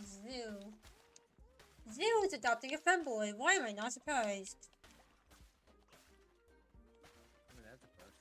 Zoo. Zoo is adopting a femboy. Why am I not surprised? I mean, that's a plus.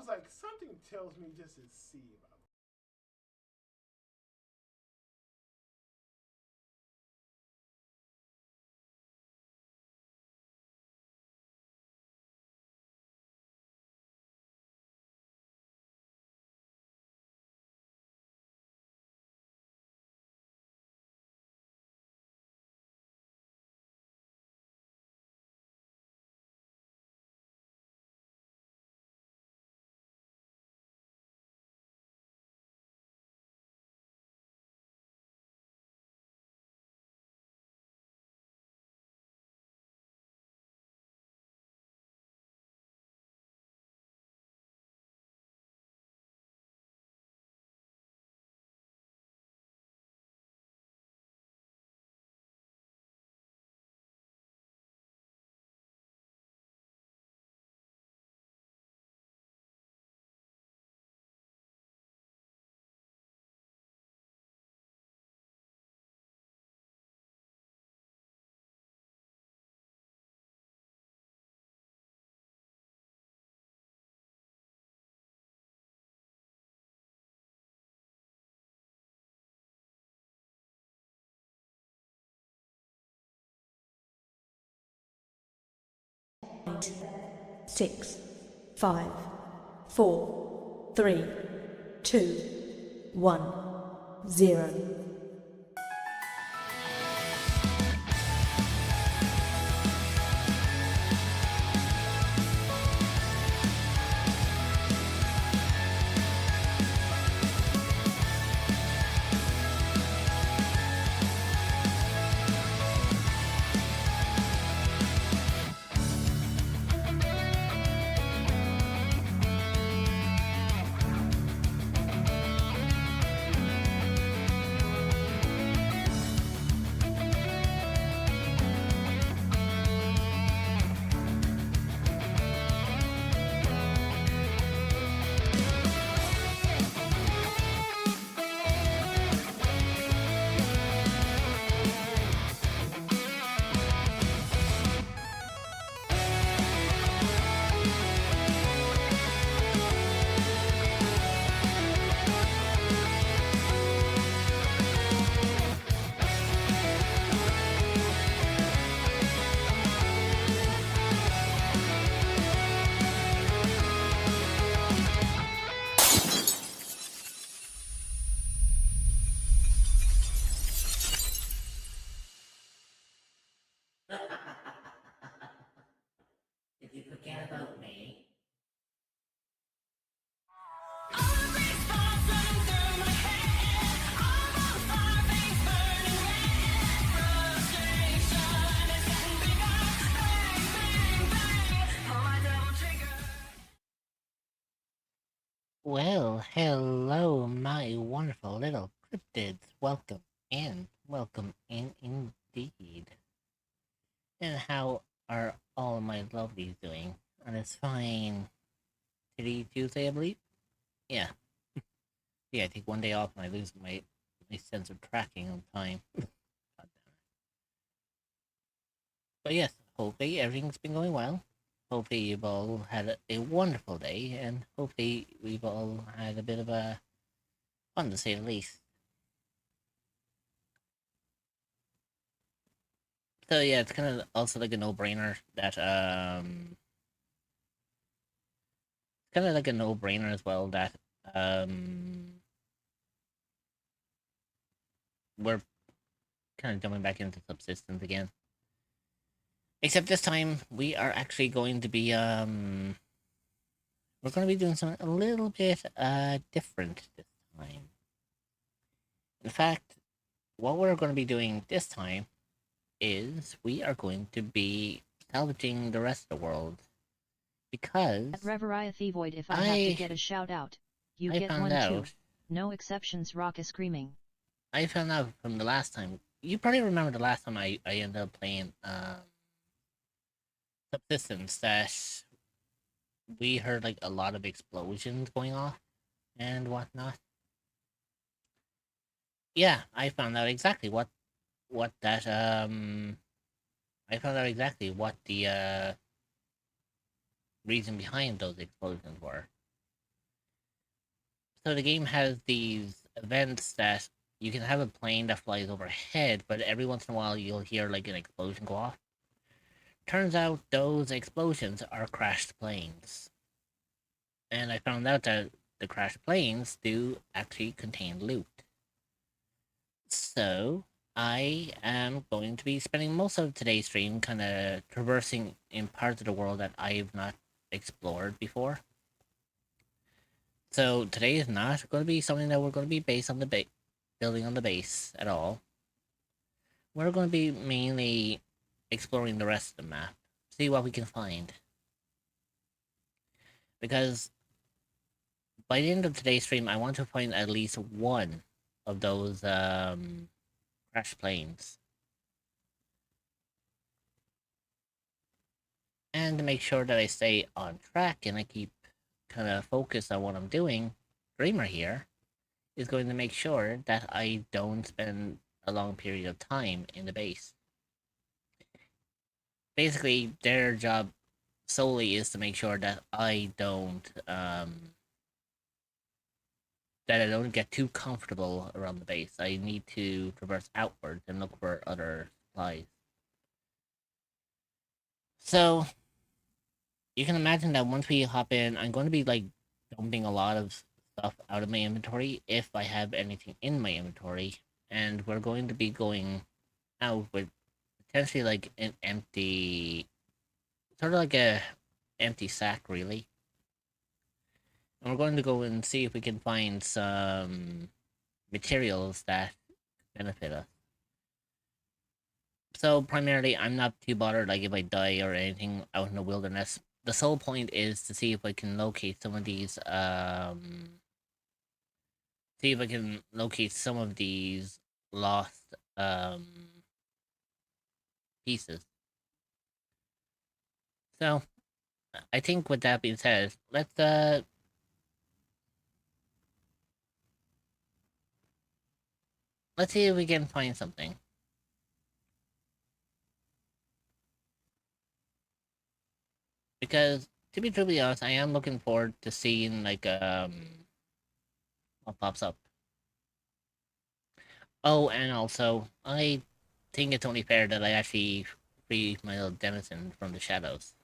was like, something tells me this is C about. Six, 5, 4, 3, 2, 1, 0. Did you forget about me? Well, hello, my wonderful little cryptids. Welcome in. Welcome in indeed. And how are all my lovelies doing on this fine Today Tuesday, I believe? Yeah. Yeah, I take one day off and I lose my sense of tracking of time. But yes, hopefully everything's been going well. Hopefully you've all had a wonderful day, and hopefully we've all had a bit of a fun, to say the least. So yeah, it's kind of also like a no-brainer that kind of like a no-brainer as well that we're kind of jumping back into subsistence again. Except this time we are actually going to be we're going to be doing something a little bit different this time. In fact, what we're going to be doing this time is we are going to be salvaging the rest of the world, because At Reveria Thevoid, if I have to get a shout out, you I get found one too. out No exceptions, Rocka screaming. I found out from the last time. You probably remember the last time I ended up playing subsistence, that we heard like a lot of explosions going off and whatnot. Yeah, I found out exactly what that I found out exactly what the reason behind those explosions were. So the game has these events that you can have a plane that flies overhead, but every once in a while you'll hear like an explosion go off. Turns out those explosions are crashed planes. And I found out that the crashed planes do actually contain loot. So I am going to be spending most of today's stream kind of traversing in parts of the world that I've not explored before. So today is not going to be something that we're going to be based on the building on the base at all. We're going to be mainly exploring the rest of the map, see what we can find. Because by the end of today's stream, I want to find at least one of those crash planes. And to make sure that I stay on track and I keep kind of focused on what I'm doing, Dreamer here is going to make sure that I don't spend a long period of time in the base. Basically, their job solely is to make sure that I don't get too comfortable around the base. I need to traverse outwards and look for other supplies. So you can imagine that once we hop in, I'm going to be like dumping a lot of stuff out of my inventory if I have anything in my inventory, and we're going to be going out with potentially like an empty, sort of like a empty sack, really. And we're going to go and see if we can find some materials that benefit us. So primarily, I'm not too bothered like if I die or anything out in the wilderness. The sole point is to see if I can locate some of these lost pieces. So I think with that being said, let's see if we can find something. Because to be truly honest, I am looking forward to seeing like what pops up. Oh, and also I think it's only fair that I actually free my little denizen from the shadows.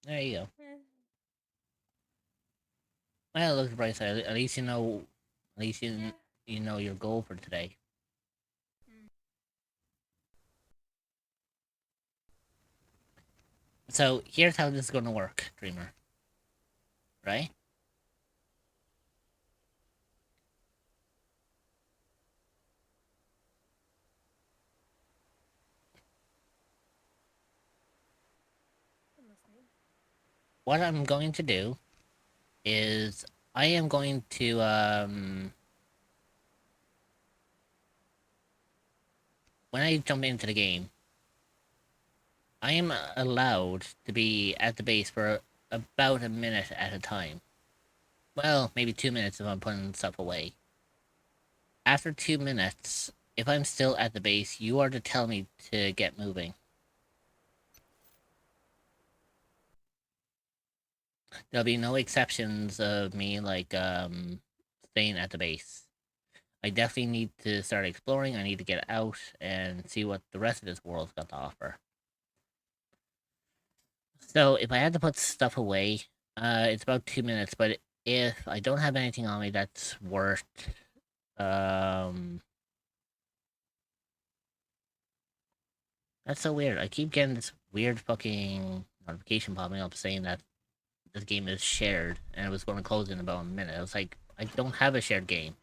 There you go. Well, look, Bryce, at least you know, at least you know your goal for today. So here's how this is gonna work, Dreamer. Right? What I'm going to do is I am going to when I jump into the game, I am allowed to be at the base for about a minute at a time. Well, maybe 2 minutes if I'm putting stuff away. After 2 minutes, if I'm still at the base, you are to tell me to get moving. There'll be no exceptions of me, like, staying at the base. I definitely need to start exploring, I need to get out and see what the rest of this world's got to offer. So, if I had to put stuff away, it's about 2 minutes, but if I don't have anything on me that's worth, that's so weird. I keep getting this weird fucking notification popping up saying that this game is shared, and it was going to close in about a minute. I was like, I don't have a shared game.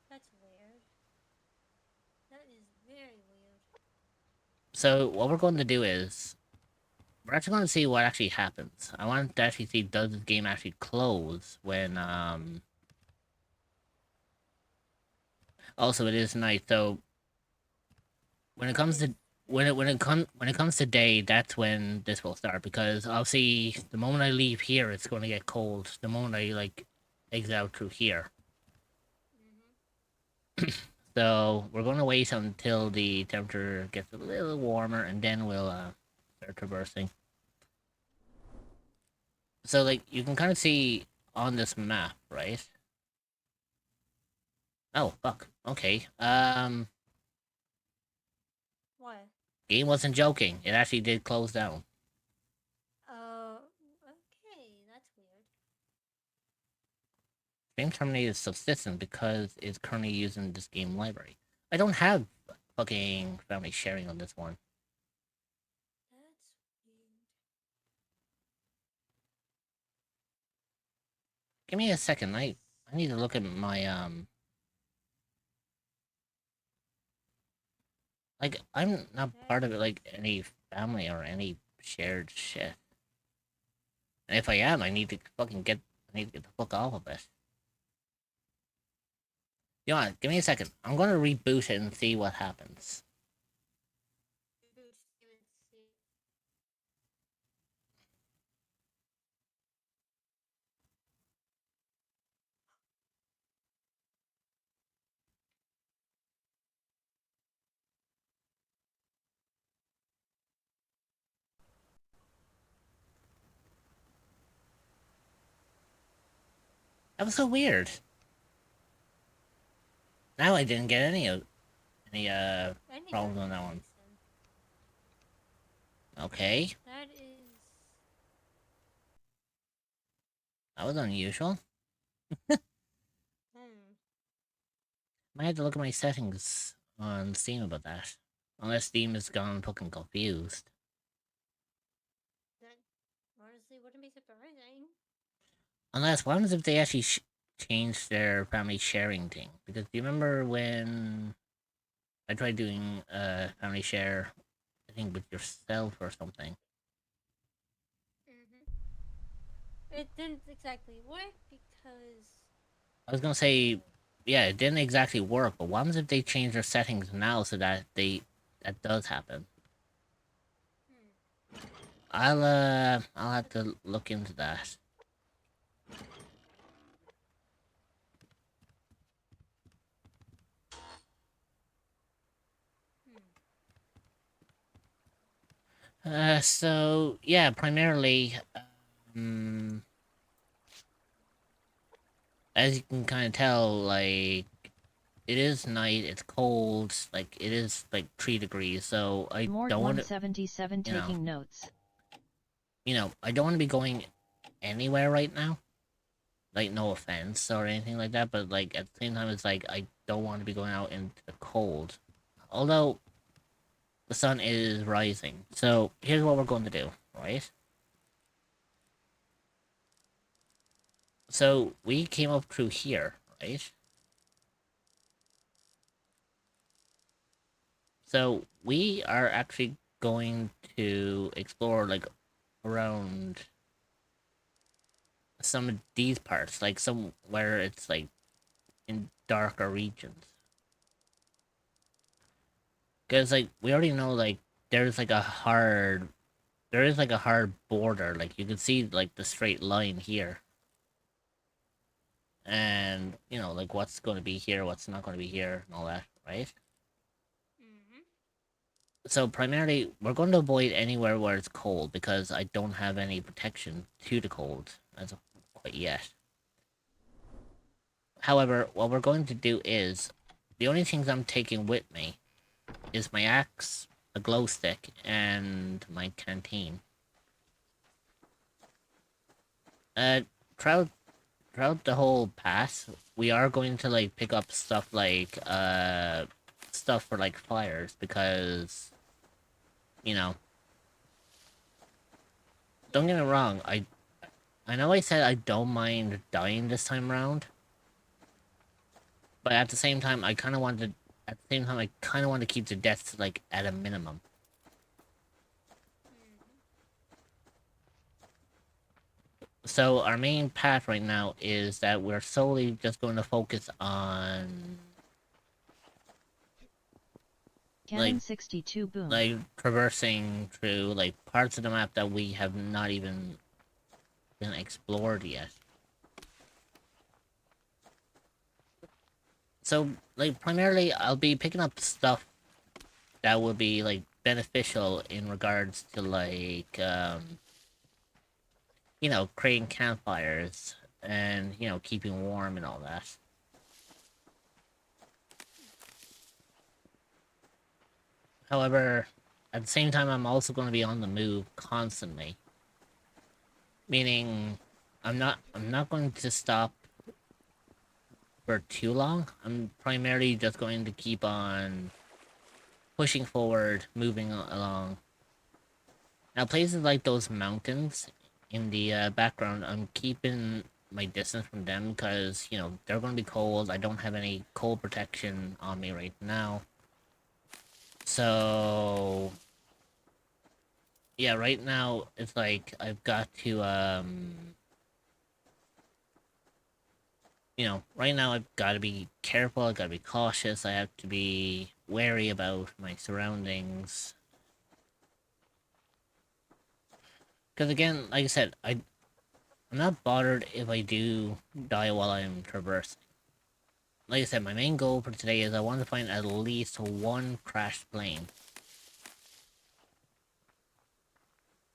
That's weird. That is very weird. So what we're going to do is, we're actually going to see what actually happens. I want to actually see, does this game actually close when, Also, it is night, so when it comes to when it comes to day, that's when this will start, because obviously the moment I leave here, it's going to get cold. The moment I like exit out through here. So we're going to wait until the temperature gets a little warmer, and then we'll they're traversing. So, like, you can kind of see on this map, right? Oh, fuck. Okay. What? Game wasn't joking. It actually did close down. Okay, that's weird. Game terminated subsistence because it's currently using this game library. I don't have fucking family sharing on this one. That's weird. Give me a second. I need to look at my like, I'm not part of it, like, any family or any shared shit. And if I am, I need to get the fuck off of it. You know what? Give me a second. I'm gonna reboot it and see what happens. That was so weird. Now I didn't get any problems on that one. Okay. That is. That was unusual. Might have to look at my settings on Steam about that. Unless Steam has gone fucking confused. That honestly wouldn't be surprising. Unless, what happens if they actually changed their family sharing thing? Because do you remember when I tried doing family share, I think with yourself or something? It didn't exactly work because. I was gonna say, yeah, it didn't exactly work, but what happens if they change their settings now so that that does happen? I'll have to look into that. So yeah, primarily, as you can kind of tell, like, it is night, it's cold, like, it is, like, 3 degrees, so I Mort don't want to, 177 you know. taking notes. I don't want to be going anywhere right now. Like, no offense or anything like that, but, like, at the same time, it's like, I don't want to be going out into the cold. Although, the sun is rising. So, here's what we're going to do, right? So, we came up through here, right? So, we are actually going to explore, like, around some of these parts, like, somewhere it's, like, in darker regions. Because, like, we already know, like, there's, like, there is, like, a hard border. Like, you can see, like, the straight line here. And, like, what's going to be here, what's not going to be here, and all that, right? So, primarily, we're going to avoid anywhere where it's cold, because I don't have any protection to the cold, as of quite yet. However, what we're going to do is, the only things I'm taking with me is my axe, a glow stick, and my canteen. Throughout the whole pass, we are going to, like, pick up stuff like, stuff for, like, fires, because, don't get me wrong, I know I said I don't mind dying this time around, but at the same time, I kind of want to keep the deaths, like, at a minimum. So our main path right now is that we're solely just going to focus on, Canon 62 boom. like, traversing through, like, parts of the map that we have not even been explored yet. So, like, primarily, I'll be picking up stuff that will be, like, beneficial in regards to you know, creating campfires and, you know, keeping warm and all that. However, at the same time, I'm also going to be on the move constantly. Meaning, I'm not going to stop for too long. I'm primarily just going to keep on pushing forward, moving along. Now, places like those mountains in the background, I'm keeping my distance from them because, you know, they're going to be cold. I don't have any cold protection on me right now. So, yeah, right now, it's like, I've got to, you know, right now I've got to be careful, I've got to be cautious, I have to be wary about my surroundings. Because again, like I said, I'm not bothered if I do die while I'm traversing. Like I said, my main goal for today is I want to find at least one crashed plane.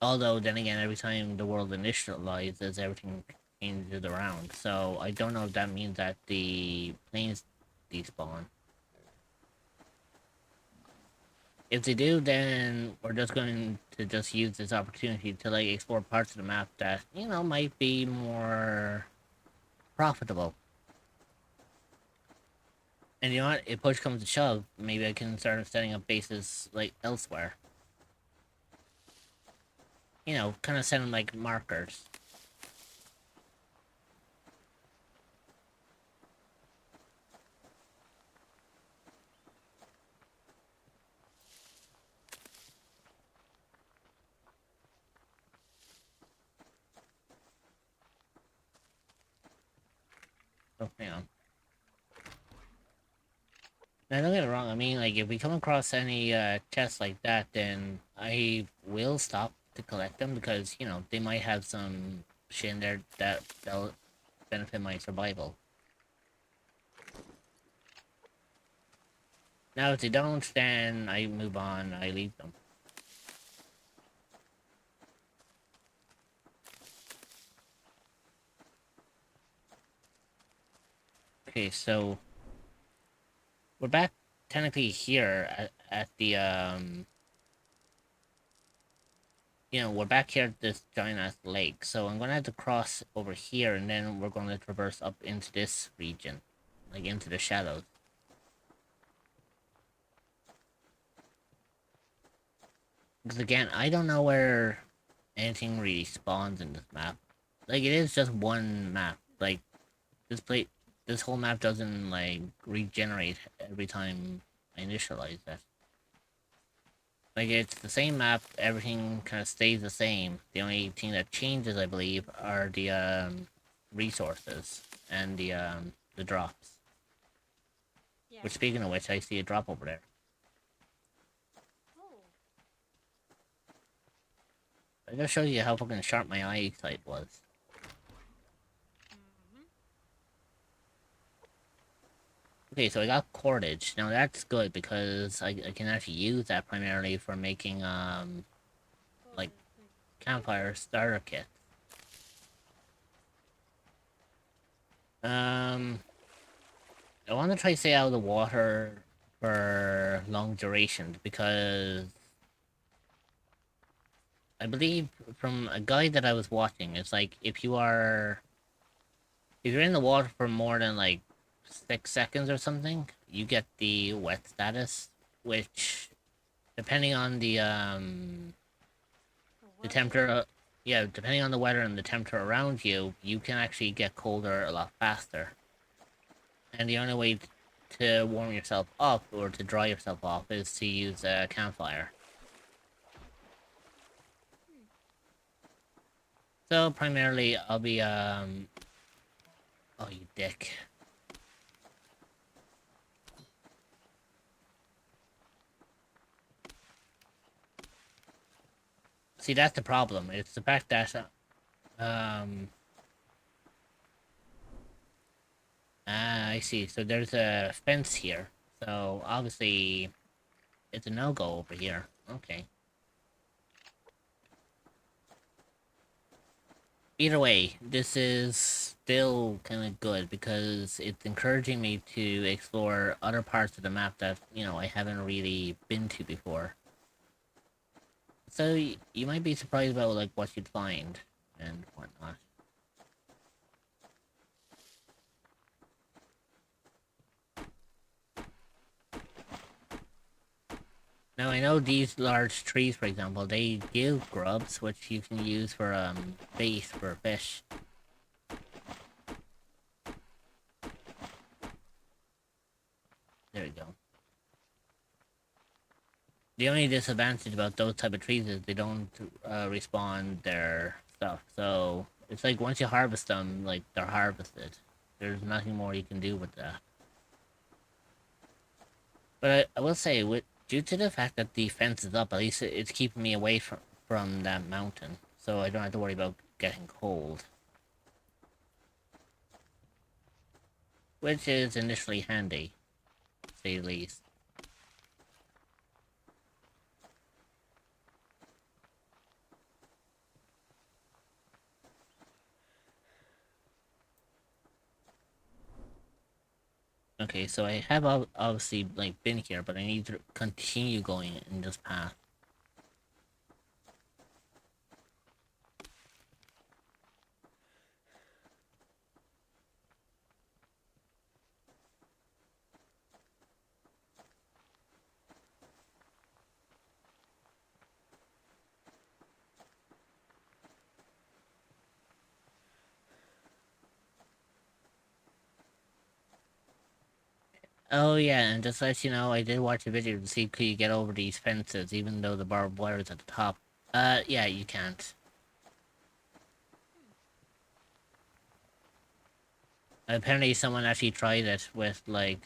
Although, then again, every time the world initializes, everything changes around. So, I don't know if that means that the planes despawn. If they do, then we're just going to just use this opportunity to, like, explore parts of the map that, you know, might be more profitable. And you know what? If push comes to shove, maybe I can start setting up bases, like, elsewhere. You know, kind of setting, like, markers. Oh, hang on. Now, don't get it wrong, I mean, like, if we come across any, chests like that, then I will stop to collect them, because, you know, they might have some shit in there that'll benefit my survival. Now, if they don't, then I move on, I leave them. Okay, so we're back technically here at the, you know, we're back here at this giant ass lake, so I'm gonna have to cross over here, and then we're gonna traverse up into this region, like into the shadows. Because again, I don't know where anything really spawns in this map. Like, it is just one map. Like, this whole map doesn't, like, regenerate every time I initialize it. Like, it's the same map, everything kind of stays the same. The only thing that changes, I believe, are the, resources and the drops. Yeah. Which, speaking of which, I see a drop over there. Oh. It just shows you how fucking sharp my eyesight was. Okay, so I got cordage. Now that's good because I can actually use that primarily for making, like, campfire starter kit. I want to try to stay out of the water for long durations because I believe from a guide that I was watching, it's like if you're in the water for more than like 6 seconds or something, you get the wet status, which depending on the temperature, yeah, depending on the weather and the temperature around you, you can actually get colder a lot faster. And the only way to warm yourself up or to dry yourself off is to use a campfire. So primarily, I'll be oh, you dick. See, that's the problem. It's the fact that I see. So there's a fence here. So obviously, it's a no-go over here. Okay. Either way, this is still kind of good because it's encouraging me to explore other parts of the map that, I haven't really been to before. So you might be surprised about like what you'd find and whatnot. Now I know these large trees, for example, they give grubs, which you can use for bait for fish. There we go. The only disadvantage about those type of trees is they don't respawn their stuff. So it's like once you harvest them, like they're harvested. There's nothing more you can do with that. But I will say, due to the fact that the fence is up, at least it's keeping me away from that mountain, so I don't have to worry about getting cold. Which is initially handy, to say the least. Okay, so I have obviously like been here, but I need to continue going in this path. Oh yeah, and just to let you know, I did watch a video to see could you get over these fences, even though the barbed wire is at the top. Yeah, you can't. Apparently someone actually tried it with, like,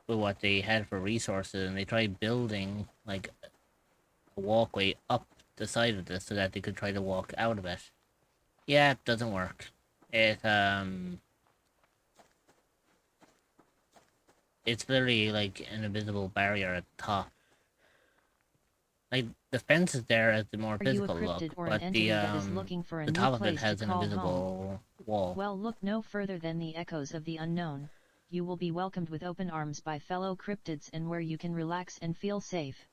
with what they had for resources, and they tried building, like, a walkway up the side of this so that they could try to walk out of it. Yeah, it doesn't work. It's literally, like, an invisible barrier at the top. Like, the fence is there as the more Are you a physical look, cryptid or an but entity that is looking for a the new top of it place to has an call home? invisible wall. Well, look no further than the echoes of the unknown. You will be welcomed with open arms by fellow cryptids and where you can relax and feel safe.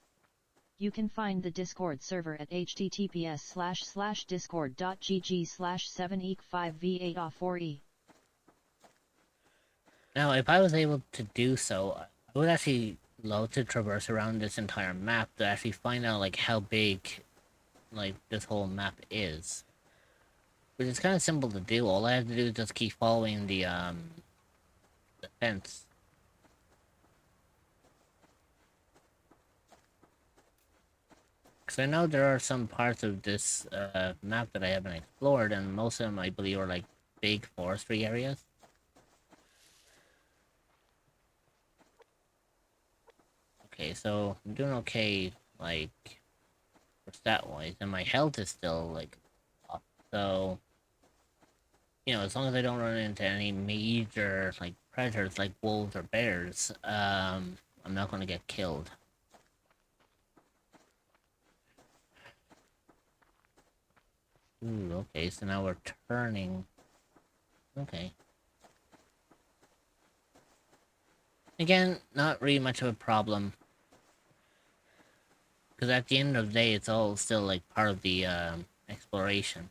You can find the Discord server at https://discord.gg/7eek5v8a4e. Now, if I was able to do so, I would actually love to traverse around this entire map to actually find out, like, how big, like, this whole map is. Which is kind of simple to do. All I have to do is just keep following the fence. Because I know there are some parts of this map that I haven't explored, and most of them, I believe, are, like, big forestry areas. Okay, so I'm doing okay, like, for stat-wise, and my health is still, like, up. So, as long as I don't run into any major, like, predators like wolves or bears, I'm not gonna get killed. Ooh, okay, so now we're turning. Okay. Again, not really much of a problem. Because at the end of the day, it's all still, like, part of the, exploration.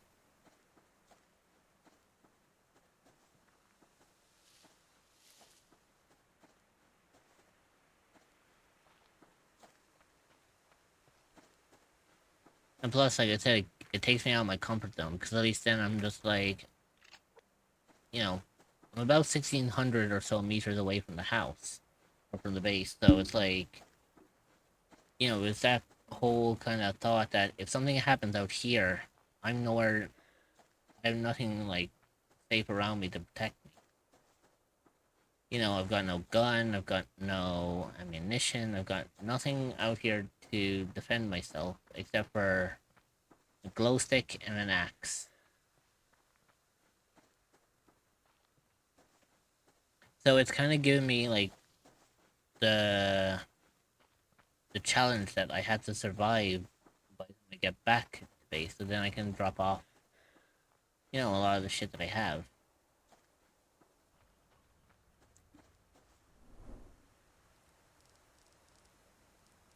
And plus, like I said, it takes me out of my comfort zone, because at least then I'm just like, I'm about 1,600 or so meters away from the house, or from the base, so it's like, it's that whole kind of thought that if something happens out here, I'm nowhere, I have nothing, like, safe around me to protect me. I've got no gun, I've got no ammunition, I've got nothing out here to defend myself, except for a glow stick and an axe. So it's kind of giving me, like, the the challenge that I had to survive by the time I get back to base, so then I can drop off, you know, a lot of the shit that I have.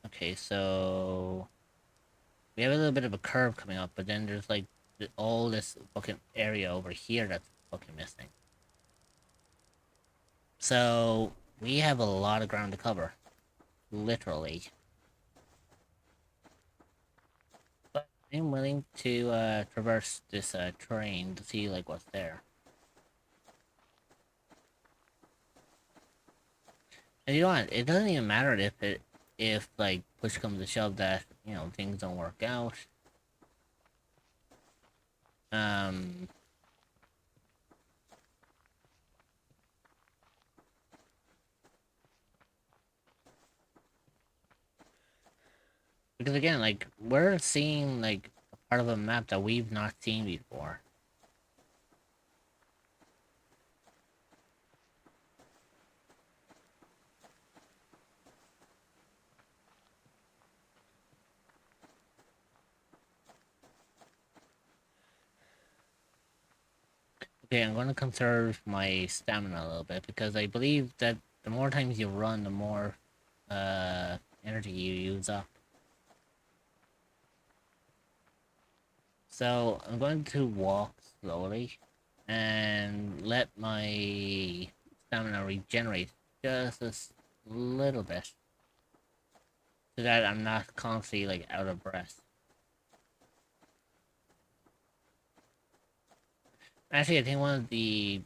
Okay, so we have a little bit of a curve coming up, but then there's like all this fucking area over here that's fucking missing. So we have a lot of ground to cover, literally. But I'm willing to traverse this terrain to see like what's there. And you know what? It doesn't even matter if like push comes to shove that, you know, things don't work out. Um because again, like we're seeing like a part of a map that we've not seen before. Okay, I'm going to conserve my stamina a little bit because I believe that the more times you run, the more energy you use up. So I'm going to walk slowly and let my stamina regenerate just a little bit so that I'm not constantly like out of breath. Actually, I think one of the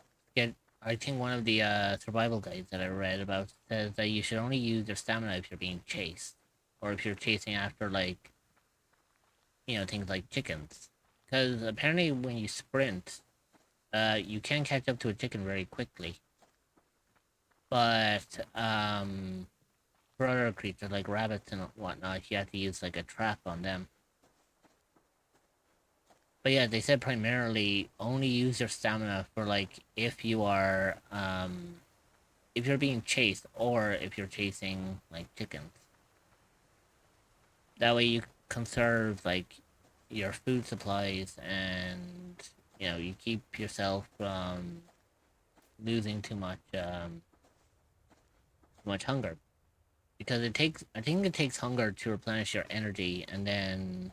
survival guides that I read about says that you should only use your stamina if you're being chased, or if you're chasing after like, you know, things like chickens. Because apparently, when you sprint, you can catch up to a chicken very quickly. But for other creatures like rabbits and whatnot, you have to use like a trap on them. But yeah, they said primarily only use your stamina for like if you are if you're being chased or if you're chasing like chickens. That way you conserve like your food supplies and you know you keep yourself from losing too much hunger. Because I think it takes hunger to replenish your energy, and then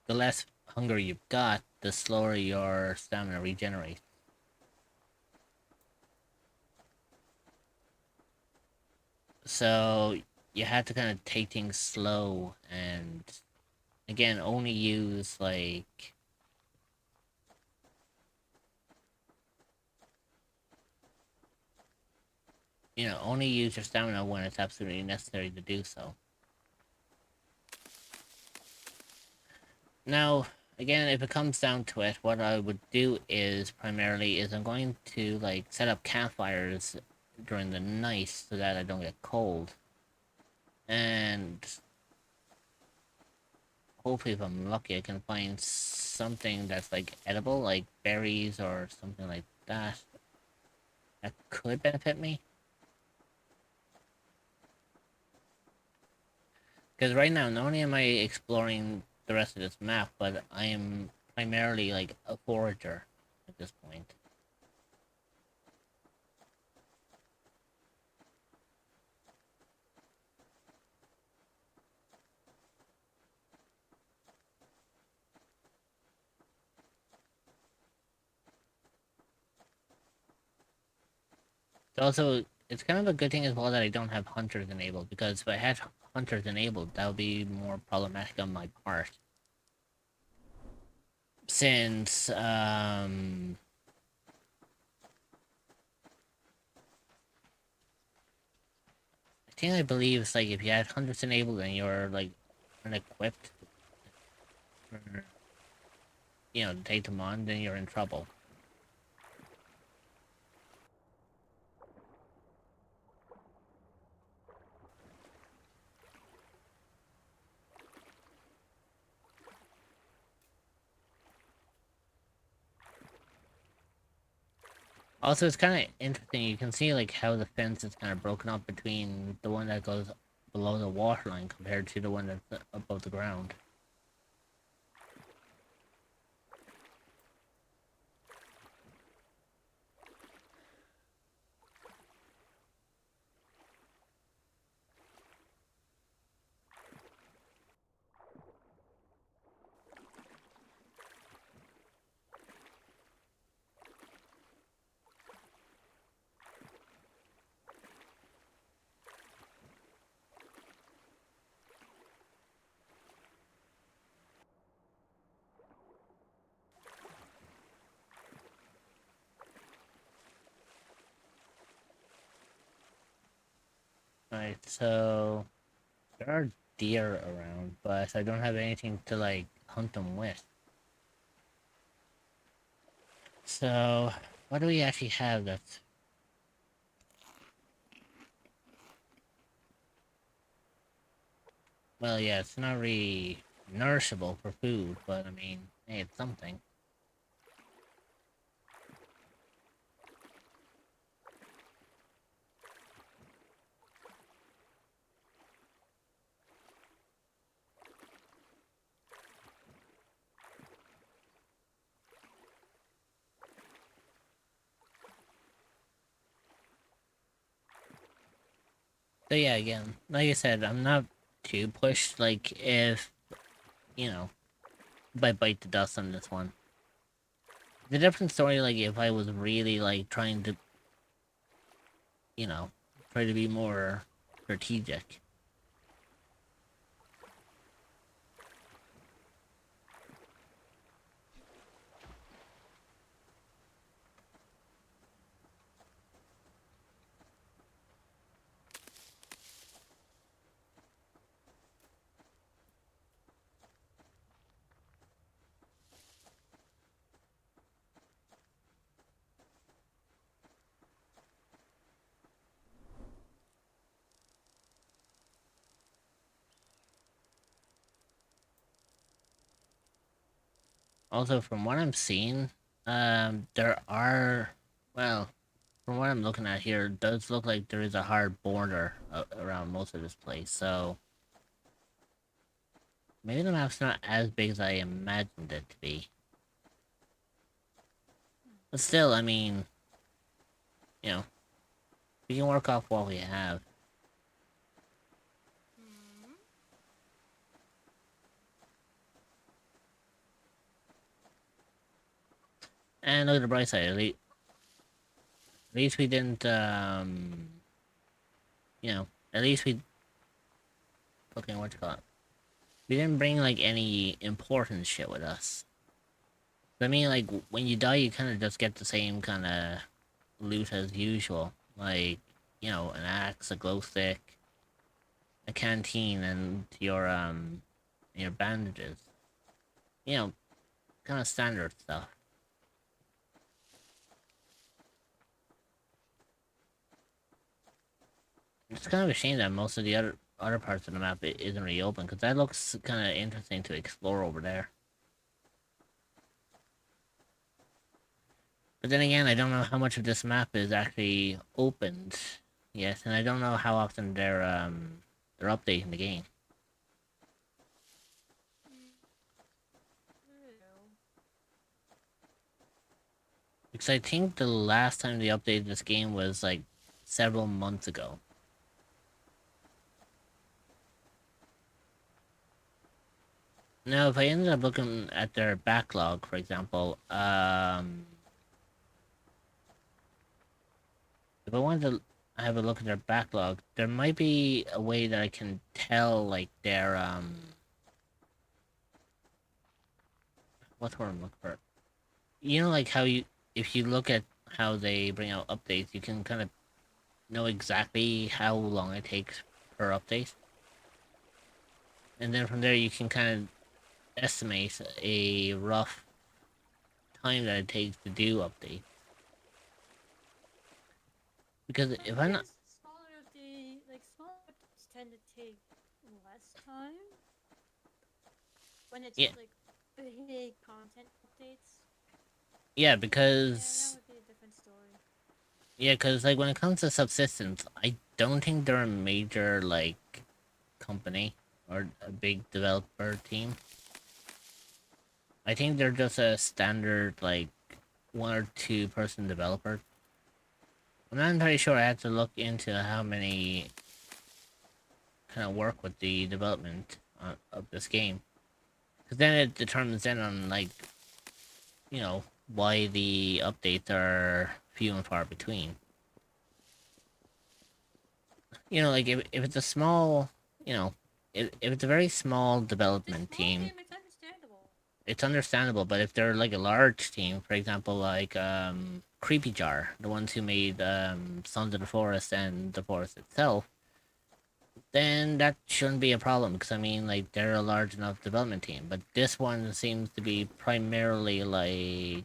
the less hunger you've got, the slower your stamina regenerates. So you have to kind of take things slow and again only use like you know only use your stamina when it's absolutely necessary to do so. Now again, if it comes down to it, what I would do is primarily is I'm going to like set up campfires during the night so that I don't get cold, and hopefully if I'm lucky I can find something that's like edible, like berries or something like that could benefit me. Because right now, not only am I exploring the rest of this map, but I am primarily like a forager at this point. Also, it's kind of a good thing as well that I don't have hunters enabled, because if I had hunters enabled, that would be more problematic on my part. Since, I believe it's like if you had hunters enabled and you're like unequipped for, you know, to take them on, then you're in trouble. Also, it's kind of interesting. You can see like how the fence is kind of broken up between the one that goes below the waterline compared to the one that's above the ground. Right, so there are deer around, but I don't have anything to like hunt them with. So, what do we actually have that's... Well, yeah, it's not really nourishable for food, but I mean, hey, it's something. So yeah, again, like I said, I'm not too pushed, like, if, you know, if I bite the dust on this one. The different story, like, if I was really, like, trying to, you know, try to be more strategic. Also, from what I'm seeing, there are, well, from what I'm looking at here, it does look like there is a hard border around most of this place, so maybe the map's not as big as I imagined it to be. But still, I mean, you know, we can work off what we have. And look at the bright side, at least we didn't, you know, at least we, fucking, what you call it? We didn't bring, like, any important shit with us. I mean, like, when you die, you kind of just get the same kind of loot as usual. Like, you know, an axe, a glow stick, a canteen, and your bandages. You know, kind of standard stuff. It's kind of a shame that most of the other parts of the map isn't really open, because that looks kind of interesting to explore over there. But then again, I don't know how much of this map is actually opened yet, and I don't know how often they're updating the game. Because I think the last time they updated this game was like several months ago. Now, if I ended up looking at their backlog, for example, if I wanted to have a look at their backlog, there might be a way that I can tell, like, their, what's the word I'm looking for? You know, like how if you look at how they bring out updates, you can kind of know exactly how long it takes per update. And then from there, you can kind of estimate a rough time that it takes to do updates. Because if I'm not... Smaller updates tend to take less time when it's Yeah. like big content updates. Yeah, Yeah, that because... would be a different story. Yeah, because like when it comes to subsistence, I don't think they're a major like company or a big developer team. I think they're just a standard like 1 or 2 person developer. I'm not entirely sure. I have to look into how many kind of work with the development of this game, because then it determines then on like why the updates are few and far between. Like if it's a small, if it's a very small development team, It's understandable. it's understandable. But if they're like a large team, for example, like Creepy Jar, the ones who made Sons of the Forest and the Forest itself, then that shouldn't be a problem, because I mean, like, they're a large enough development team. But this one seems to be primarily like,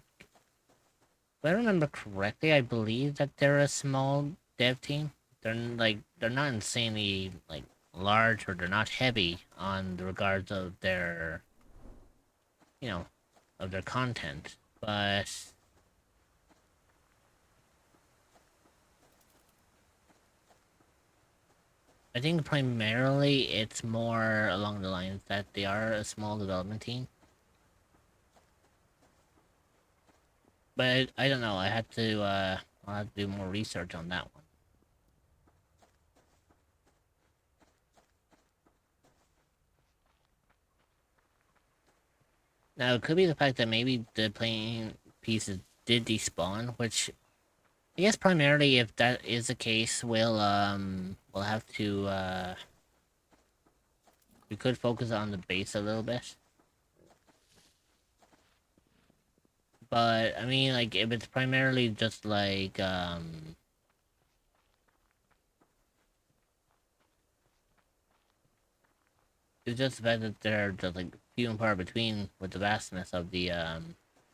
if I remember correctly, I believe that they're a small dev team. They're not insanely like large, or they're not heavy on the regards of their you know of their content. But I think primarily it's more along the lines that they are a small development team. But I don't know. I'll have to do more research on that one. Now it could be the fact that maybe the playing pieces did despawn, which I guess primarily if that is the case, we'll have to we could focus on the base a little bit. But I mean, like, if it's primarily just like it's just the fact that they're just like few and far between with the vastness of the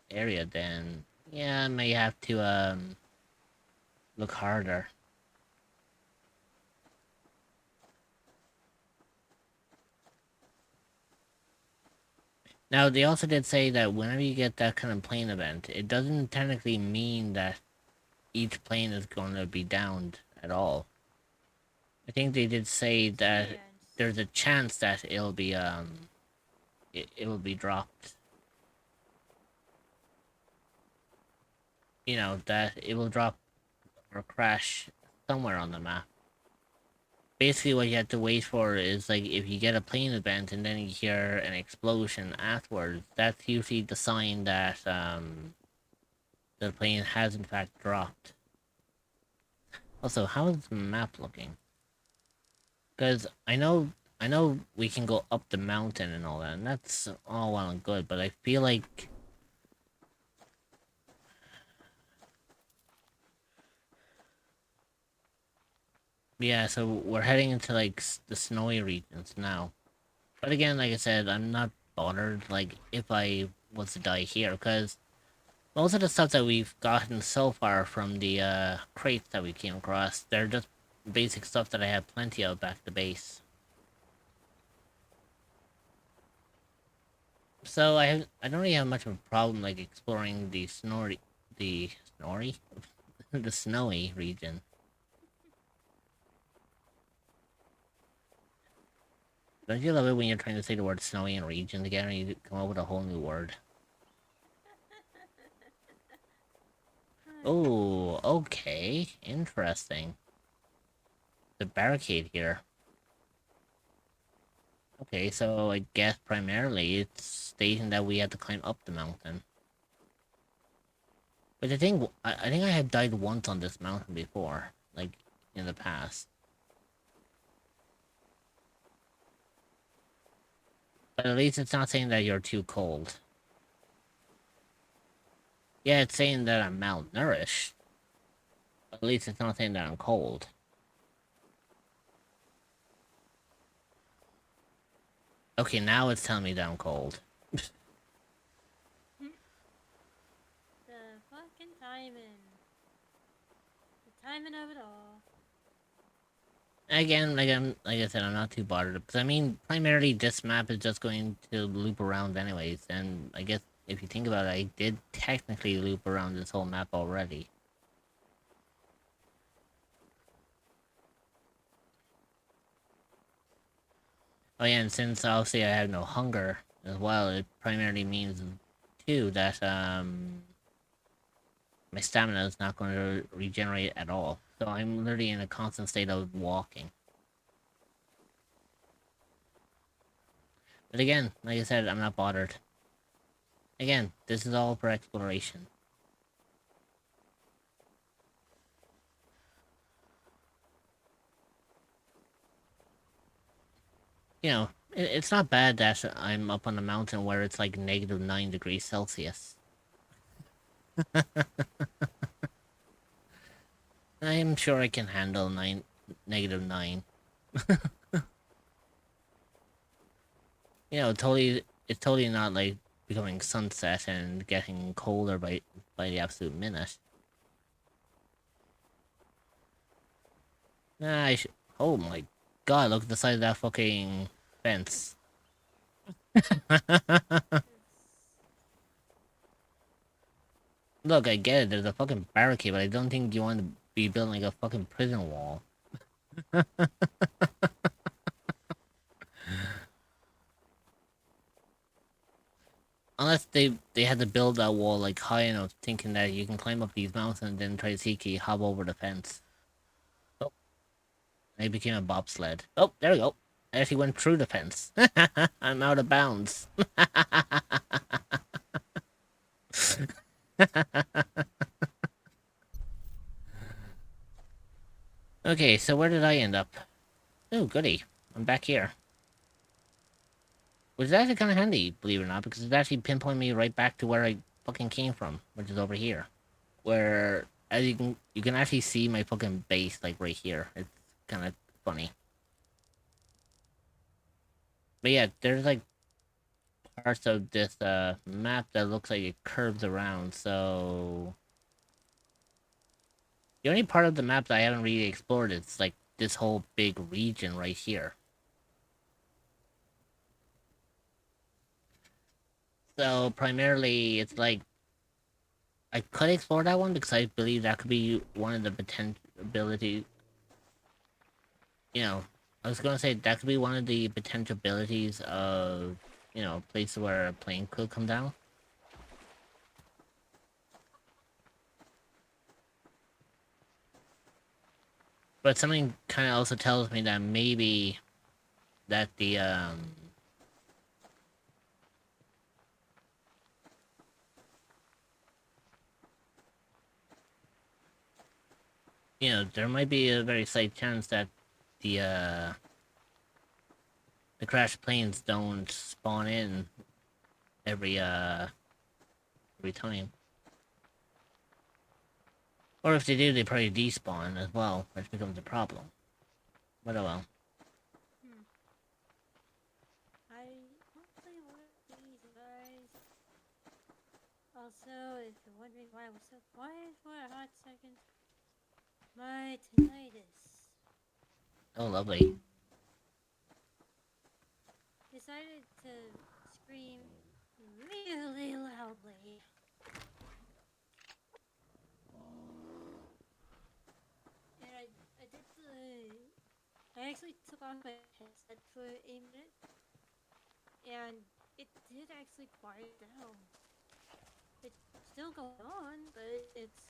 area, then yeah, I may have to look harder. Now, they also did say that whenever you get that kind of plane event, it doesn't technically mean that each plane is going to be downed at all. I think they did say that there's a chance that it'll be it will be dropped. That it will drop or crash somewhere on the map. Basically, what you have to wait for is, like, if you get a plane event and then you hear an explosion afterwards, that's usually the sign that the plane has in fact dropped. Also, how is the map looking? Because I know we can go up the mountain and all that, and that's all well and good, but I feel like yeah, so we're heading into like the snowy regions now. But again, like I said, I'm not bothered like if I was to die here, because most of the stuff that we've gotten so far from the crates that we came across, they're just basic stuff that I have plenty of back at the base. So I don't really have much of a problem like exploring the snory the snowy region. Don't you love it when you're trying to say the word snowy and region together and you come up with a whole new word? Oh, okay. Interesting. The barricade here. Okay, so I guess primarily it's stating that we have to climb up the mountain. But I think I have died once on this mountain before, like in the past. But at least it's not saying that you're too cold. Yeah, it's saying that I'm malnourished. But at least it's not saying that I'm cold. Okay, now it's telling me that I'm cold. The fucking timing. The timing of it all. Again, like I said, I'm not too bothered, because I mean, primarily this map is just going to loop around anyways, and I guess if you think about it, I did technically loop around this whole map already. Oh yeah, and since obviously I have no hunger as well, it primarily means too that my stamina is not going to regenerate at all. So I'm literally in a constant state of walking. But again, like I said, I'm not bothered. Again, this is all for exploration. You know, it's not bad that I'm up on a mountain where it's like negative 9 degrees Celsius. I'm sure I can handle negative 9. You know, it's totally not like becoming sunset and getting colder by the absolute minute. Nah, oh my god, look at the size of that fucking fence. Look, I get it, there's a fucking barricade, but I don't think you want to be building like a fucking prison wall. Unless they had to build that wall like high enough, thinking that you can climb up these mountains and then try to see can you hop over the fence. Oh, I became a bobsled. Oh, there we go. I actually went through the fence. I'm out of bounds. Okay, so where did I end up? Oh, goody. I'm back here. Which is actually kind of handy, believe it or not, because it actually pinpointed me right back to where I fucking came from, which is over here. Where, as you can actually see my fucking base, like, right here. It's kind of funny. But yeah, there's, like, parts of this, map that looks like it curves around, so... The only part of the map that I haven't really explored is, like, this whole big region right here. So, primarily, it's like... I could explore that one because I believe that could be one of the potential abilities. You know, I was gonna say that could be one of the potential abilities of, you know, places where a plane could come down. But something kind of also tells me that maybe that the you know, there might be a very slight chance that the crashed planes don't spawn in every time. Or if they do, they probably despawn as well, which becomes a problem. But oh well. I hopefully one of these guys. Also, if you're wondering why I was so quiet for a hot second, my tinnitus Oh, lovely. decided to scream really loudly. And I did the. I actually took off my headset for a minute, and it did actually quiet down. It's still going on, but it's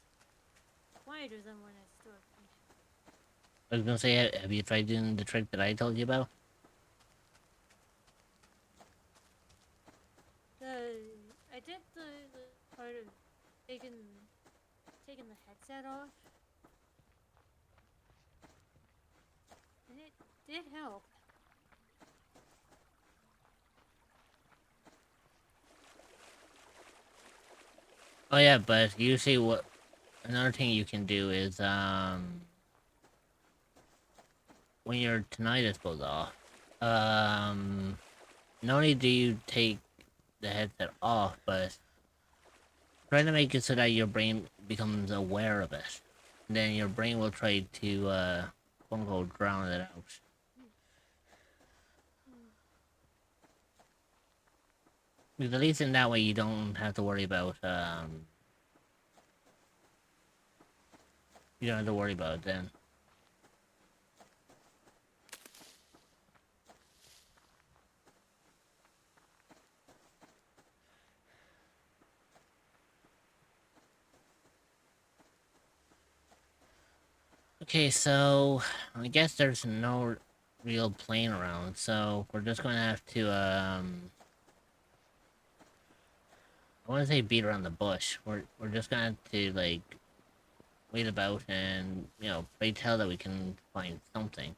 quieter than when I started. I was gonna say, have you tried doing the trick that I told you about? I did the part of taking the headset off, and it did help. Oh yeah, but usually what another thing you can do is when your tinnitus goes off, not only do you take the headset off, but try to make it so that your brain becomes aware of it. And then your brain will try to quote unquote drown it out. Because at least in that way you don't have to worry about you don't have to worry about it then. Okay, so I guess there's no real plane around, so we're just gonna have to I wanna say beat around the bush. We're just gonna have to like wait about and pray tell that we can find something.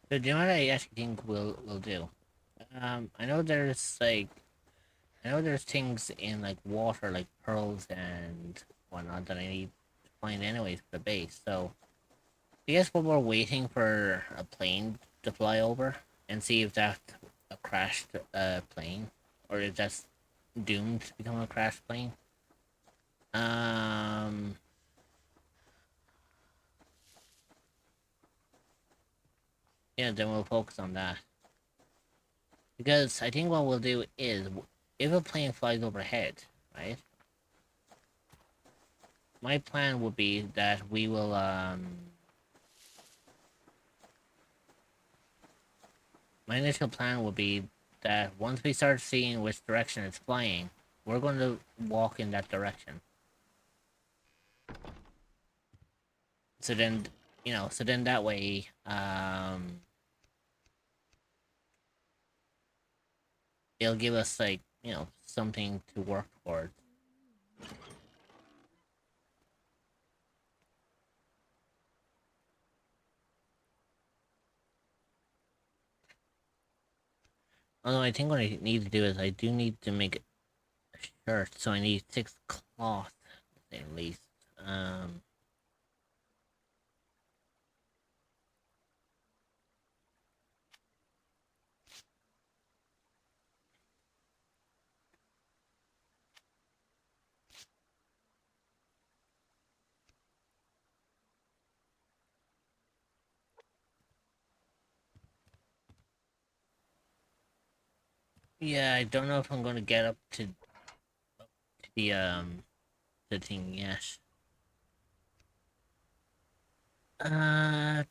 So do you know what I actually think we'll do? I know there's things in like water like pearls and whatnot that I need to find anyways for the base. So I guess while we're waiting for a plane to fly over and see if that's a crashed plane or if that's doomed to become a crashed plane. Um yeah, then we'll focus on that. Because I think what we'll do is if a plane flies overhead, right? My plan would be that we will my initial plan would be that once we start seeing which direction it's flying, we're going to walk in that direction. So then, that way, it'll give us like, something to work towards. Although I think what I need to do is I do need to make a shirt, so I need 6 cloth at least. Um, yeah, I don't know if I'm going to get up to the the thing yet. Uh,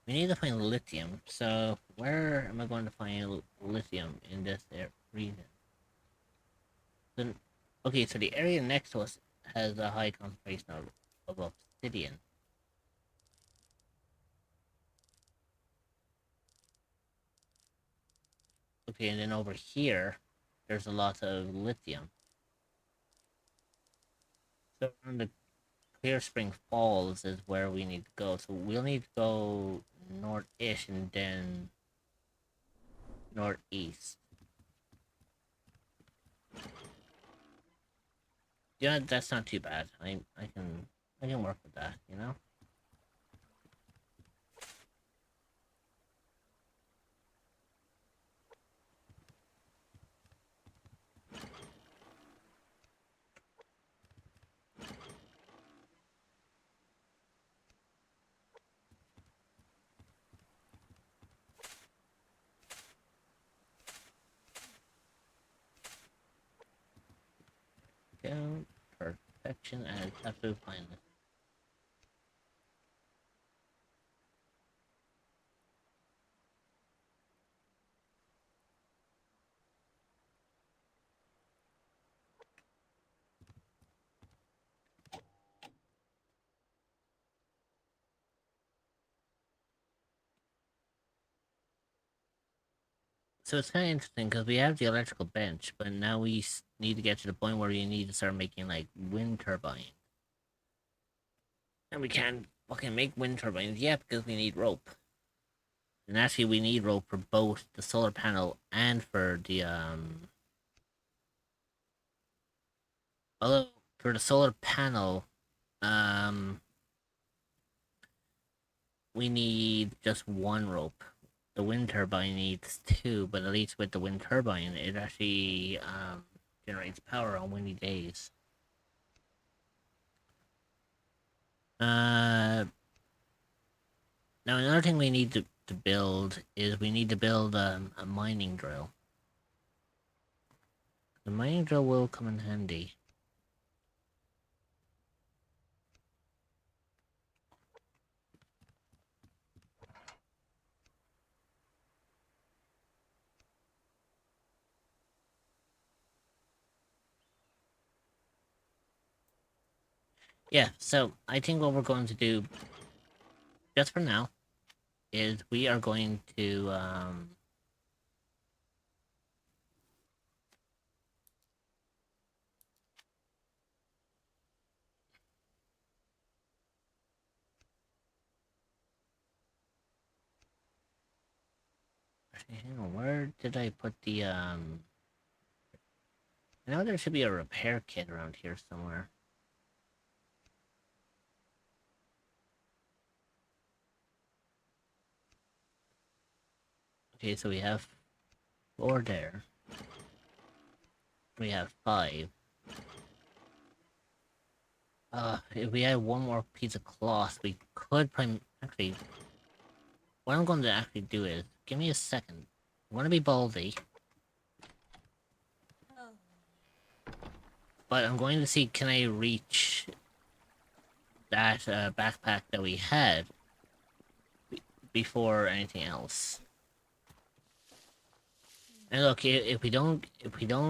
we need to find lithium. So where am I going to find lithium in this region? Then, okay, so the area next to us has a high concentration of obsidian. Okay, and then over here, there's a lot of lithium. So around the Clear Spring Falls is where we need to go. So we'll need to go north-ish and then northeast. Yeah, that's not too bad. I can work with that, you know? Go perfection as absolute fineness. So it's kind of interesting because we have the electrical bench, but now we need to get to the point where we need to start making like wind turbines. And we can't fucking make wind turbines yet because we need rope. And actually, we need rope for both the solar panel and for the Although for the solar panel, we need just one rope. The wind turbine needs two, but at least with the wind turbine, it actually generates power on windy days. Now another thing we need to build is we need to build a mining drill. The mining drill will come in handy. Yeah, so I think what we're going to do, just for now, is we are going to, actually, hang on, where did I put the, I know there should be a repair kit around here somewhere. Okay, so we have 4 there. We have 5. If we had one more piece of cloth, we could actually, what I'm going to actually do is, give me a second. I want to be ballsy, Oh. but I'm going to see, can I reach that backpack that we had before anything else. And look, if we don't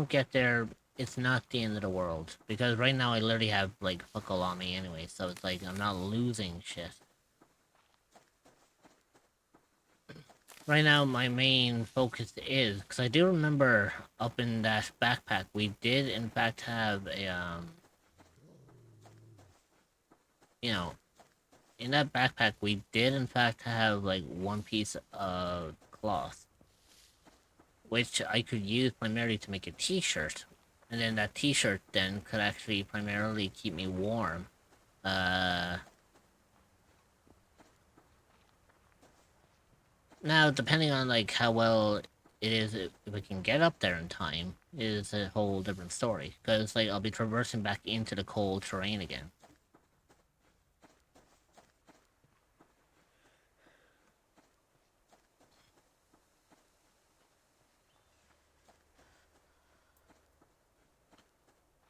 get there, it's not the end of the world, because right now I literally have like fuck all on me anyway, so it's like I'm not losing shit. Right now my main focus is, because I do remember up in that backpack we did in fact have a you know, in that backpack we did in fact have like one piece of cloth, which I could use primarily to make a t-shirt, and then that t-shirt then could actually primarily keep me warm. Now, depending on like how well it is, if we can get up there in time, is a whole different story. Because like I'll be traversing back into the cold terrain again.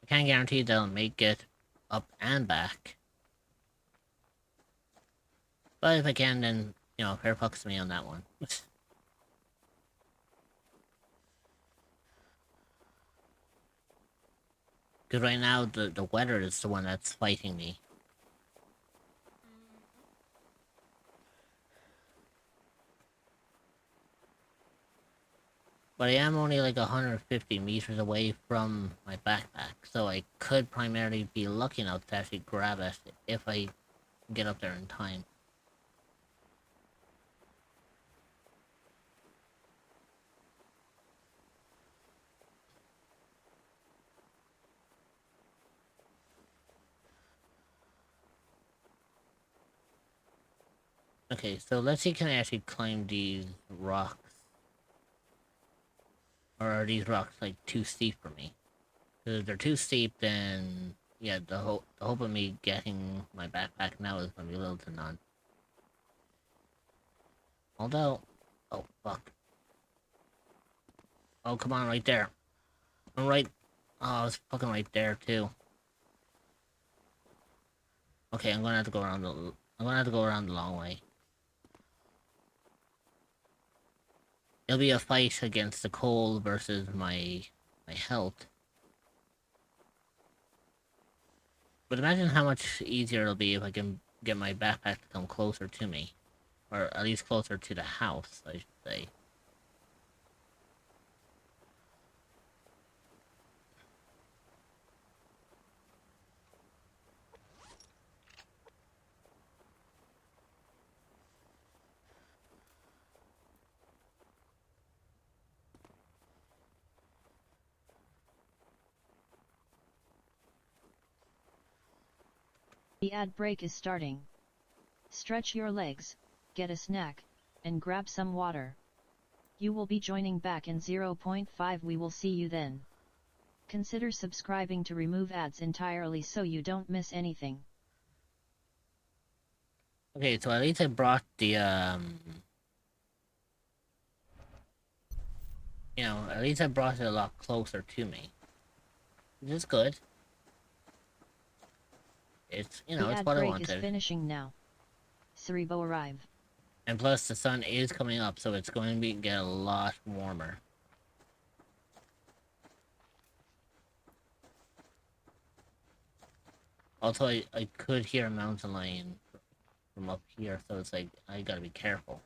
I can't guarantee that I'll make it up and back. But if I can, then, you know, fair fucks to me on that one. Because right now, the weather is the one that's fighting me. But I am only like 150 meters away from my backpack, so I could primarily be lucky enough to actually grab it if I get up there in time. Okay, so let's see, can I actually climb these rocks? Or are these rocks like too steep for me? Because if they're too steep, then yeah, the hope of me getting my backpack now is gonna be little to none. Although, oh fuck. Oh, come on, right there. I'm right. Oh, I was fucking right there too. Okay, I'm gonna have to go around the long way. It'll be a fight against the cold versus my health. But imagine how much easier it'll be if I can get my backpack to come closer to me. Or at least closer to the house, I should say. The ad break is starting. Stretch your legs, get a snack, and grab some water. You will be joining back in 0.5. We will see you then. Consider subscribing to remove ads entirely so you don't miss anything. Okay, so at least I brought the, you know, at least I brought it a lot closer to me. Which is good. It's, you know, The it's ad what I break is wanted. finishing now. Cerebo arrive. And plus, the sun is coming up, so it's going to get a lot warmer. Also, I could hear a mountain lion from up here, so it's like, I gotta be careful.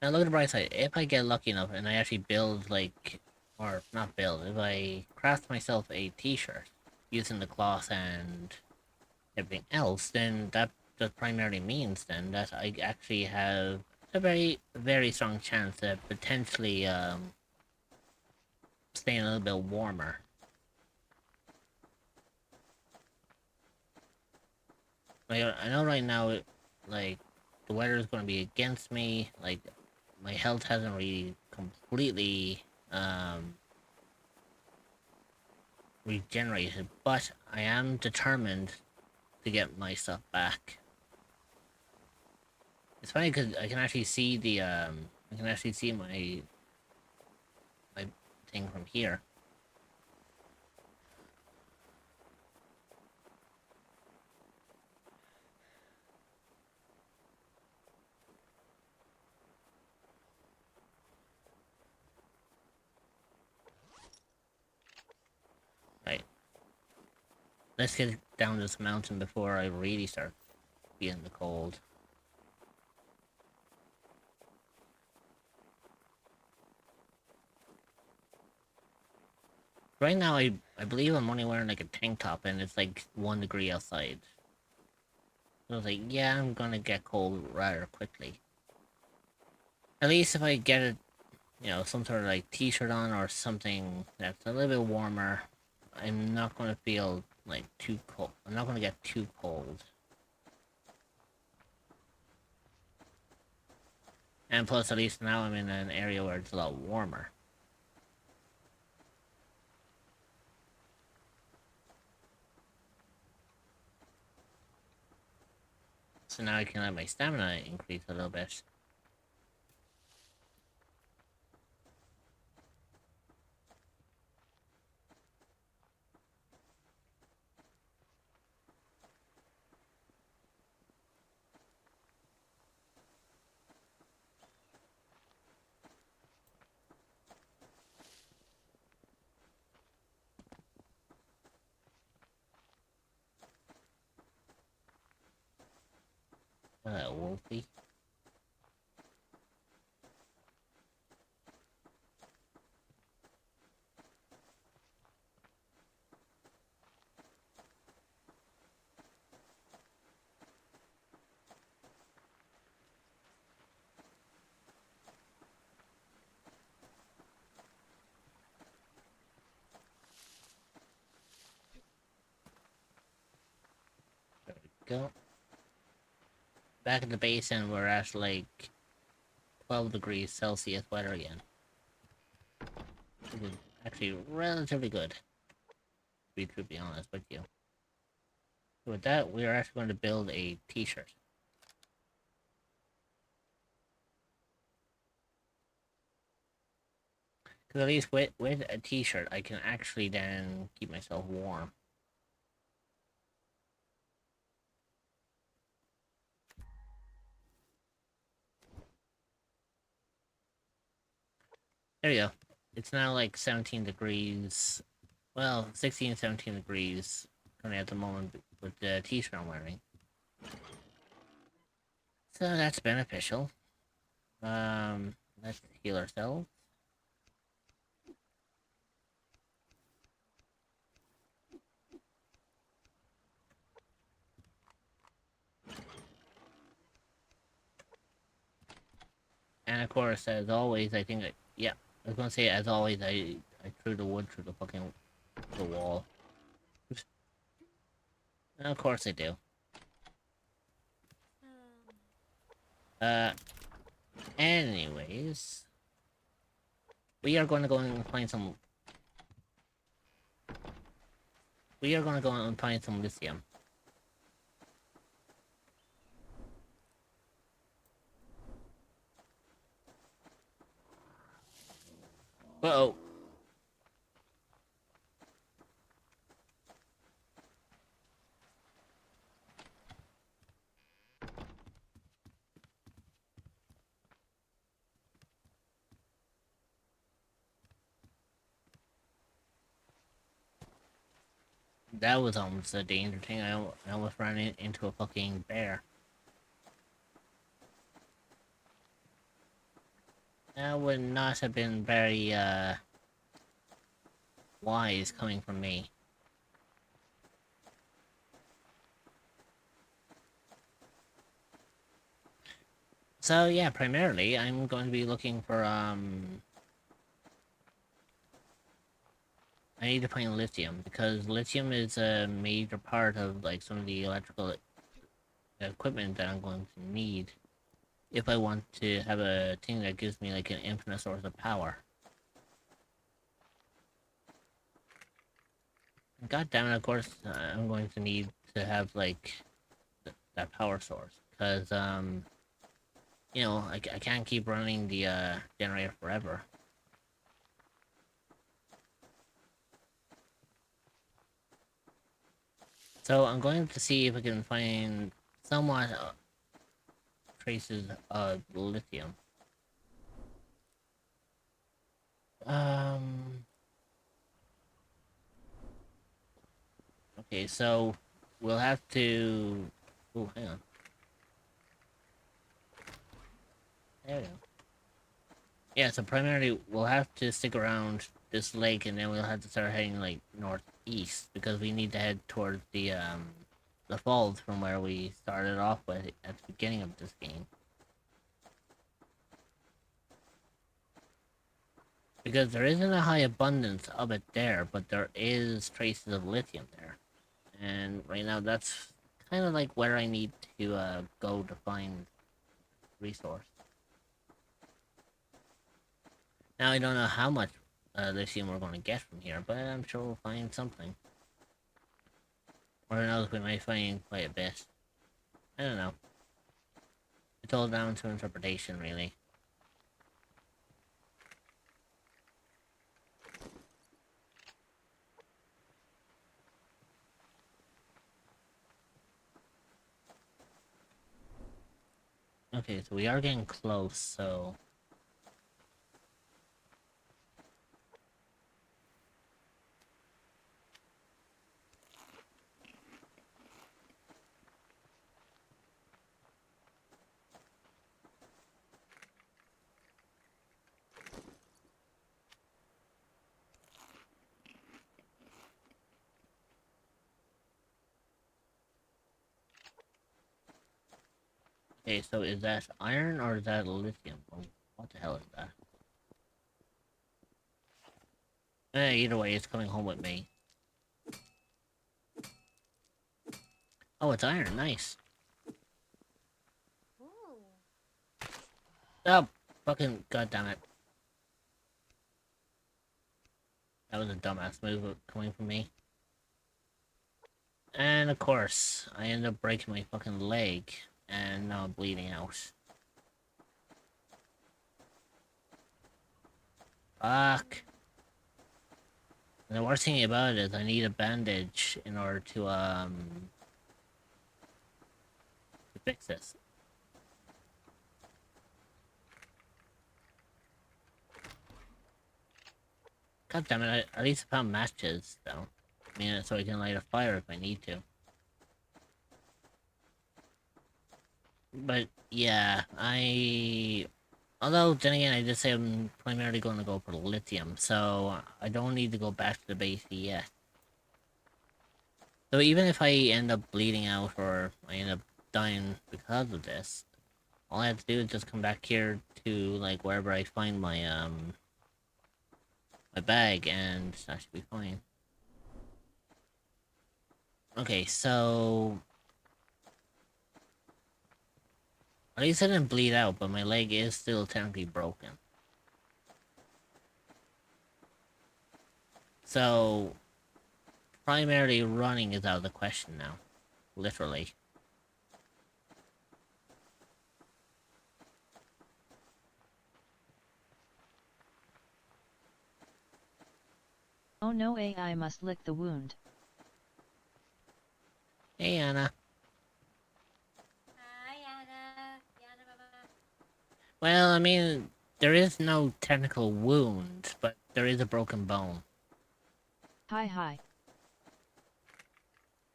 Now look at the bright side, if I get lucky enough and I actually build, like, or not build, if I craft myself a t-shirt using the cloth and everything else, then that just primarily means then that I actually have a very, very strong chance of potentially, staying a little bit warmer. Like, I know right now, like, the weather is going to be against me, like, my health hasn't really completely, regenerated, but I am determined to get my stuff back. It's funny because I can actually see the, I can actually see my thing from here. Right. Let's get down this mountain before I really start feeling the cold. Right now, I believe I'm only wearing like a tank top and it's like 1 degree outside. So I was like, yeah, I'm gonna get cold rather quickly. At least if I get a, you know, some sort of like t-shirt on or something that's a little bit warmer, I'm not gonna feel like too cold. I'm not gonna get too cold. And plus, at least now I'm in an area where it's a lot warmer. So now I can let my stamina increase a little bit. Wolfie. There we go. Back at the basin, we're at like 12 degrees Celsius weather again. Which is actually relatively good, to be honest with you. So with that, we are actually going to build a t-shirt. Because at least with a t-shirt, I can actually then keep myself warm. There you go. It's now like 17 degrees. Well, 16, 17 degrees currently at the moment with the t-shirt I'm wearing. So that's beneficial. Let's heal ourselves. And of course, as always, I think, yeah, I was gonna say, as always, I threw the wood through the fucking, the wall. Oops. Of course I do. Um, Uh, anyways, we are going to go and find some. We are going to go and find some lithium. Uh-oh. That was almost a danger thing. I almost ran into a fucking bear. That would not have been very, wise coming from me. So, yeah, primarily, I'm going to be looking for, I need to find lithium, because lithium is a major part of, like, some of the electrical equipment that I'm going to need if I want to have a thing that gives me, like, an infinite source of power. God damn it, of course, I'm going to need to have, like, that power source, because, you know, I can't keep running the, generator forever. So I'm going to see if I can find somewhat traces of lithium. Um. Okay, so we'll have to. Oh, hang on. There we go. Yeah, so primarily we'll have to stick around this lake, and then we'll have to start heading like northeast because we need to head towards the falls from where we started off with at the beginning of this game. Because there isn't a high abundance of it there, but there is traces of lithium there. And right now that's kind of like where I need to go to find resource. Now I don't know how much lithium we're going to get from here, but I'm sure we'll find something. Or who knows, we might find quite a bit. I don't know. It's all down to interpretation, really. Okay, so we are getting close, so... Okay, so is that iron or is that lithium? Oh, what the hell is that? Either way, it's coming home with me. Oh, it's iron, nice. ooh. Oh, fucking goddammit. That was a dumbass move coming from me. And of course, I ended up breaking my fucking leg, and now I'm bleeding out. Fuck. And the worst thing about it is I need a bandage in order to fix this. God damn it, at least I found matches, though. I mean, so I can light a fire if I need to. But, yeah, although, then again, I just say I'm primarily going to go for lithium, so I don't need to go back to the base yet. So even if I end up bleeding out or I end up dying because of this, all I have to do is just come back here to, like, wherever I find my bag, and that should be fine. Okay, so at least I didn't bleed out, but my leg is still technically broken. So primarily running is out of the question now. Literally. Oh no, AI must lick the wound. Hey Anna. Hi, Yana. Yana, mama. Well, I mean, there is no technical wound, but there is a broken bone. Hi.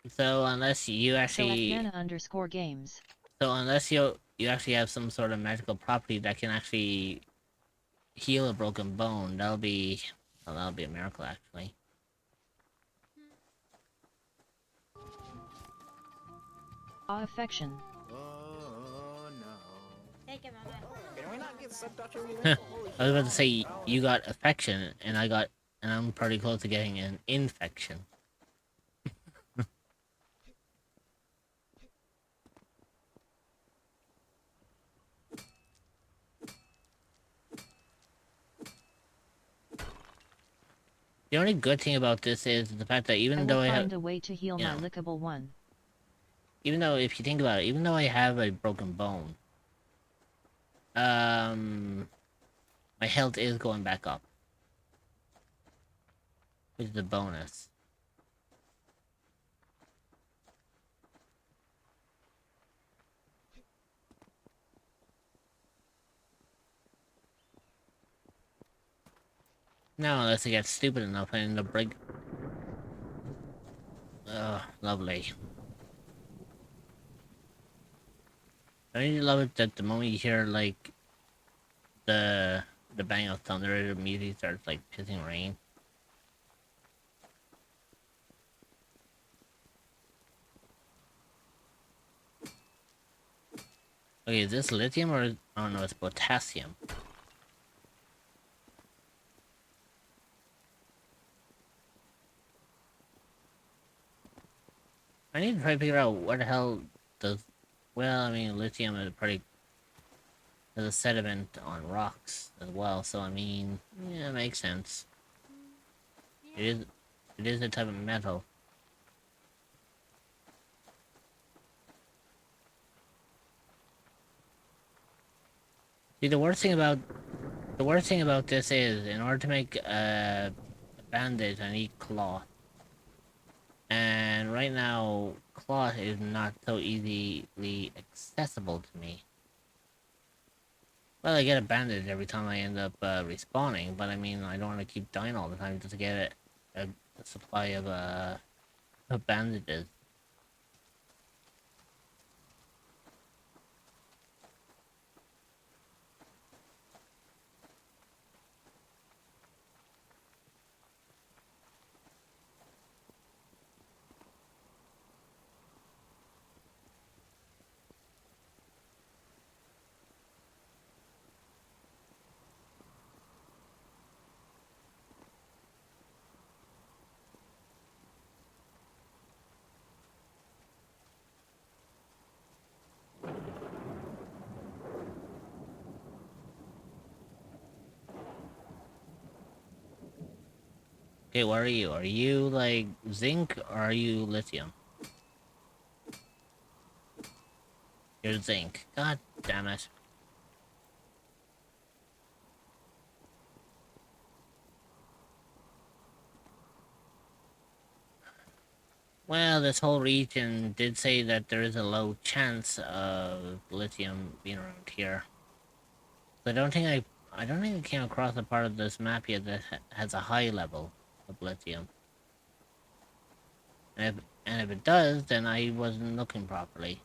So unless you So at actually, Yana_games. so unless you actually have some sort of magical property that can actually heal a broken bone, well, that'll be a miracle actually. Affection. Oh no. Take it, mama. Can we not get subtitles? I was about to say you got affection, and I'm pretty close to getting an infection. The only good thing about this is the fact that I even will though I have, find a way to heal my lickable one. even though if you think about it, even though I have a broken bone, my health is going back up, which is a bonus. Now, unless I get stupid enough and end up break. Lovely. Don't you love it that the moment you hear like the bang of thunder, it immediately starts like pissing rain? Okay, is this lithium or oh no, it's potassium. I need to try to figure out what the hell does. Well, I mean, lithium is pretty. There's a sediment on rocks as well, so I mean, yeah, it makes sense. It is. It is a type of metal. See, the worst thing about this is, in order to make a bandage, I need cloth, and right now, cloth is not so easily accessible to me. Well, I get a bandage every time I end up respawning, but I mean, I don't want to keep dying all the time just to get a supply of bandages. Okay, what are you? Are you like zinc or are you lithium? You're zinc. God damn it. Well, this whole region did say that there is a low chance of lithium being around here. So I don't think I came across a part of this map yet that has a high level of lithium. And if it does, then I wasn't looking properly.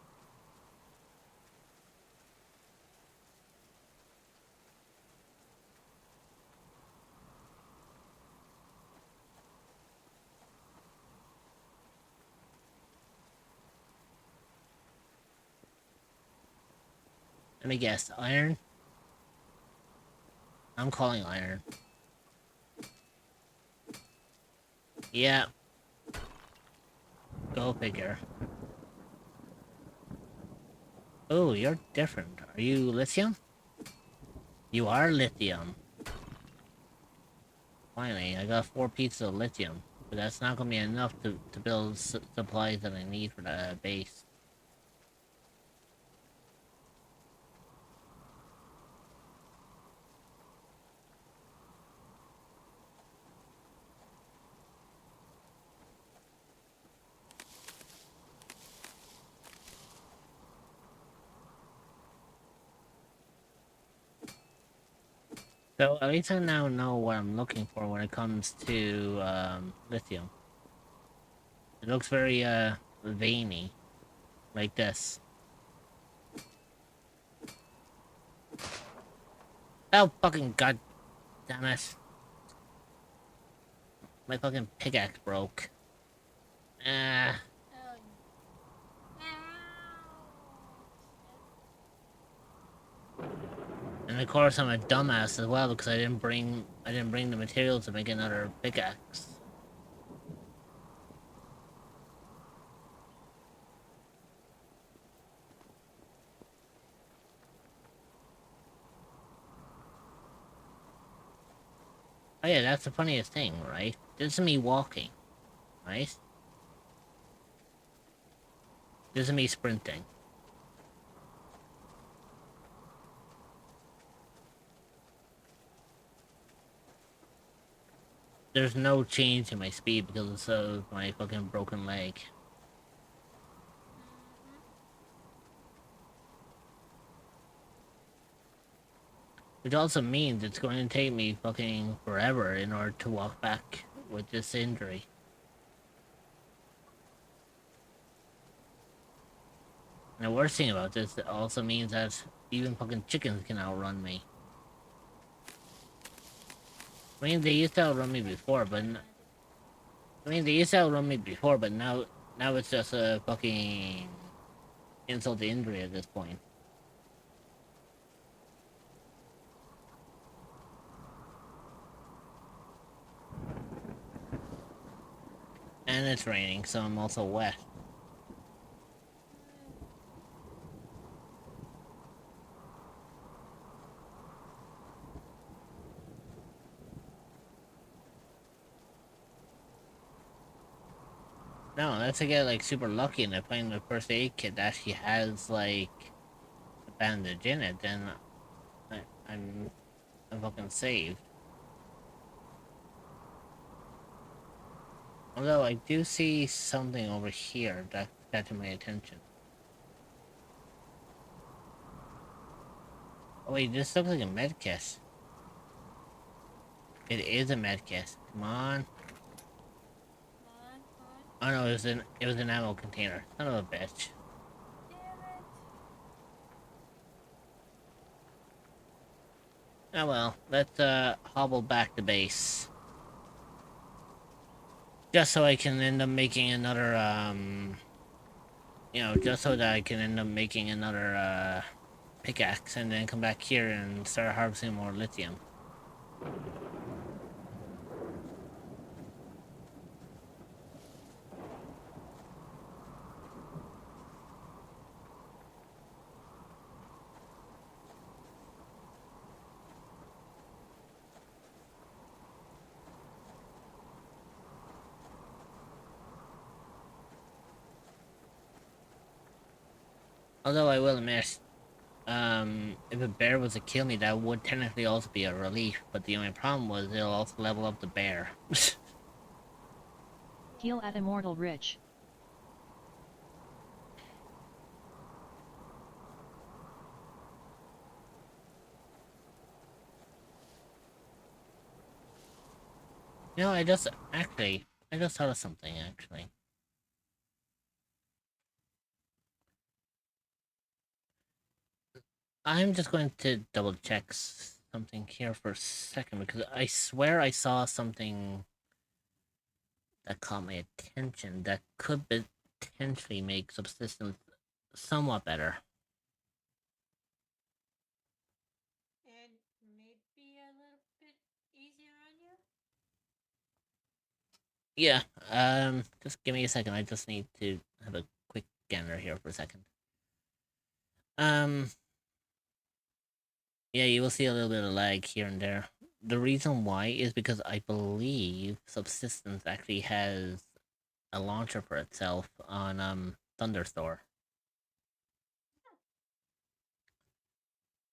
Let me guess, iron? I'm calling iron. Yeah. Go figure. Oh, you're different. Are you lithium? You are lithium. Finally, I got 4 pieces of lithium. But that's not gonna be enough to build supplies that I need for the base. So at least I now know what I'm looking for when it comes to lithium. It looks very veiny, like this. Oh fucking god damn it! My fucking pickaxe broke. Ah. Oh. Ow. And of course I'm a dumbass as well because I didn't bring the materials to make another pickaxe. Oh yeah, that's the funniest thing, right? This is me walking, right? This is me sprinting. There's no change in my speed because of my fucking broken leg. Which also means it's going to take me fucking forever in order to walk back with this injury. And the worst thing about this, it also means that even fucking chickens can outrun me. I mean, they used to outrun me before, but now it's just a fucking insult to injury at this point. And it's raining, so I'm also wet. No, unless I get like super lucky and I find the first aid kit that actually has like a bandage in it, then I'm fucking saved. Although I do see something over here that catching my attention. Oh wait, this looks like a med kit. It is a med kit. Come on. Oh no, it was an ammo container. Son of a bitch. Oh well, let's hobble back to base. Just so I can end up making another just so that I can end up making another pickaxe and then come back here and start harvesting more lithium. Although I will admit, if a bear was to kill me, that would technically also be a relief, but the only problem was it'll also level up the bear. Heal at Immortal Rich. I just thought of something, actually. I'm just going to double check something here for a second, because I swear I saw something that caught my attention that could potentially make subsistence somewhat better. And maybe a little bit easier on you? Yeah, just give me a second. I just need to have a quick gander here for a second. Um, yeah, you will see a little bit of lag here and there. The reason why is because I believe Subsistence actually has a launcher for itself on Thunderstore.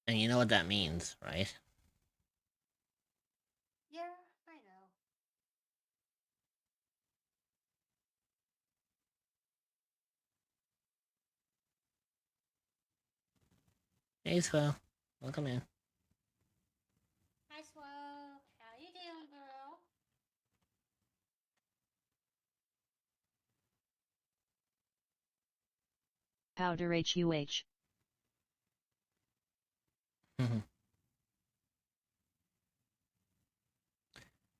And you know what that means, right? Yeah, I know. Hey, Swell. Welcome in. Hi, Swell. How you doing, girl? Powder HUH.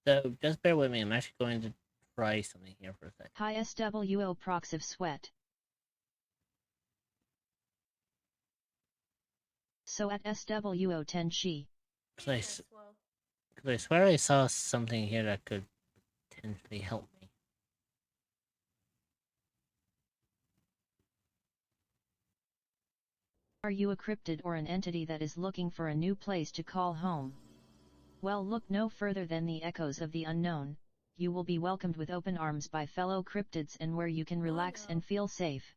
So just bear with me. I'm actually going to try something here for a second. High SWO proxive sweat. So at SWO 10 she. Because I, Yes, Swell. I swear I saw something here that could potentially help me. Are you a cryptid or an entity that is looking for a new place to call home? Well, look no further than the echoes of the unknown. You will be welcomed with open arms by fellow cryptids and where you can relax no. and feel safe.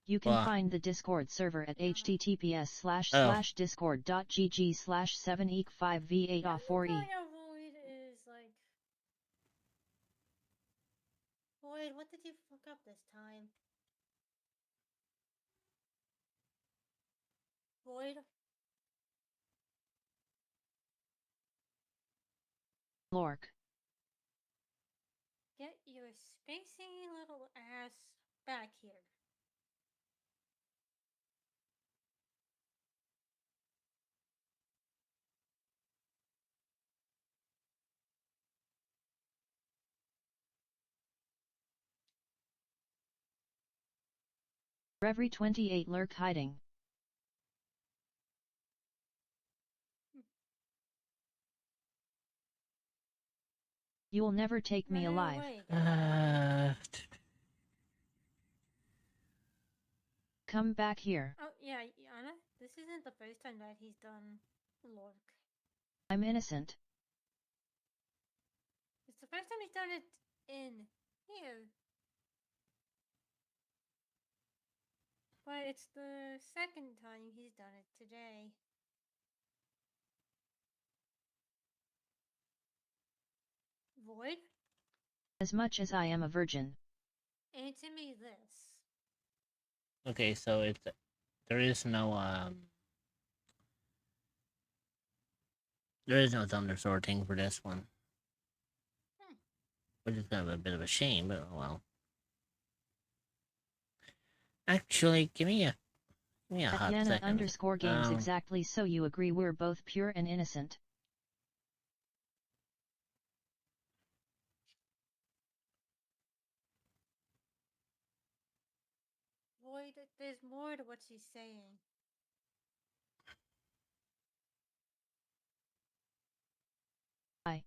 You can Wow. find the Discord server at Oh. https://discord.gg/7ec5v8a4e. Void is like. Void, what did you fuck up this time? Void? Lork. Get your spacey little ass back here. Reverie 28 lurk hiding. You'll never take me Run alive. away, guys. Come back here. Oh, yeah, Yana, this isn't the first time that he's done Lork. I'm innocent. It's the first time he's done it in here. But it's the second time he's done it today. Void? As much as I am a virgin. Answer me this. Okay, so it's there is no thunder sorting for this one. Which is kind of a bit of a shame, but oh well. Actually, give me a At hot Yana second. underscore games exactly, so you agree we're both pure and innocent. Void, there's more to what she's saying. I.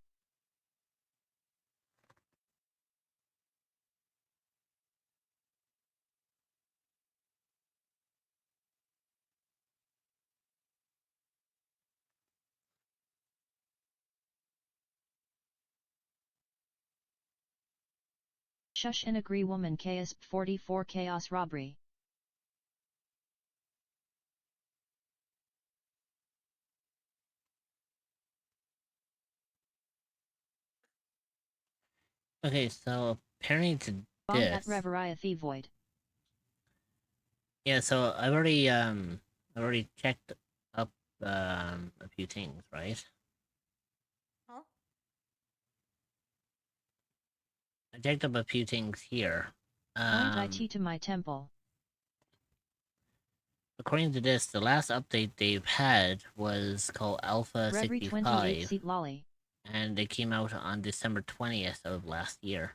Shush and agree woman KSP 44 chaos robbery. Okay, so apparently to Bong at this. Reveria Void. Yeah, so I've already checked up a few things, right? Huh? I checked up a few things here. Point IT to my temple. According to this, the last update they've had was called Alpha Reverie 28 65, seat lolly. and they came out on December 20th of last year.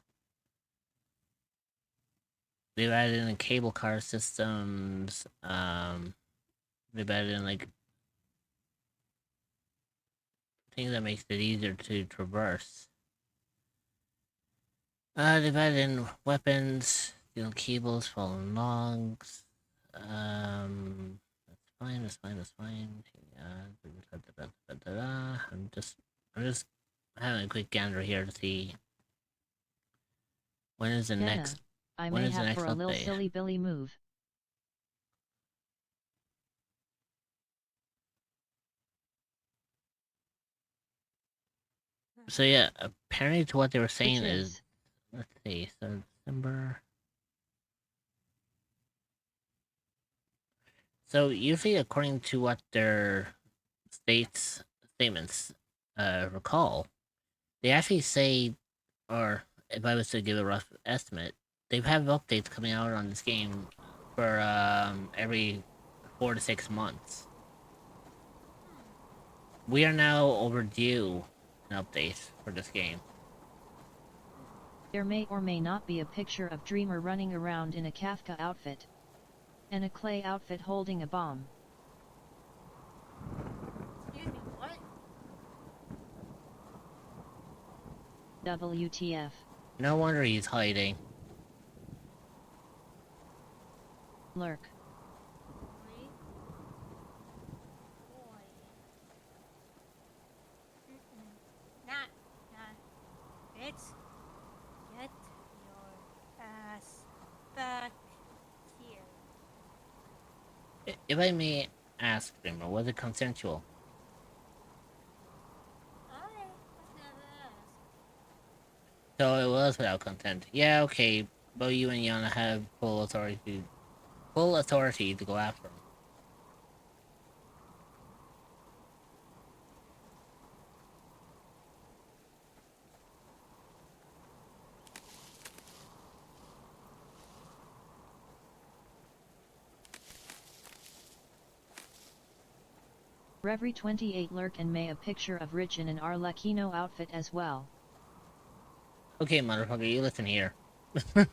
They've added in cable car systems. They've added in like things that makes it easier to traverse. They've added in weapons, steel cables, fallen logs. That's fine. That's fine. That's fine. I'm just having a quick gander here to see when is the Dana, next. I When may is the have next for a lil update? silly Billy move. So yeah, apparently to what they were saying Which is, is, let's see, so December. So usually, according to what their statements recall, they actually say, or if I was to give a rough estimate, they've had updates coming out on this game for every 4 to 6 months. We are now overdue an update for this game. there may or may not be a picture of Dreamer running around in a Kafka outfit. And a Clay outfit holding a bomb. Excuse me, what? WTF. No wonder he's hiding. Lurk. Boy. Boy. Not. Bitch. Get your ass back here. If I may ask, Dreamer, was it consensual? Alright, let's never ask. So it was without consent. Yeah, okay, but you and Yana have full authority to go after him. Reverie 28 Lurk and may a picture of Rich in an Arlecchino outfit as well. Okay, motherfucker, you listen here. And Boyd,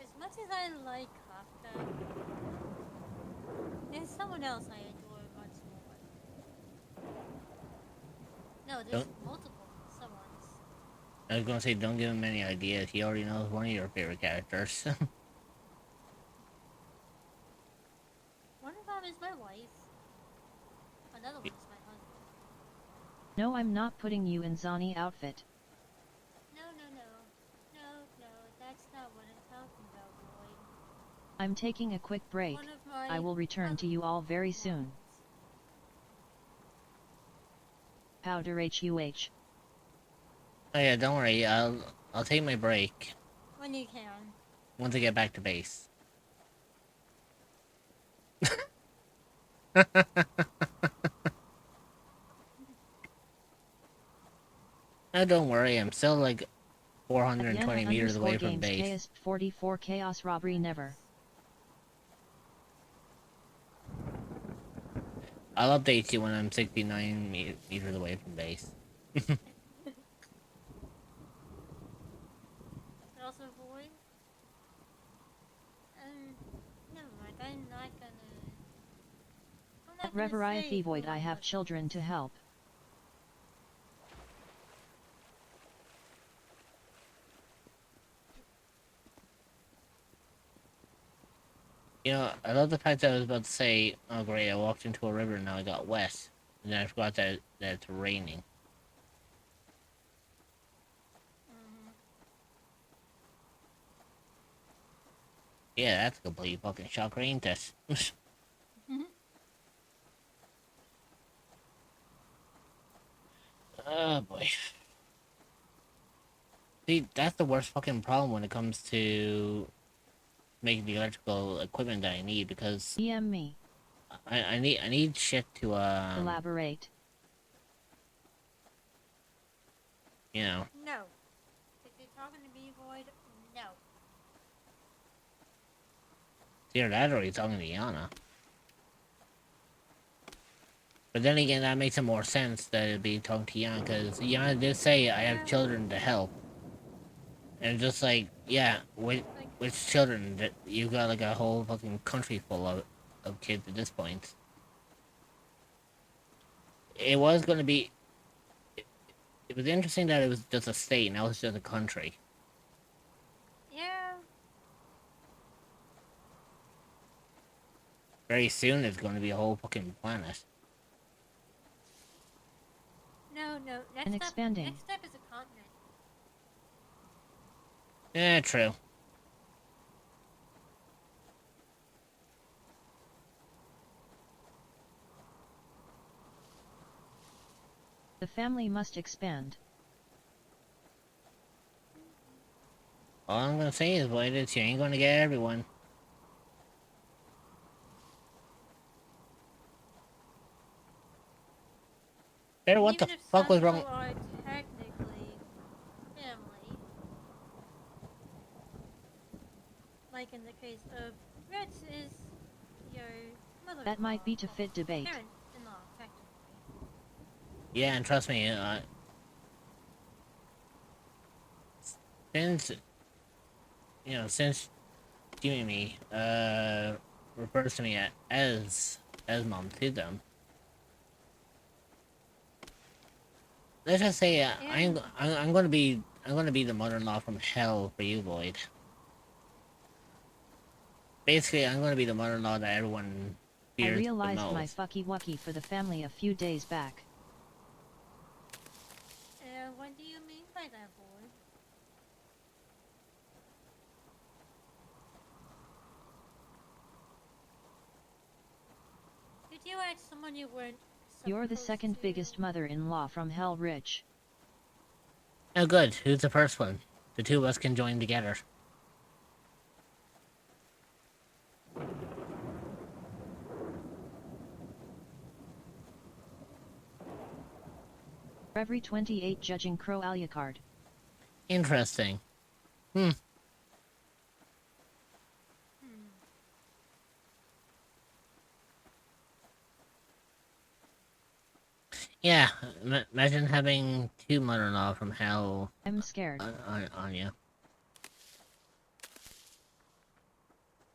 as much as I like Kafka, there's someone else I adore much more. No, there's Don't. multiple someones. I was gonna say, don't give him any ideas. He already knows one of your favorite characters. One of them is my wife. Another one is my husband. No, I'm not putting you in Zani outfit. No, that's not what I'm talking about, Boyd. I'm taking a quick break. One of my I will return to you all very soon. ones. Powder HUH. Oh yeah, don't worry. I'll take my break When you can. once I get back to base. No, don't worry. I'm still like 420 meters away from Games base. KS44 Chaos Robbery Never. I'll update you when I'm 69 meters away from base. Also, Boyd. Never mind. I'm not gonna Reverie say Void, who I my have husband children is. to help. You know, I love the fact that I was about to say, oh great, I walked into a river and now I got wet. And then I forgot that it's raining. Mhm. Yeah, that's a complete fucking shocker, ain't it? Oh boy. See, that's the worst fucking problem when it comes to making the electrical equipment that I need, because DM me. I need shit to Elaborate. you know. No. If you're talking to me, Void, no. Either that or he's talking to Yana. But then again, that makes it more sense that it'd be talking to Yana, because Yana did say I have children to help. And just like, yeah, which children? That you got like a whole fucking country full of kids at this point. It was gonna be It was interesting that it was just a state, now it's just a country. Yeah. Very soon it's going to be a whole fucking planet. No, no. And expanding. Next step is a continent. Yeah, true. The family must expand. All I'm gonna say is, boy, you ain't gonna get everyone. Better, what the Even if fuck some was people wrong? are technically family, like in the case of Rex is your mother-in-law. That might be to fit debate. Parent-in-law, technically. Yeah, and trust me, since, since Jimmy, refers to me as mom to them, let's just say, I'm gonna be the mother-in-law from hell for you, Boyd. Basically, I'm gonna be the mother-in-law that everyone I fears the realized most. my fucky wucky for the family a few days back. What do you mean by that, boy? Did you ask someone you weren't You're the supposed second to? biggest mother-in-law from hell, Rich. Oh, good. Who's the first one? The two of us can join together. Every 28 judging Crow Alucard. Interesting. Hmm. Yeah, imagine having two mother-in-law from hell I'm scared. on you.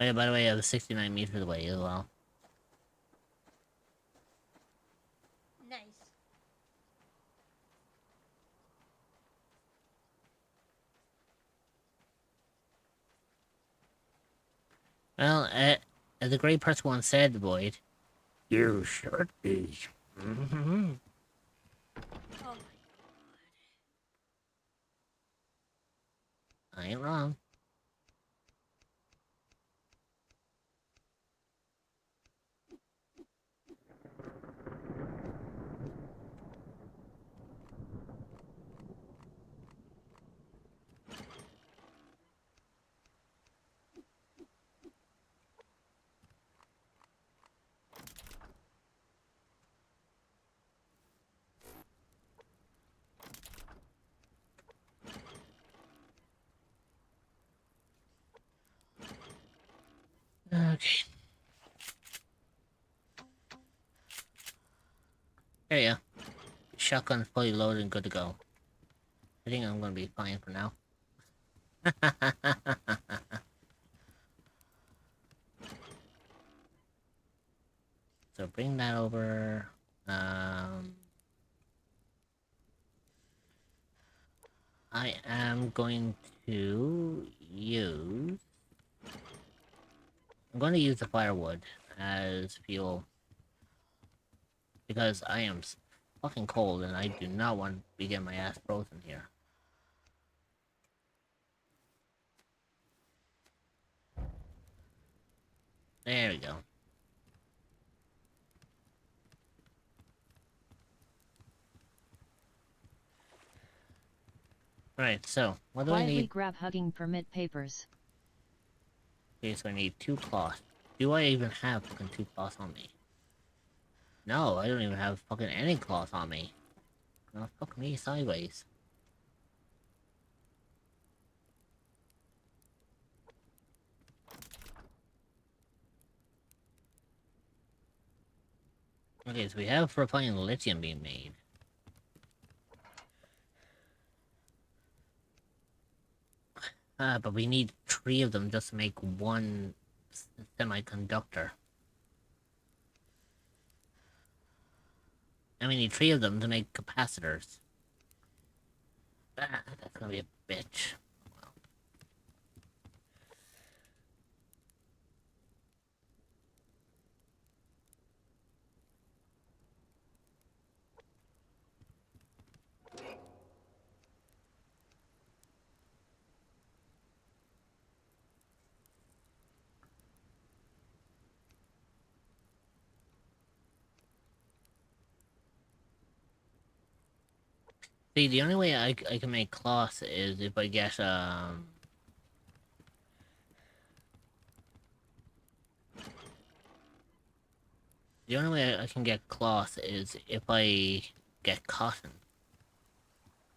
Oh, yeah, by the way, I was 69 meters away as well. Nice. Well, as the great person once said, Boyd, you should be. Mm-hmm. Oh my god. I ain't wrong. Okay. There you go. Shotgun's fully loaded and good to go. I think I'm gonna be fine for now. So bring that over. I am going to use... I'm going to use the firewood as fuel. Because I am fucking cold and I do not want to be getting my ass frozen here. There we go. Right, so, what do I Quietly need? grab hugging permit papers. Okay, so I need 2 cloths. Do I even have fucking 2 cloths on me? No, I don't even have fucking any cloth on me. Oh, fuck me sideways. Okay, so we have refined lithium being made. But we need 3 of them just to make one semiconductor. And we need 3 of them to make capacitors. Ah, that's gonna be a bitch. See, the only way I can make cloth is if I get, the only way I can get cloth is if I get cotton.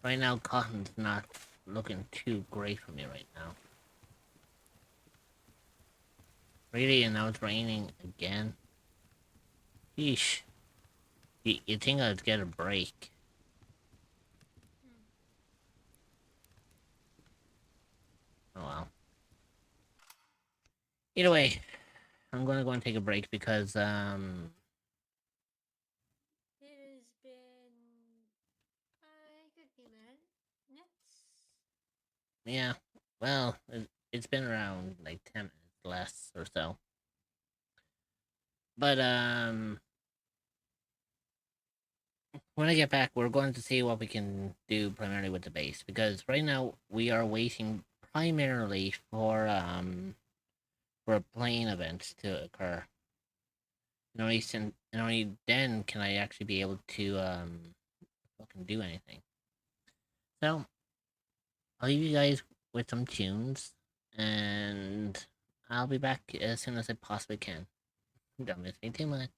Right now, cotton's not looking too great for me right now. Really, and now it's raining again. Yeesh. You think I'd get a break? Oh well. Either way, I'm gonna go and take a break because, It has been a good few minutes. yeah, well, it's been around like 10 minutes less or so. But, when I get back, we're going to see what we can do primarily with the base, because right now we are waiting primarily for a plane event to occur. And only then can I actually be able to, fucking do anything. So, I'll leave you guys with some tunes, and I'll be back as soon as I possibly can. Don't miss me too much.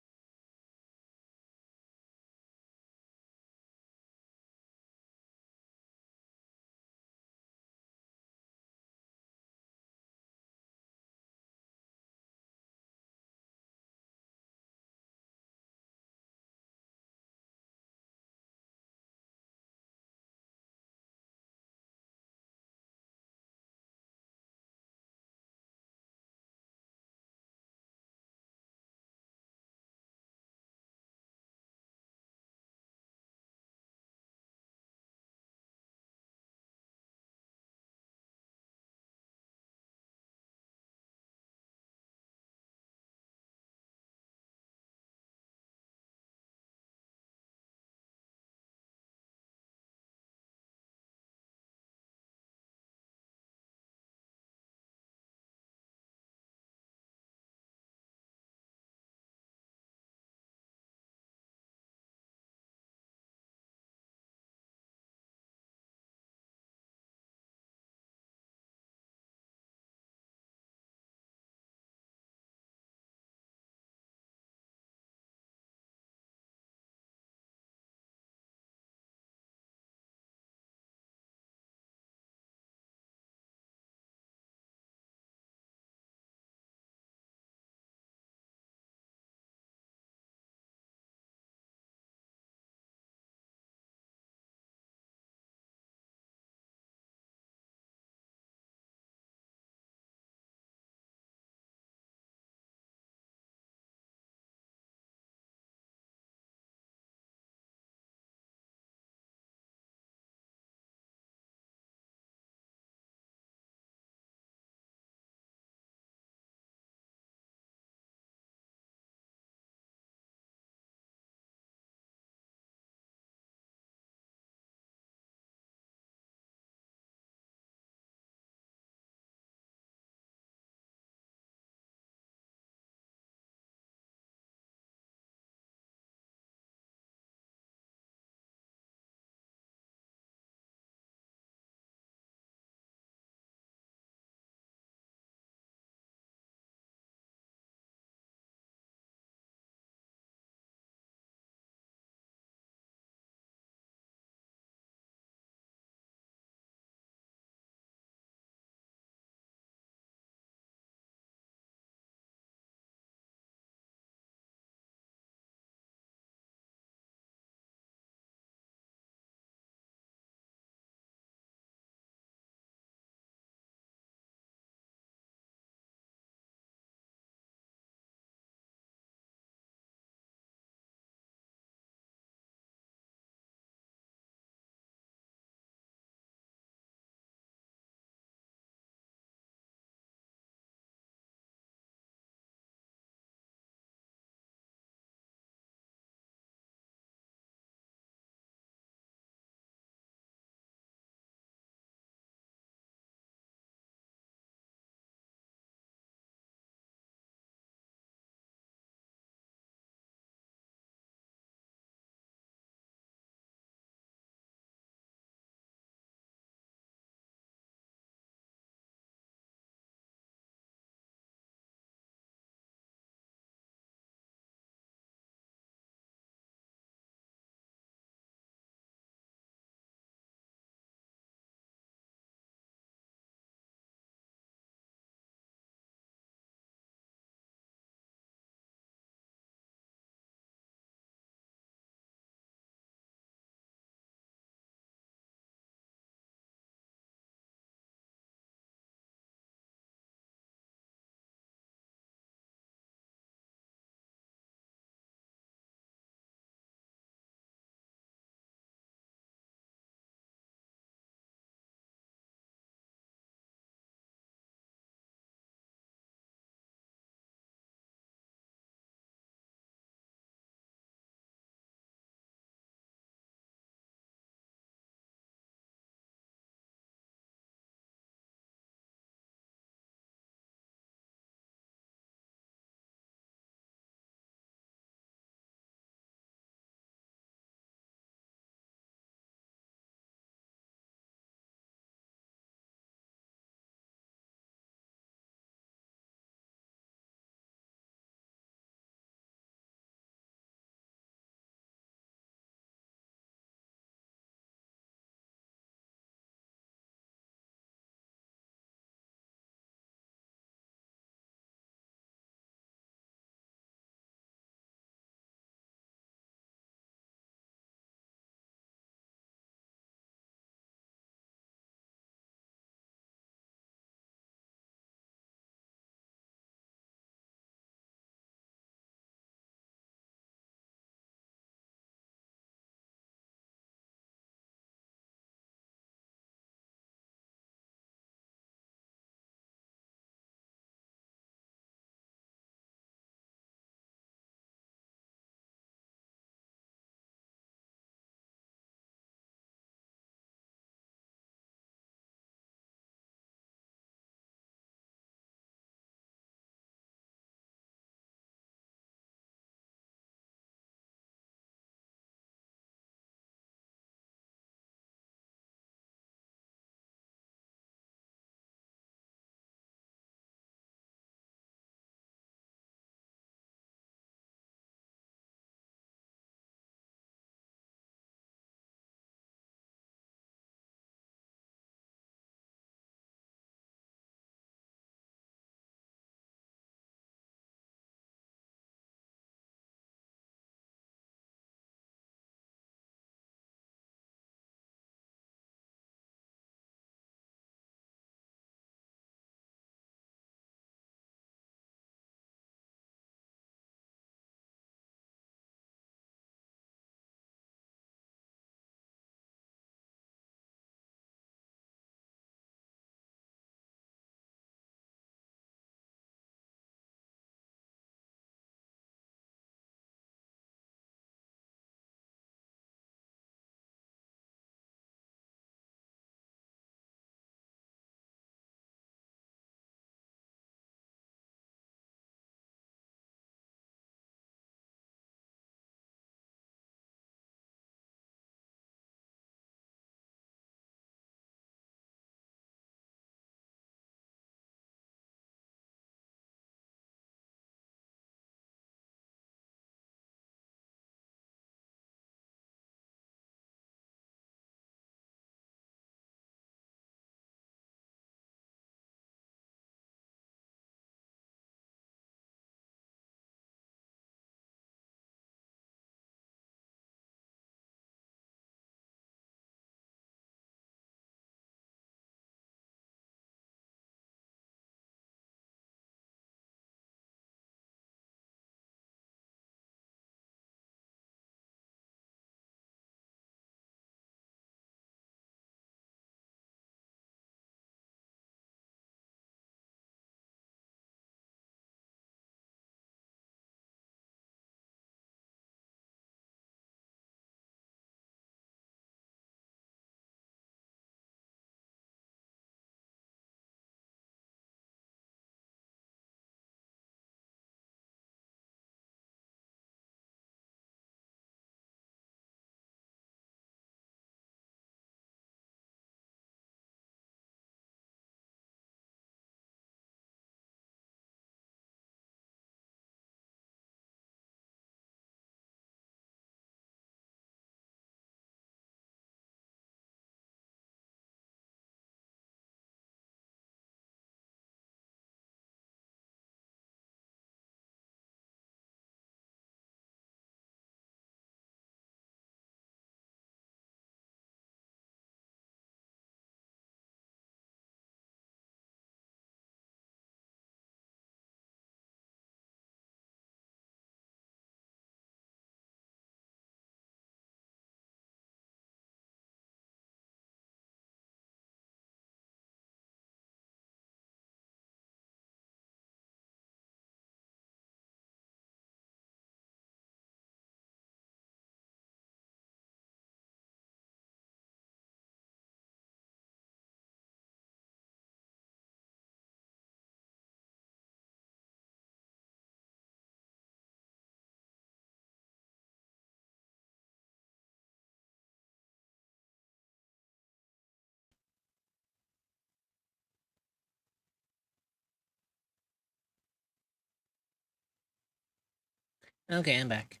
Okay, I'm back.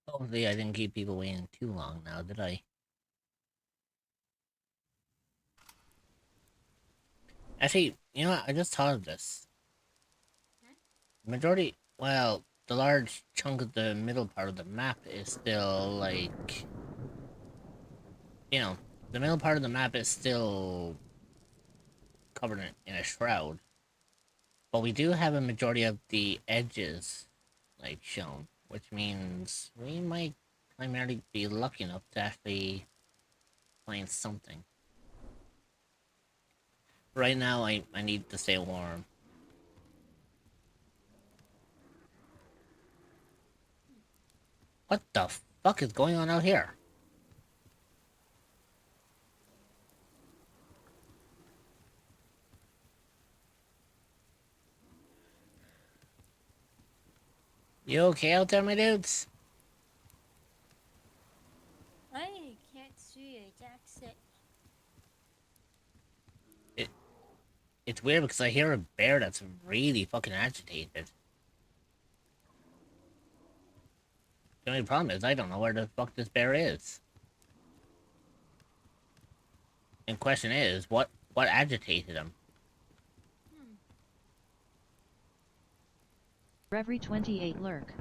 Hopefully I didn't keep people waiting too long now, did I? Actually, you know what? I just thought of this. Majority, well, the large chunk of the middle part of the map is still, like... You know, the middle part of the map is still covered in a shroud. But we do have a majority of the edges, like, shown. Which means we might primarily be lucky enough to actually find something. Right now, I need to stay warm. What the fuck is going on out here? You okay out there, my dudes? I can't see a jack set. It's weird because I hear a bear that's really fucking agitated. The only problem is I don't know where the fuck this bear is. And question is, what agitated him? Reverie 28 lurk.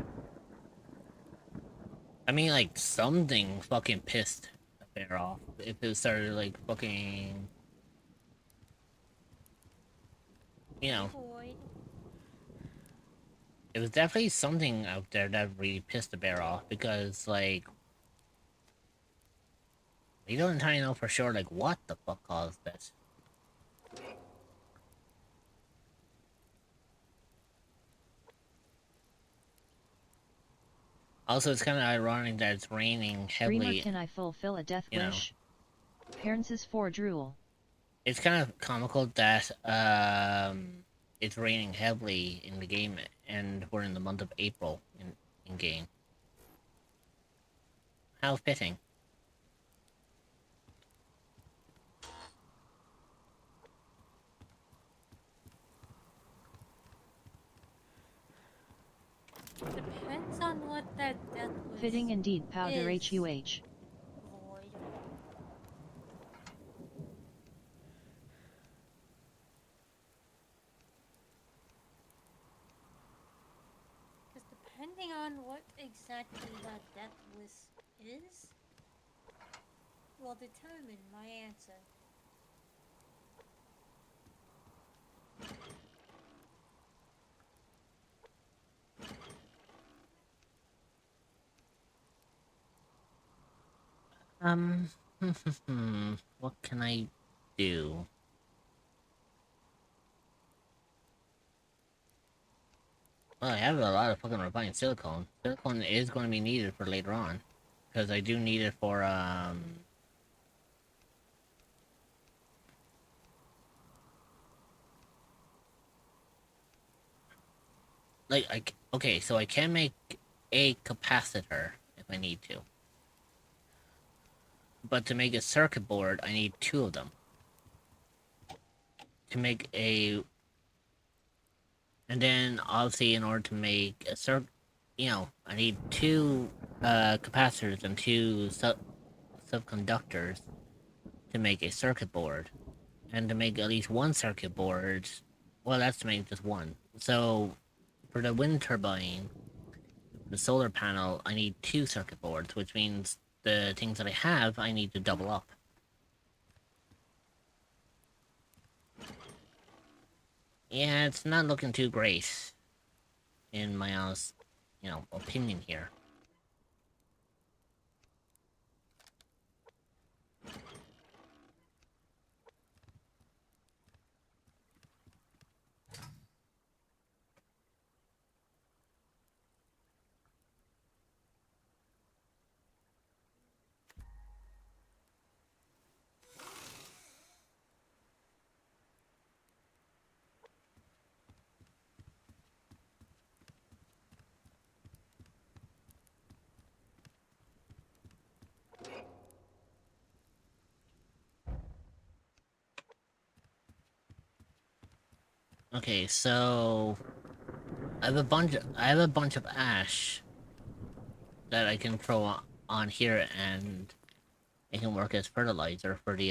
I mean, like, something fucking pissed the bear off. If it started, like, fucking... You know, Void. it was definitely something out there that really pissed the bear off because, like... We don't entirely know for sure, like, what the fuck caused this. Also, it's kind of ironic that it's raining Streamer, heavily. can I fulfill a death you know. wish? Parents is for drool. It's kind of comical that it's raining heavily in the game, and we're in the month of April in game. How fitting. Depends on what that death was. Fitting indeed, powder is. HUH. Void. Because depending on what exactly that death wish is, will determine my answer. What can I do? Well, I have a lot of fucking refined silicone. Silicone is going to be needed for later on. Because I do need it for, okay, so I can make a capacitor if I need to. But to make a circuit board, I need 2 of them. To make a... And then, obviously, in order to make a circuit... You know, I need 2 capacitors and 2 subconductors to make a circuit board. And to make at least 1 circuit board... Well, that's to make just 1. So, for the wind turbine, the solar panel, I need 2 circuit boards, which means the things that I have, I need to double up. Yeah, it's not looking too great, in my honest, opinion here. Okay, so I have a bunch of ash that I can throw on here, and it can work as fertilizer for the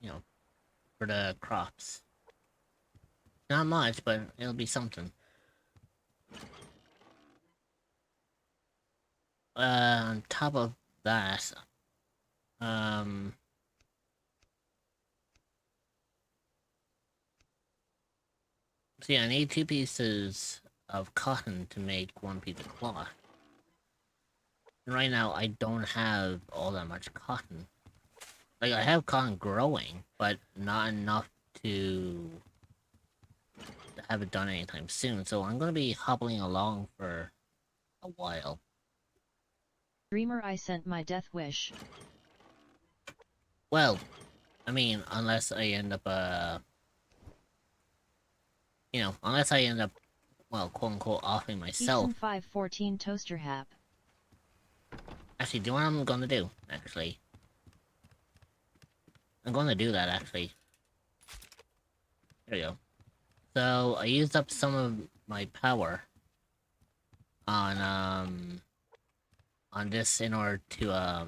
you know for the crops. Not much, but it'll be something. On top of that, um, see, I need 2 pieces of cotton to make 1 piece of cloth. And right now, I don't have all that much cotton. Like, I have cotton growing, but not enough to have it done anytime soon. So I'm gonna be hobbling along for a while. Dreamer, I sent my death wish. Well, I mean, unless I end up, well, quote-unquote, offing myself. Ethan 514 Toaster Hap. Actually, do you know what I'm gonna do, actually? I'm gonna do that, actually. There we go. So, I used up some of my power on this in order to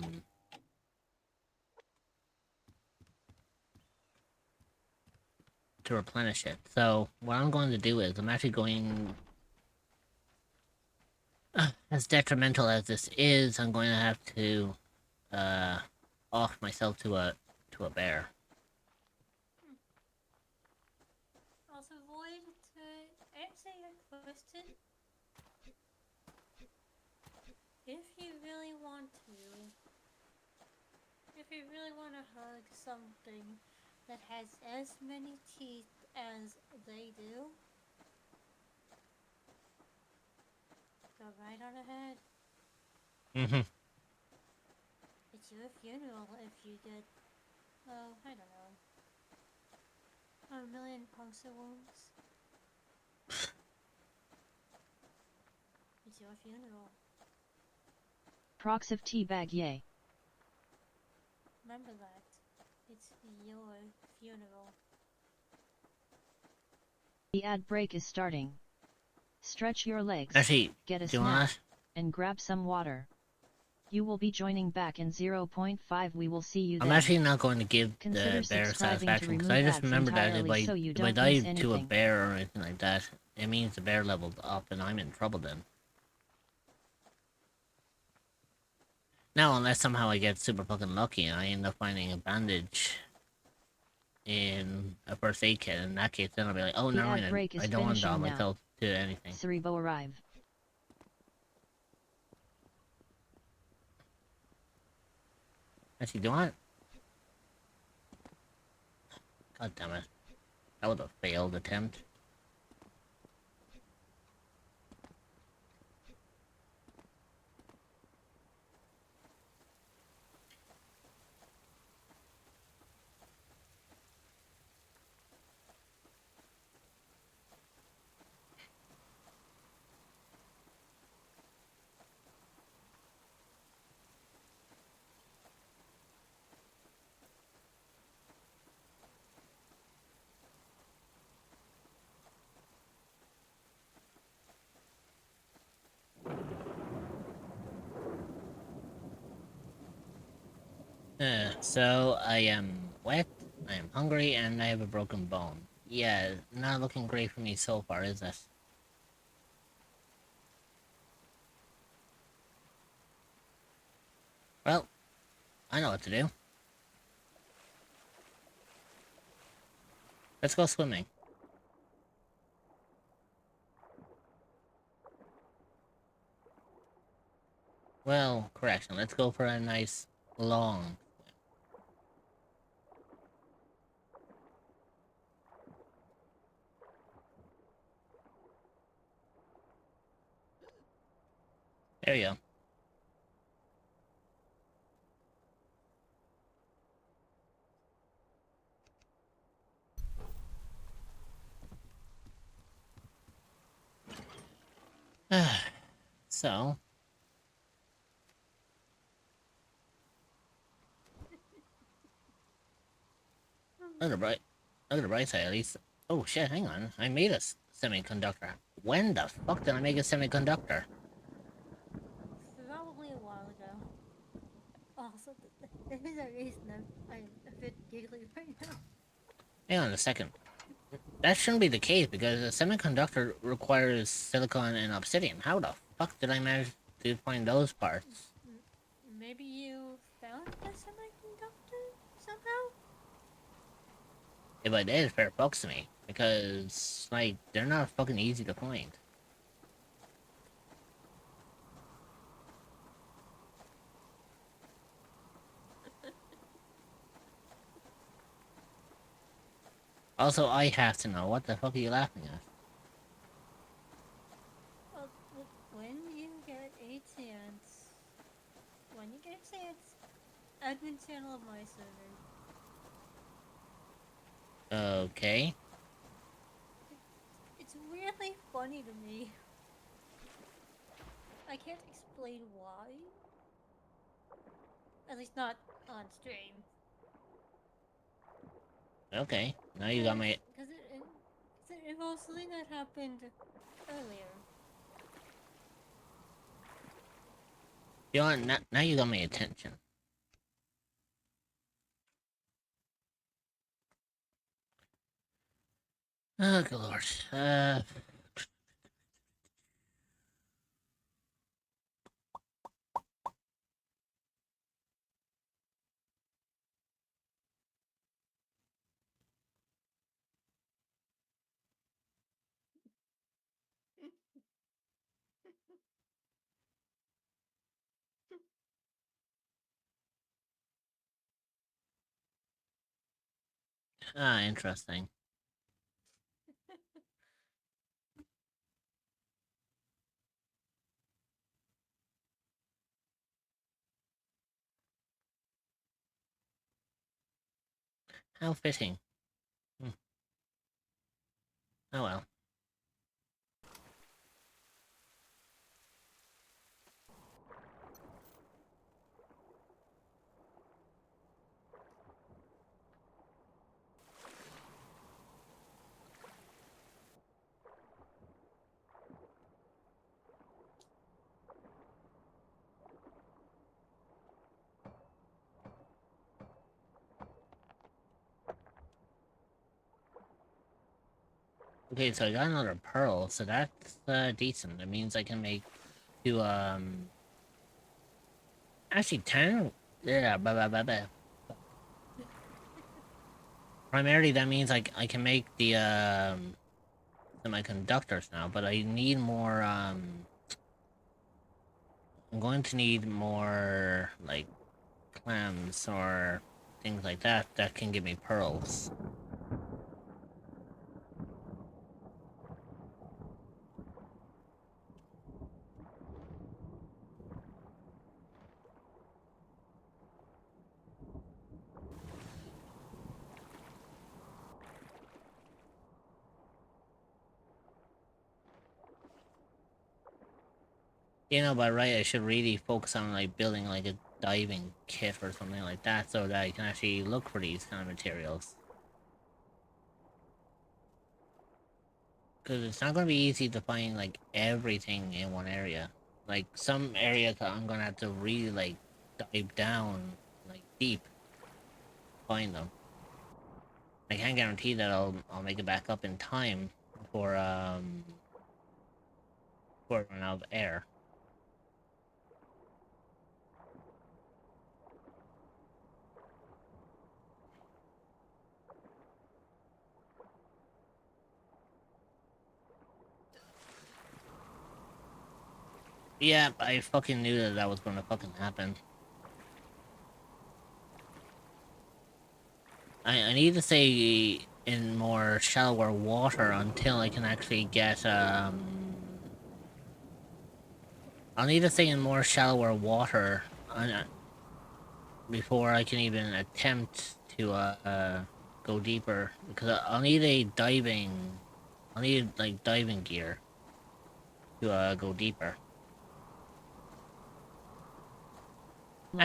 replenish it. So, what I'm going to do is, I'm actually going... as detrimental as this is, I'm going to have to, off myself to a bear. Also, Void, to answer your question, if you really want to, if you really want to hug something that has as many teeth as they do, go right on ahead. Mm-hmm. It's your funeral if you get, oh, I don't know, a million puncture wounds. It's your funeral. Prox of teabag yay. Remember that. It's your funeral. The ad break is starting. Stretch your legs, Actually, get a do you want snack, and grab some water. You will be joining back in 0.5. We will see you I'm then. actually not going to give Consider the bear subscribing to satisfaction, because I remove just ads remembered that entirely so you if I don't miss die to a anything. bear or anything like that, it means the bear leveled up and I'm in trouble then. Now, unless somehow I get super fucking lucky and I end up finding a bandage in a first aid kit, in that case, then I'll be like, oh, The never ad mind, break is I don't want to finishing down now. myself to anything. Cerebo arrive. Actually, do you want? God damn it. That was a failed attempt. So, I am wet, I am hungry, and I have a broken bone. Yeah, not looking great for me so far, is it? Well, I know what to do. Let's go swimming. Well, correction, let's go for a nice, long... There you go. So... Look at the bright side, at least Oh shit, hang on. I made a semiconductor. When the fuck did I make a semiconductor? Probably a while ago. Also, there is a reason I'm a bit giggly right now. Hang on a second. That shouldn't be the case because a semiconductor requires silicon and obsidian. How the fuck did I manage to find those parts? Maybe you found a semiconductor somehow? If I did, fair fucks to me. Because, like, they're not fucking easy to find. Also, I have to know, what the fuck are you laughing at? Well, when you get a chance, admin channel of my server. Okay. It's really funny to me. I can't explain why. At least not on stream. Okay. Now you got my... Because it involves something that happened earlier. You know what? Now you got my attention. Oh, good lord. Interesting. How fitting. Oh well. Okay, so I got another pearl, so that's decent. That means I can make two actually 10. Yeah, primarily that means I can make the semiconductors now, but I need more I'm going to need more like clams or things like that that can give me pearls. You know, by right, I should really focus on like building like a diving kit or something like that, so that I can actually look for these kind of materials. Because it's not going to be easy to find like everything in one area. Like some areas I'm going to have to really like dive down like deep to find them. I can't guarantee that I'll make it back up in time for before I run out of air. Yeah, I fucking knew that that was gonna fucking happen. I need to stay in more shallower water until I can actually get I'll need to stay in more shallower water before I can even attempt to go deeper, because I'll need a diving I'll need like diving gear to go deeper. Look,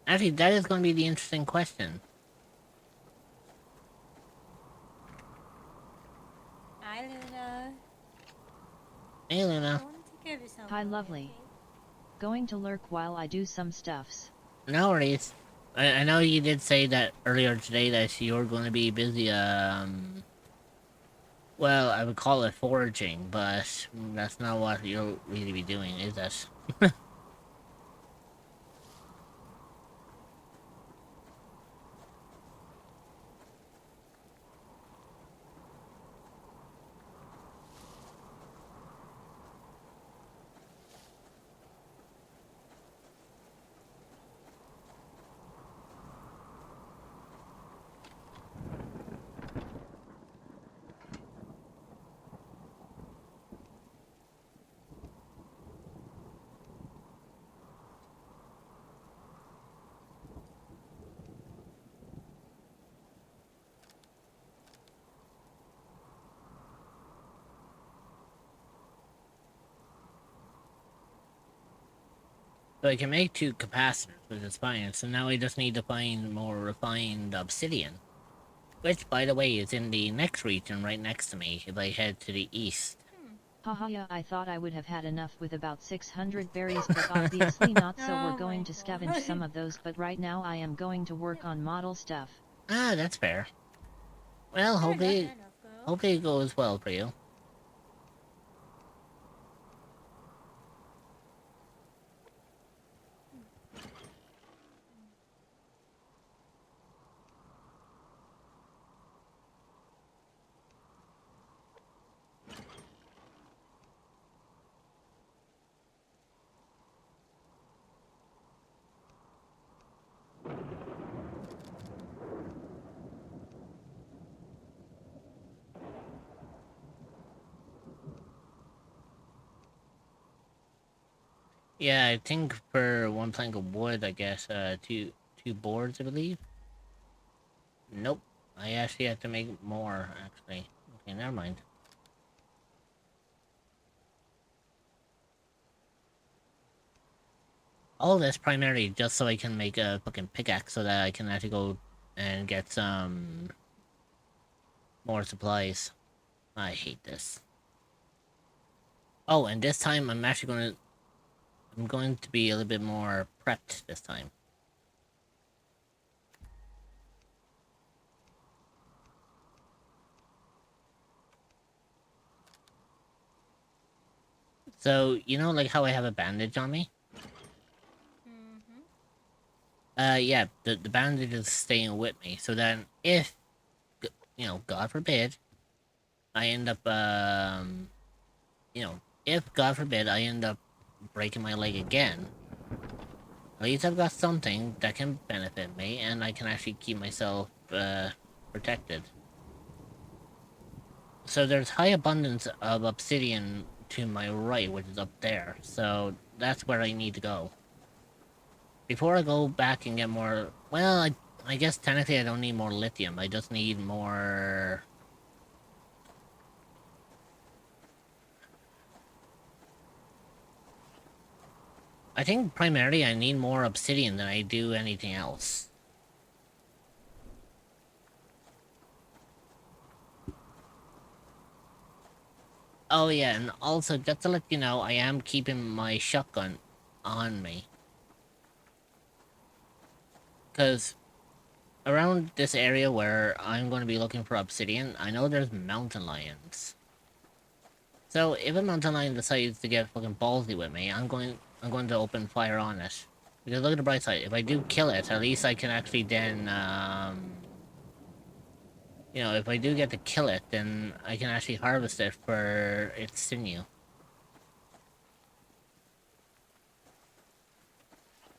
Actually, that is going to be the interesting question. Hey, Luna. Go and take care of yourself. Hi, Lily, lovely. okay? Going to lurk while I do some stuffs. No worries. I know you did say that earlier today that you were going to be busy, well, I would call it foraging, but that's not what you'll really be doing, is it? So I can make 2 capacitors, which is fine. So now I just need to find more refined obsidian. Which, by the way, is in the next region right next to me if I head to the east. Haha, yeah, I thought I would have had enough with about 600 berries, but obviously not, so we're Oh going my to scavenge God. some of those, but right now I am going to work on model stuff. Ah, that's fair. Well, Fair hopefully, enough, girl. hopefully it goes well for you. Yeah, I think for 1 plank of wood, I guess, two boards, I believe. Nope. I actually have to make more, actually. Okay, never mind. All this primarily just so I can make a fucking pickaxe so that I can actually go and get some more supplies. I hate this. Oh, and this time I'm going to be a little bit more prepped this time. So, you know, like how I have a bandage on me? Yeah, the bandage is staying with me. So then, if, you know, God forbid, I end up, you know, if, God forbid, I end up breaking my leg again, at least I've got something that can benefit me, and I can actually keep myself, protected. So there's high abundance of obsidian to my right, which is up there, so that's where I need to go. Before I go back and get more... Well, I guess technically I don't need more lithium, I just need more... I think primarily I need more obsidian than I do anything else. Oh yeah, and also, just to let you know, I am keeping my shotgun on me. Because around this area where I'm going to be looking for obsidian, I know there's mountain lions. So if a mountain lion decides to get fucking ballsy with me, I'm going to open fire on it. Because look at the bright side, if I do kill it, at least I can actually then, you know, if I do get to kill it, then I can actually harvest it for its sinew.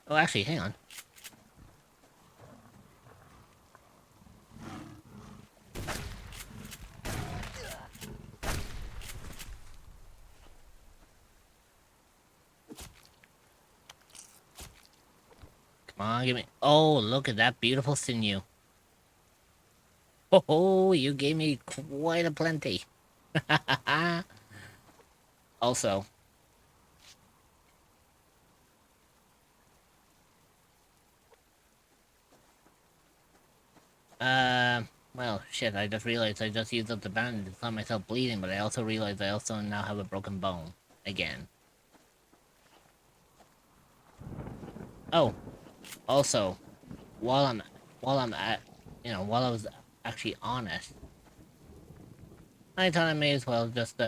Oh, actually, hang on. Come on, give me... Oh, look at that beautiful sinew. Oh, you gave me quite a plenty. Also, well, shit, I just realized I just used up the bandage to stop myself bleeding, but I also realized I also now have a broken bone. again. Oh, also, while I'm while I'm at while I was actually on it, I thought I may as well just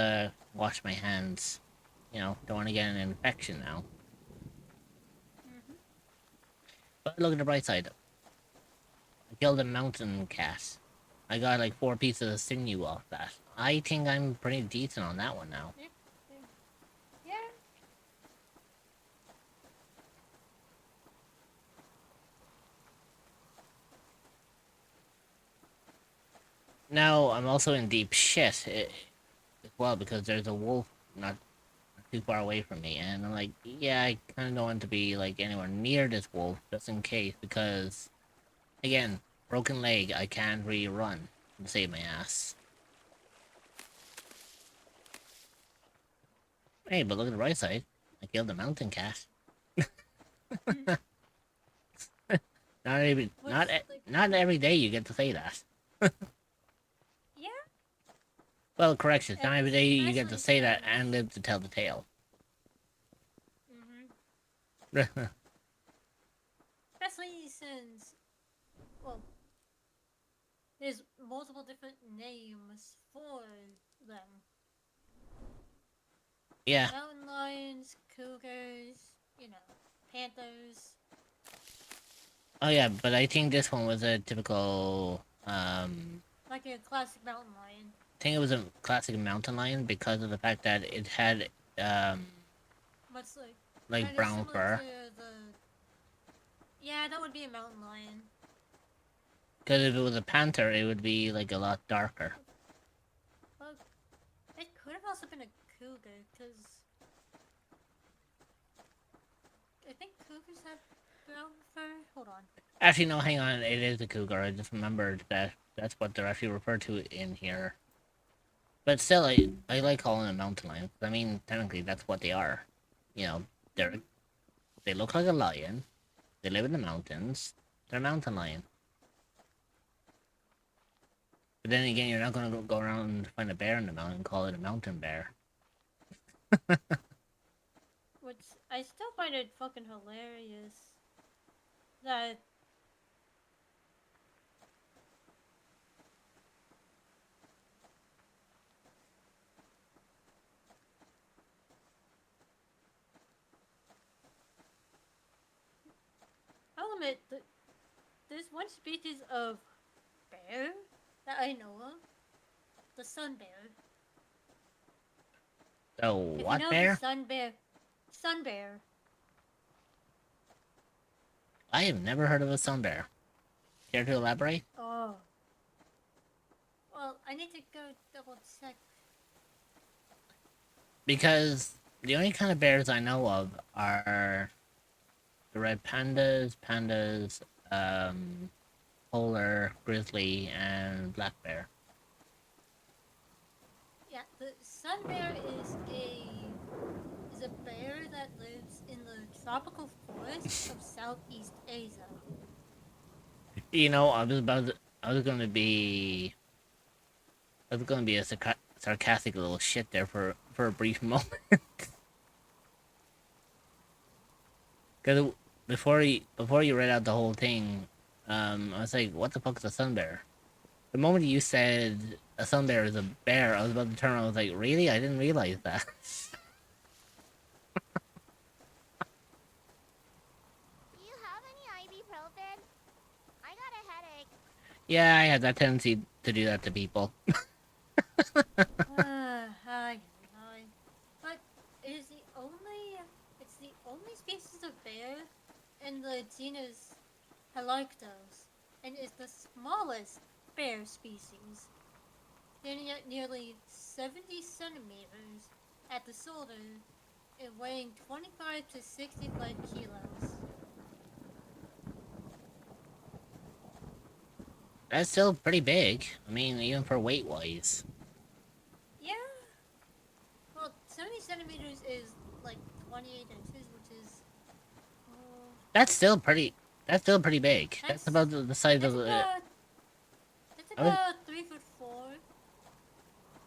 wash my hands. Don't want to get an infection now. Mm-hmm. But look at the bright side. I killed a mountain cat. I got like 4 pieces of sinew off that. I think I'm pretty decent on that one now. Yeah. Yeah. Now I'm also in deep shit as well because there's a wolf not too far away from me, and I'm like, yeah, I kind of don't want to be like anywhere near this wolf just in case because, again, broken leg, I can't really run and save my ass. Hey, but look at the right side. I killed a mountain cat. Not every Which, not like, not every day you get to say that. yeah. Well, correction. Not every day you get to Especially say that since. and live to tell the tale. Mm-hmm. Especially since, well, there's multiple different names for them. Yeah. Mountain lions, cougars, panthers. Oh yeah, but I think this one was a typical. Like a classic mountain lion. I think it was a classic mountain lion because of the fact that it had Much like kind of brown similar fur. to the. Yeah, that would be a mountain lion. Because if it was a panther, it would be like a lot darker. Well, it could have also been a cougar, because I think cougars have brown fur. Hold on. Actually, no, hang on. It is a cougar. I just remembered that that's what they're actually referred to in here. But still, I like calling them mountain lions. I mean, technically, that's what they are. They look like a lion. They live in the mountains. They're a mountain lion. But then again, you're not gonna go around and find a bear in the mountain and call it a mountain bear. Which I still find it fucking hilarious that I'll admit that there's one species of bear that I know of, the sun bear. The If what you know bear? the sun bear. I have never heard of a sun bear. Care to elaborate? Oh. Well, I need to go double check. Because the only kind of bears I know of are the red pandas, polar, grizzly, and black bear. Yeah, the sun bear is a bear that lives in the tropical forests of Southeast Asia. I was gonna be a sarcastic little shit there for a brief moment. Because before you read out the whole thing, I was like, what the fuck is a sun bear? The moment you said a sun bear is a bear, I was about to turn around. I was like, really? I didn't realize that. Do you have any ibuprofen? I got a headache. Yeah, I had that tendency to do that to people. Hi. But it's the only species of bear in the genus Halictos, and is the smallest bear species, standing at nearly 70 centimeters at the shoulder and weighing 25 to 65 kilos. That's still pretty big. I mean, even for weight-wise. Yeah. Well, 70 centimeters is like 28 inches, which is. That's still pretty. That's still pretty big. That's That's- about the size That's of. about. That's I was- about 3'4".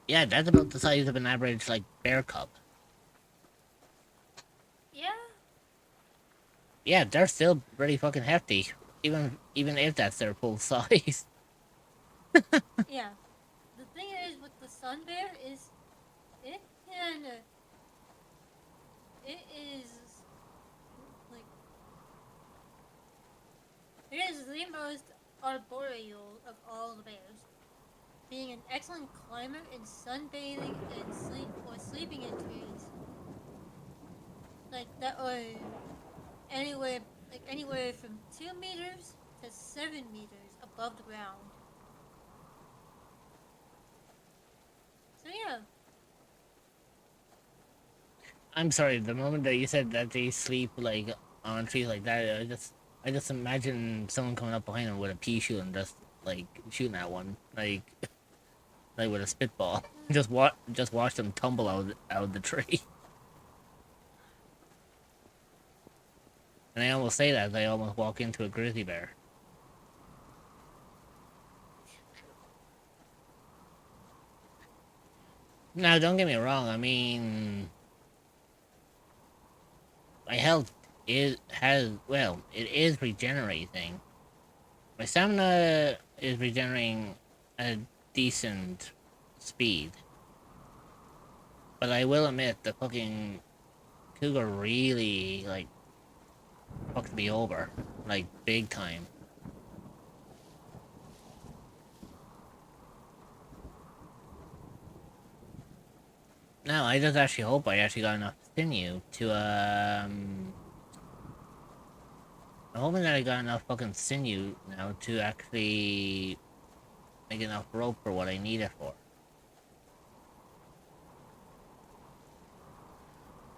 Yeah, that's about the size of an average like bear cub. Yeah, they're still pretty fucking hefty, even if that's their full size. Yeah. The thing is with the sun bear is it can it is like it is the most arboreal of all the bears, being an excellent climber in sunbathing and sleeping in trees like that are anywhere anywhere from 2 meters to 7 meters above the ground. So yeah, I'm sorry. The moment that you said that they sleep like on trees like that, I just imagine someone coming up behind them with a pea shoot and just like shooting at one, like with a spitball. Just watch them tumble out of the tree. And I almost say that as I almost walk into a grizzly bear. Now, don't get me wrong. I mean, my health it is regenerating. My stamina is regenerating at a decent speed. But I will admit, the fucking cougar really, like, fucked me over. Like, big time. Now, I just actually hope I actually got enough sinew to, I'm hoping that I got enough fucking sinew now to actually make enough rope for what I need it for.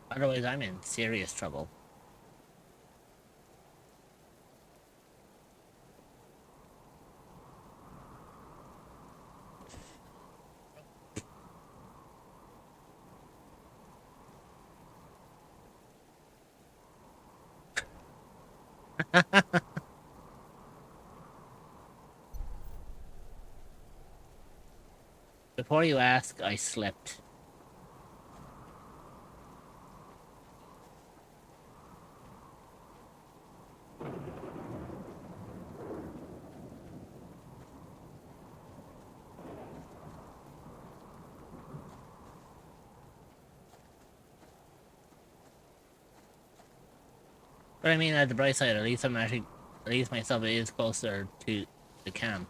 Otherwise, I'm in serious trouble. Before you ask, I slept. But I mean, at the bright side, at least myself is closer to the camp.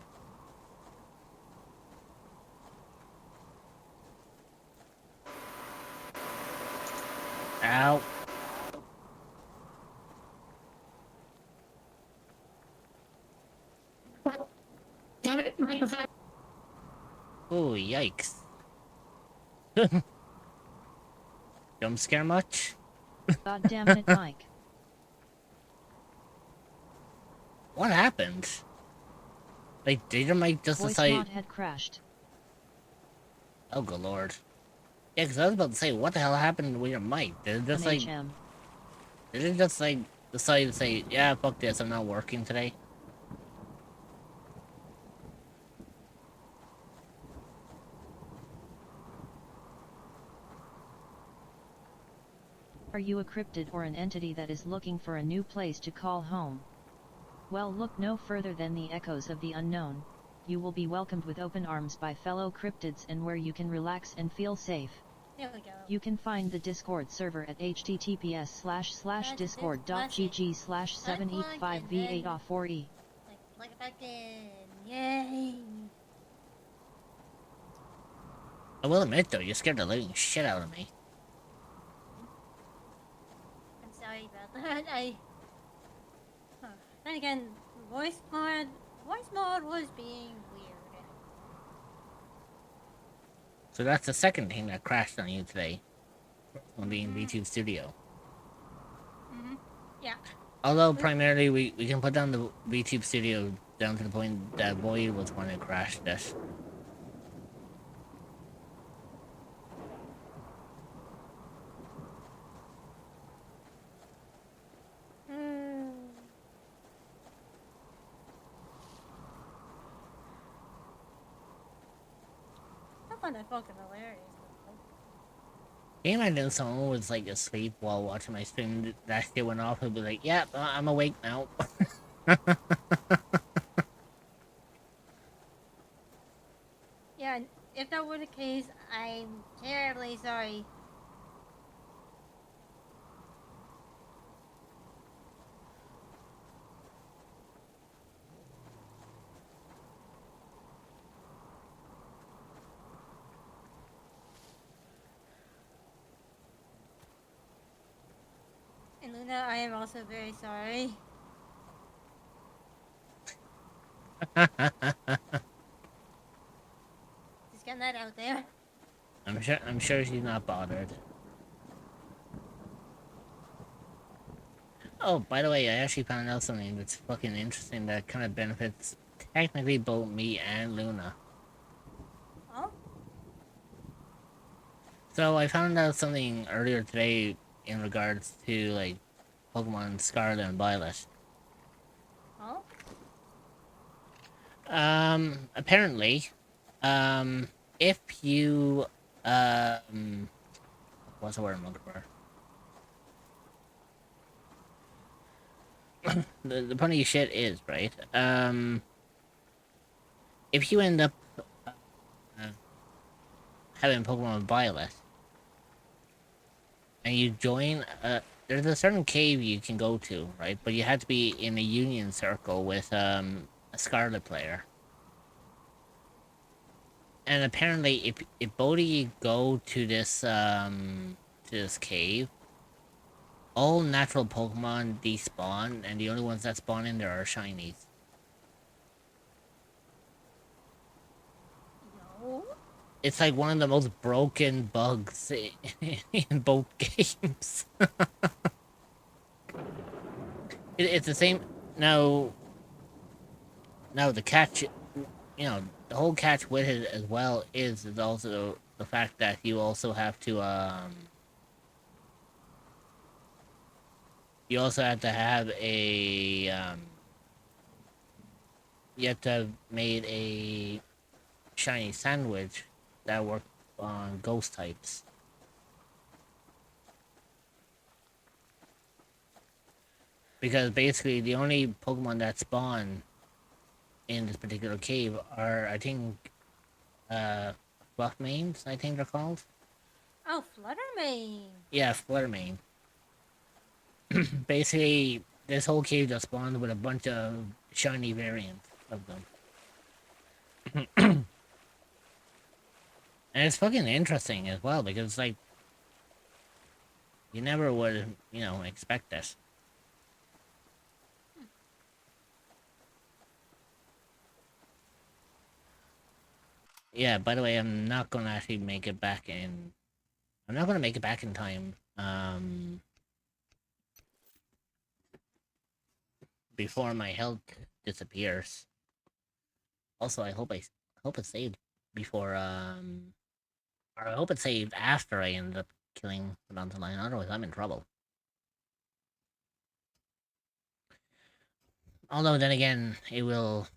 Ow. Oh, yikes. Jump scare much? God damn it, Mike. What happened? Like, did your mic just Voice decide... mod had crashed. Oh, good lord. Yeah, because I was about to say, what the hell happened with your mic? Did it just, like... MHM. Did it just, like, decide to say, yeah, fuck this, I'm not working today? Are you a cryptid or an entity that is looking for a new place to call home? Well, look no further than the echoes of the unknown. You will be welcomed with open arms by fellow cryptids and where you can relax and feel safe. there we go. You can find the Discord server at https://discord.gg/785v8off4e. Like plug it back in. Yay! I will admit, though, you scared the living shit out of me. I'm sorry about that. Then again, voice mod was being weird. So that's the second thing that crashed on you today. On being VTube Studio. Yeah. Although, primarily, we can put down the VTube Studio down to the point that Void was one who crashed this. I find that fucking hilarious. Can you imagine someone was like asleep while watching my stream? That shit went off and be like, "Yep, I'm awake now." Yeah, and if that were the case, I'm terribly sorry. And Luna, I am also very sorry. Just getting that out there. I'm sure she's not bothered. Oh, by the way, I actually found out something that's fucking interesting that kind of benefits technically both me and Luna. Oh? So I found out something earlier today in regards to like Pokemon Scarlet and Violet. Oh? Apparently, if you what's the word I'm looking for? The funny shit is, right? If you end up uh, having Pokemon Violet and you join, there's a certain cave you can go to, right? But you have to be in a union circle with a Scarlet player. And apparently, if both of you go to this cave, all natural Pokemon despawn, and the only ones that spawn in there are shinies. Yo? It's like one of the most broken bugs in both games. It's the same now. Now the catch, the whole catch with it as well is also the fact that you also have to you also have to have a you have to have made a shiny sandwich that works on ghost types. Because basically the only Pokemon that spawn in this particular cave are, I think, Fluffmanes, I think they're called. Oh, Fluttermane. Yeah, Fluttermane. Basically, this whole cave just spawned with a bunch of shiny variants of them. And it's fucking interesting as well, because, like, you never would, expect this. Yeah, by the way, I'm not gonna actually make it back in... I'm not gonna make it back in time, before my health disappears. Also, I hope it's saved before, or I hope it's saved after I end up killing the mountain lion, otherwise I'm in trouble. Although, then again, it will...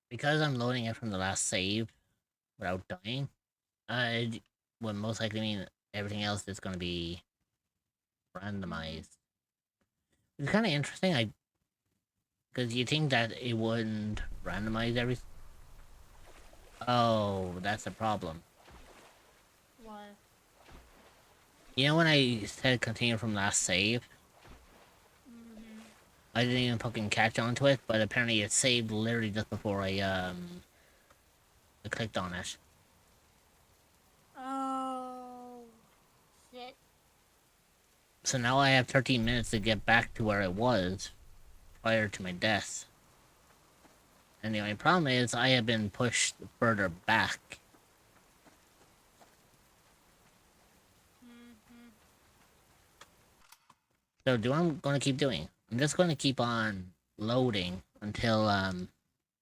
Because I'm loading it from the last save without dying, it would most likely mean everything else is going to be randomized. It's kind of interesting, because you think that it wouldn't randomize everything. Oh, that's the problem. What? You know when I said continue from last save? I didn't even fucking catch onto it, but apparently it saved literally just before I clicked on it. Oh, shit. So now I have 13 minutes to get back to where I was prior to my death. And the only problem is I have been pushed further back. So do I'm going to keep doing? I'm just going to keep on loading until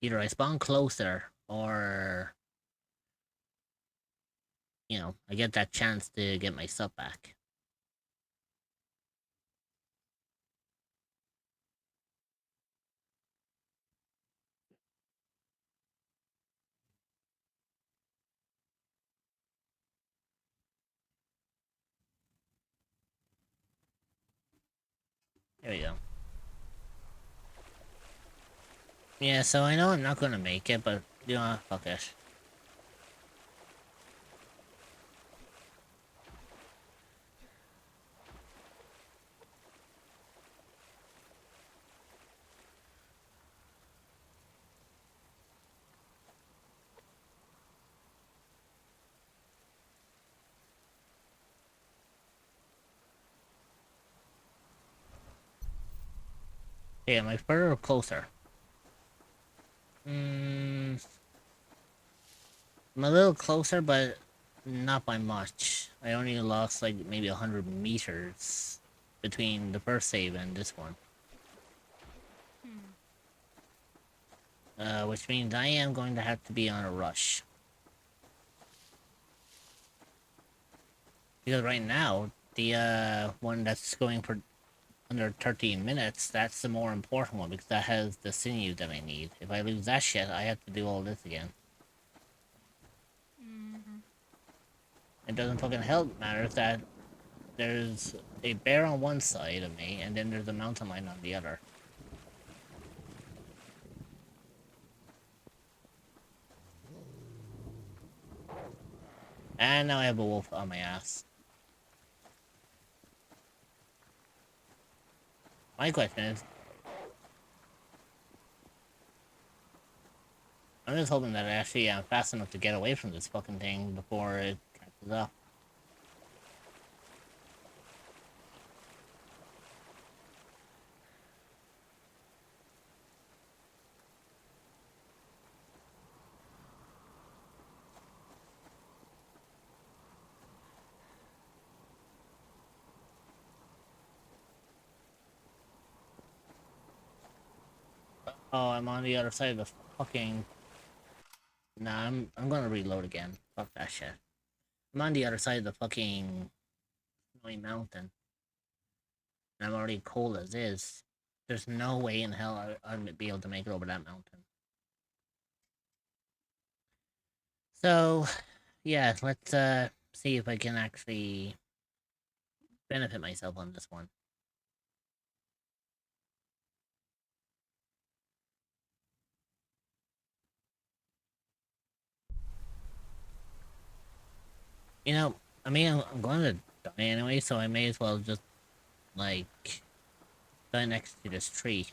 either I spawn closer or I get that chance to get my stuff back. There we go. Yeah, so I know I'm not gonna make it, but, you know, fuck it. Okay, am I further or closer? I'm a little closer, but not by much. I only lost like maybe 100 meters between the first save and this one. Which means I am going to have to be on a rush. Because right now, the one that's going for under 13 minutes, that's the more important one because that has the sinew that I need. If I lose that shit, I have to do all this again. It doesn't fucking help matters that there's a bear on one side of me and then there's a mountain lion on the other. And now I have a wolf on my ass. My question is, I'm just hoping that I actually am fast enough to get away from this fucking thing before it catches up. Oh, I'm on the other side of the fucking... Nah, I'm gonna reload again. Fuck that shit. I'm on the other side of the fucking snowy mountain. And I'm already cold as is. There's no way in hell I'd be able to make it over that mountain. So, yeah, let's see if I can actually benefit myself on this one. You know, I mean, I'm going to die anyway, so I may as well just, like, die next to this tree.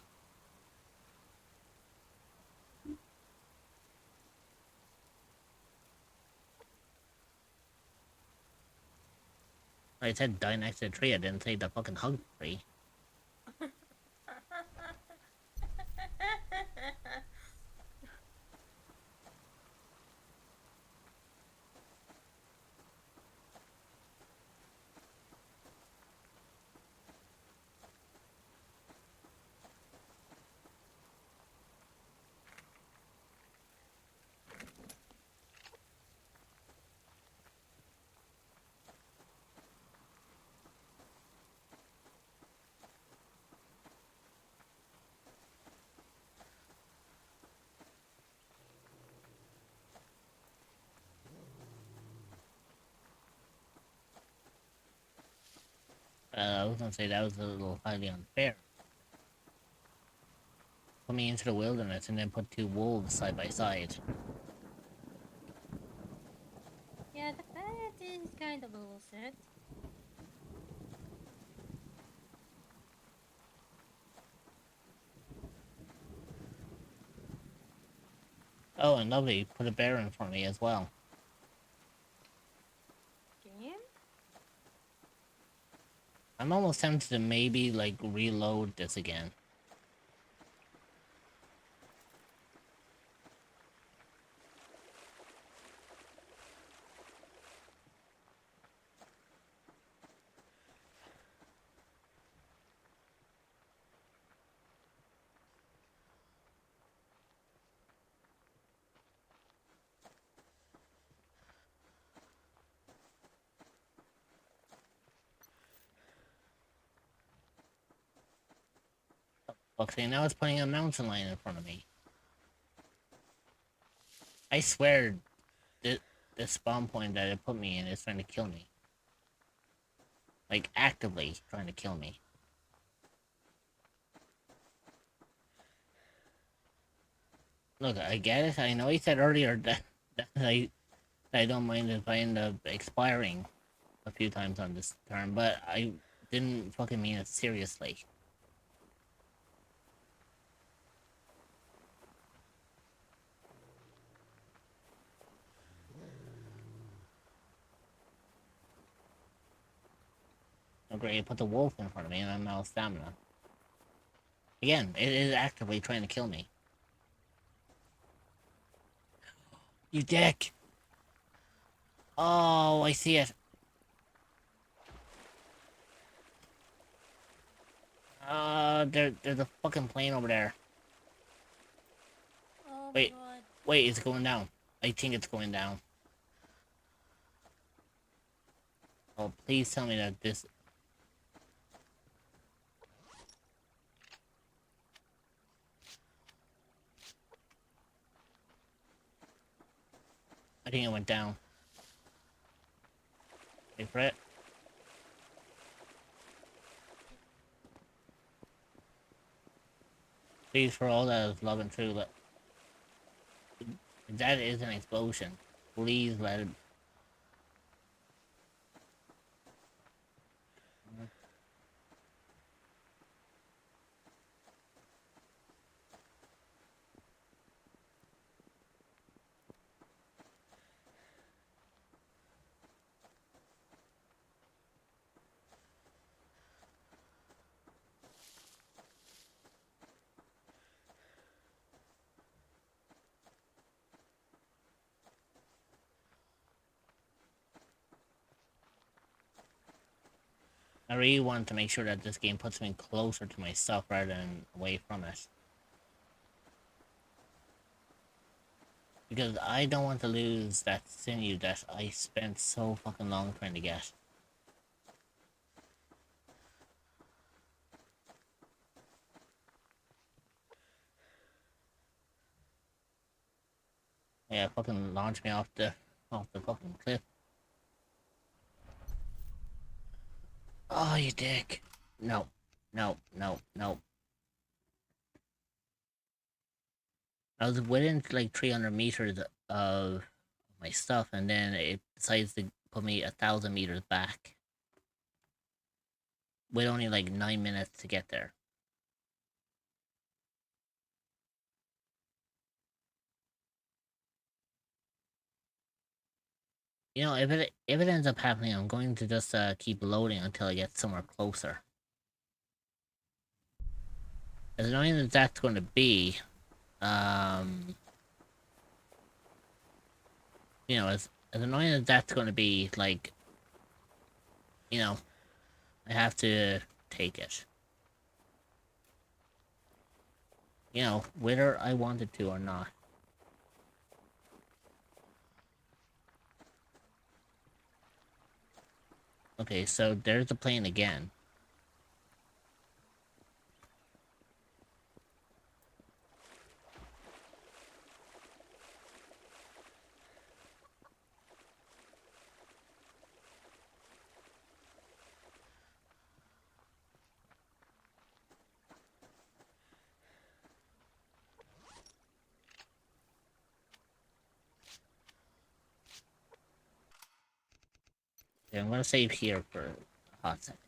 I said die next to the tree, I didn't say the fucking hug tree. I was gonna say that was a little highly unfair. Put me into the wilderness and then put two wolves side by side. Yeah, that is kind of a little sad. Oh, and lovely, put a bear in for me as well. Game? I'm almost tempted to maybe, like, reload this again. Okay, now it's putting a mountain lion in front of me. I swear, this spawn point that it put me in is trying to kill me. Like, actively trying to kill me. Look, I get it. I know he said earlier that I don't mind if I end up expiring a few times on this term, but I didn't fucking mean it seriously. Oh great, you put the wolf in front of me and I'm out of stamina. Again, it is actively trying to kill me. You dick! Oh, I see it. There's a fucking plane over there. Oh my Wait, god. wait, it's going down. I think it's going down. Oh, please tell me that this... I think it went down. Wait for it. Please, for all that is love and true, that is an explosion. Please let it... I really want to make sure that this game puts me closer to myself rather than away from it. Because I don't want to lose that sinew that I spent so fucking long trying to get. Yeah, fucking launch me off the fucking cliff. Oh, you dick. No, no, no, no. I was within like 300 meters of my stuff, and then it decides to put me 1,000 meters back with only like 9 minutes to get there. You know, if it ends up happening, I'm going to just keep loading until I get somewhere closer. As annoying as that's going to be, you know, as annoying as that's going to be, like, you know, I have to take it. You know, whether I wanted to or not. Okay, so there's the plane again. Okay, I'm gonna save here for a hot second.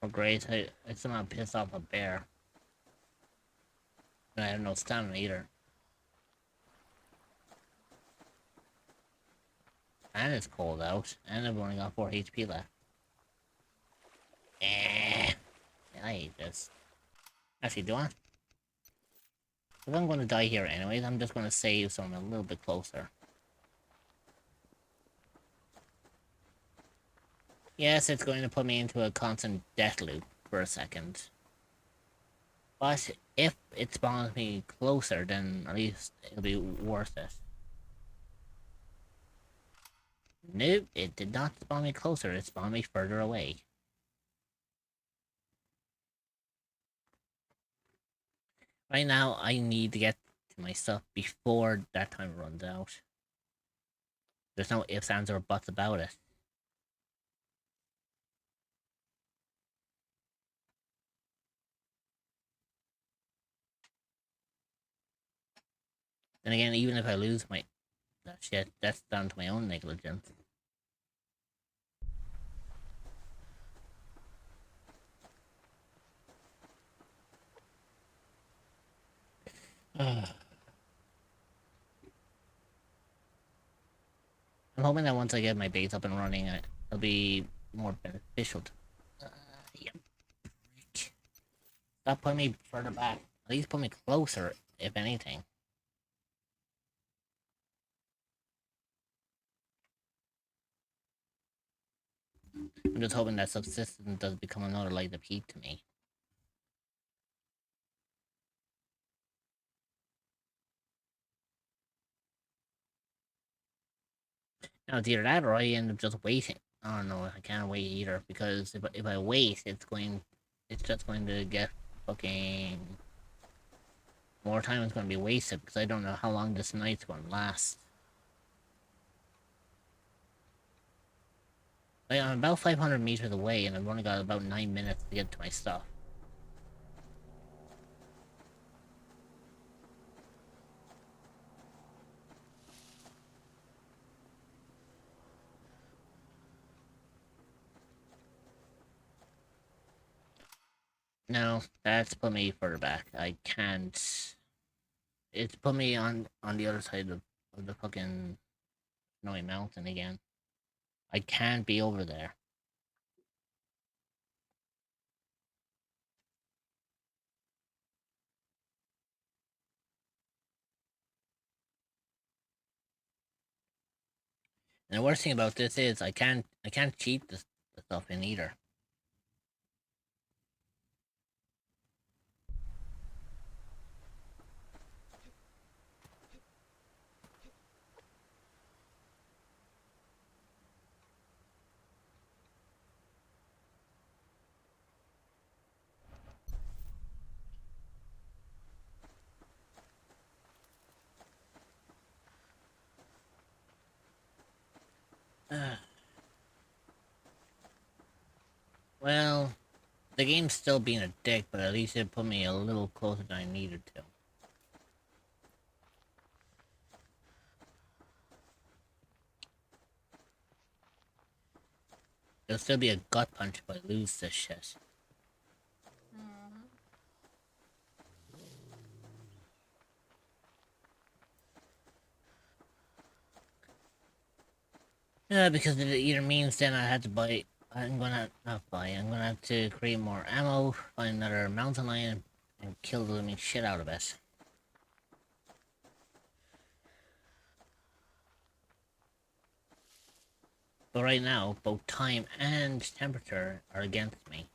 Oh great, I somehow pissed off a bear. And I have no stamina either. And it's cold out, and I've only got 4 HP left. Eh. I hate this. Actually, do I? If I'm gonna die here anyways, I'm just gonna save so I'm a little bit closer. Yes, it's going to put me into a constant death loop for a second. But if it spawns me closer, then at least it'll be worth it. Nope, it did not spawn me closer, it spawned me further away. Right now, I need to get to my stuff before that time runs out. There's no ifs, ands, or buts about it. And again, even if I lose my that shit, that's down to my own negligence. I'm hoping that once I get my base up and running, it'll be more beneficial. Yep. Stop putting me further back. At least put me closer, if anything. I'm just hoping that subsistence does become another light of heat to me. Now it's either that or I end up just waiting. I don't know, I can't wait either, because if I wait, it's just going to get fucking... more time is going to be wasted, because I don't know how long this night's going to last. Like, I'm about 500 meters away, and I've only got about 9 minutes to get to my stuff. No, that's put me further back. I can't... It's put me on the other side of the fucking snowy mountain again. I can't be over there. And the worst thing about this is I can't cheat the stuff in either. Well, the game's still being a dick, but at least it put me a little closer than I needed to. It'll still be a gut punch if I lose this shit. Yeah, because it either means then I had to buy... I'm gonna... not buy, I'm gonna have to create more ammo, find another mountain lion, and kill the living shit out of it. But right now, both time and temperature are against me.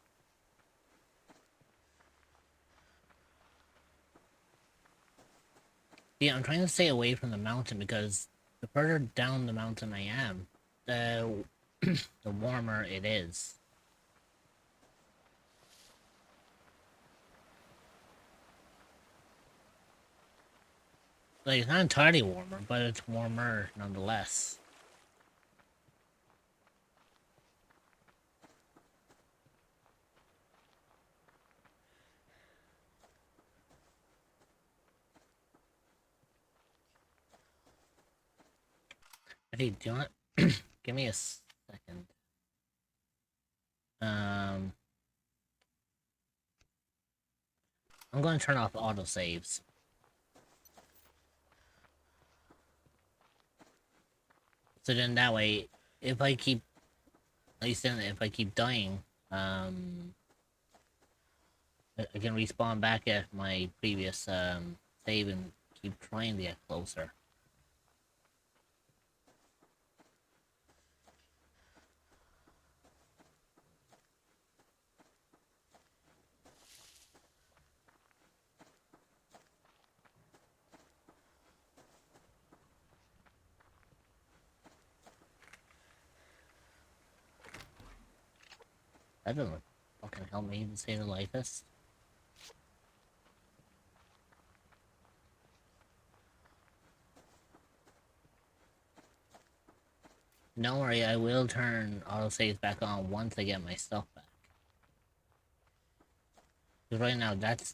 Yeah, I'm trying to stay away from the mountain because the further down the mountain I am, the the warmer it is. Like, it's not entirely warmer, but it's warmer nonetheless. Hey, do you want... give me a second. I'm going to turn off autosaves. So then that way, if I keep... at least then if I keep dying, I can respawn back at my previous save and keep trying to get closer. That doesn't fucking help me even say the lightest. Don't worry, I will turn autosaves back on once I get my stuff back. Because right now, that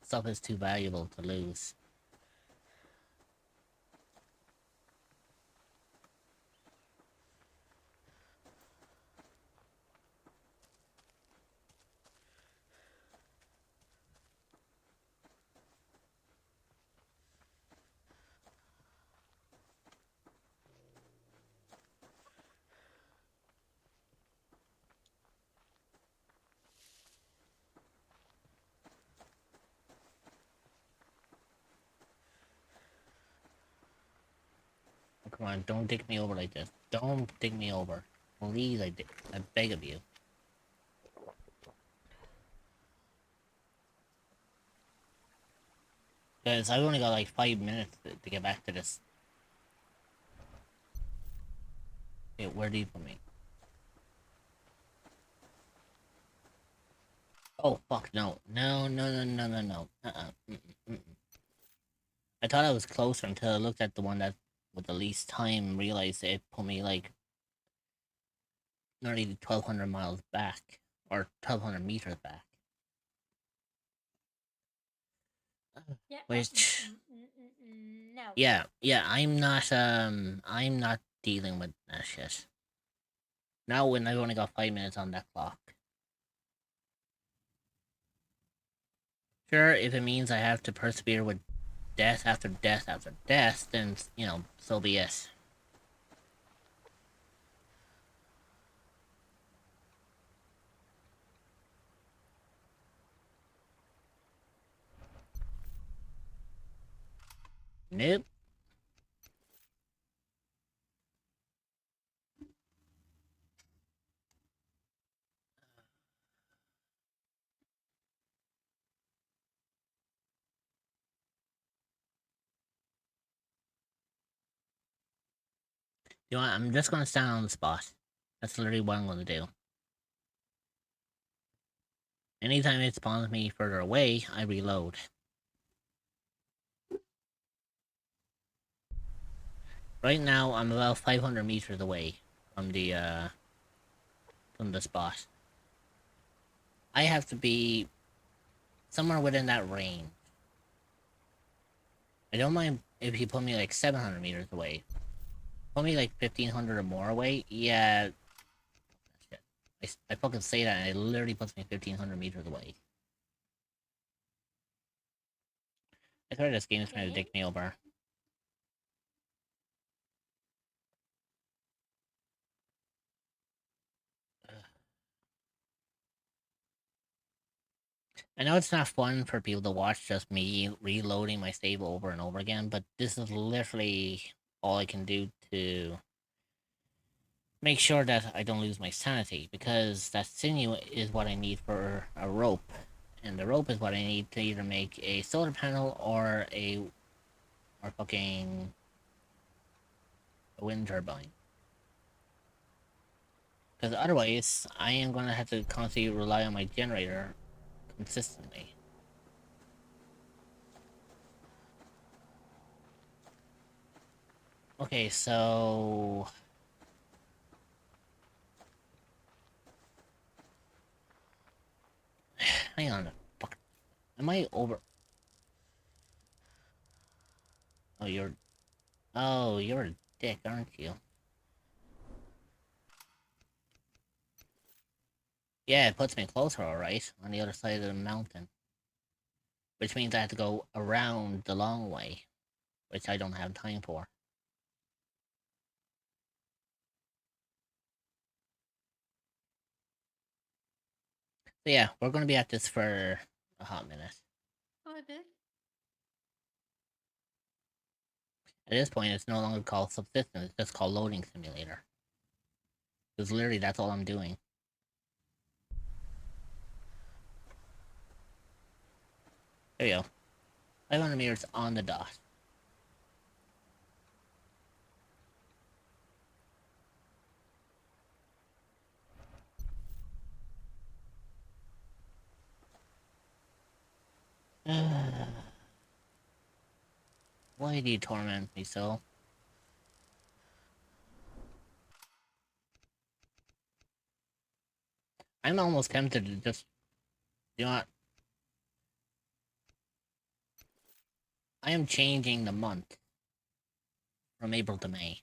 stuff is too valuable to lose. Oh, come on, don't dig me over like this. Don't dig me over. Please, I beg of you. Because I've only got like 5 minutes to get back to this. Okay, where do you put me? Oh, fuck, no. No, no, no, no, no, no. I thought I was closer until I looked at the one that with the least time and realized it put me like nearly 1,200 miles back. Or 1,200 meters back. Yeah. Which... No. Yeah, I'm not dealing with that shit. Now when I've only got 5 minutes on that clock. Sure, if it means I have to persevere with death after death after death, then, you know, so be it. Nope. You know what, I'm just gonna stand on the spot. That's literally what I'm gonna do. Anytime it spawns me further away, I reload. Right now, I'm about 500 meters away from the spot. I have to be somewhere within that range. I don't mind if you put me like 700 meters away. Put me like 1,500 or more away, yeah. Shit. I fucking say that and it literally puts me 1,500 meters away. I swear this game is trying to dick me over. I know it's not fun for people to watch just me reloading my save over and over again, but this is literally all I can do to make sure that I don't lose my sanity, because that sinew is what I need for a rope, and the rope is what I need to either make a solar panel or fucking a wind turbine. Because otherwise, I am gonna have to constantly rely on my generator consistently. Okay, so... Hang on. Fuck. Am I over... Oh, you're... Oh, you're a dick, aren't you? Yeah, it puts me closer, alright, on the other side of the mountain. Which means I have to go around the long way, which I don't have time for. So yeah, we're gonna be at this for a hot minute. Oh, I bet. At this point, it's no longer called subsistence, it's just called loading simulator. Because literally, that's all I'm doing. There we go. 500 meters on the dot. Why do you torment me so? I'm almost tempted to just, you know what? I am changing the month from April to May.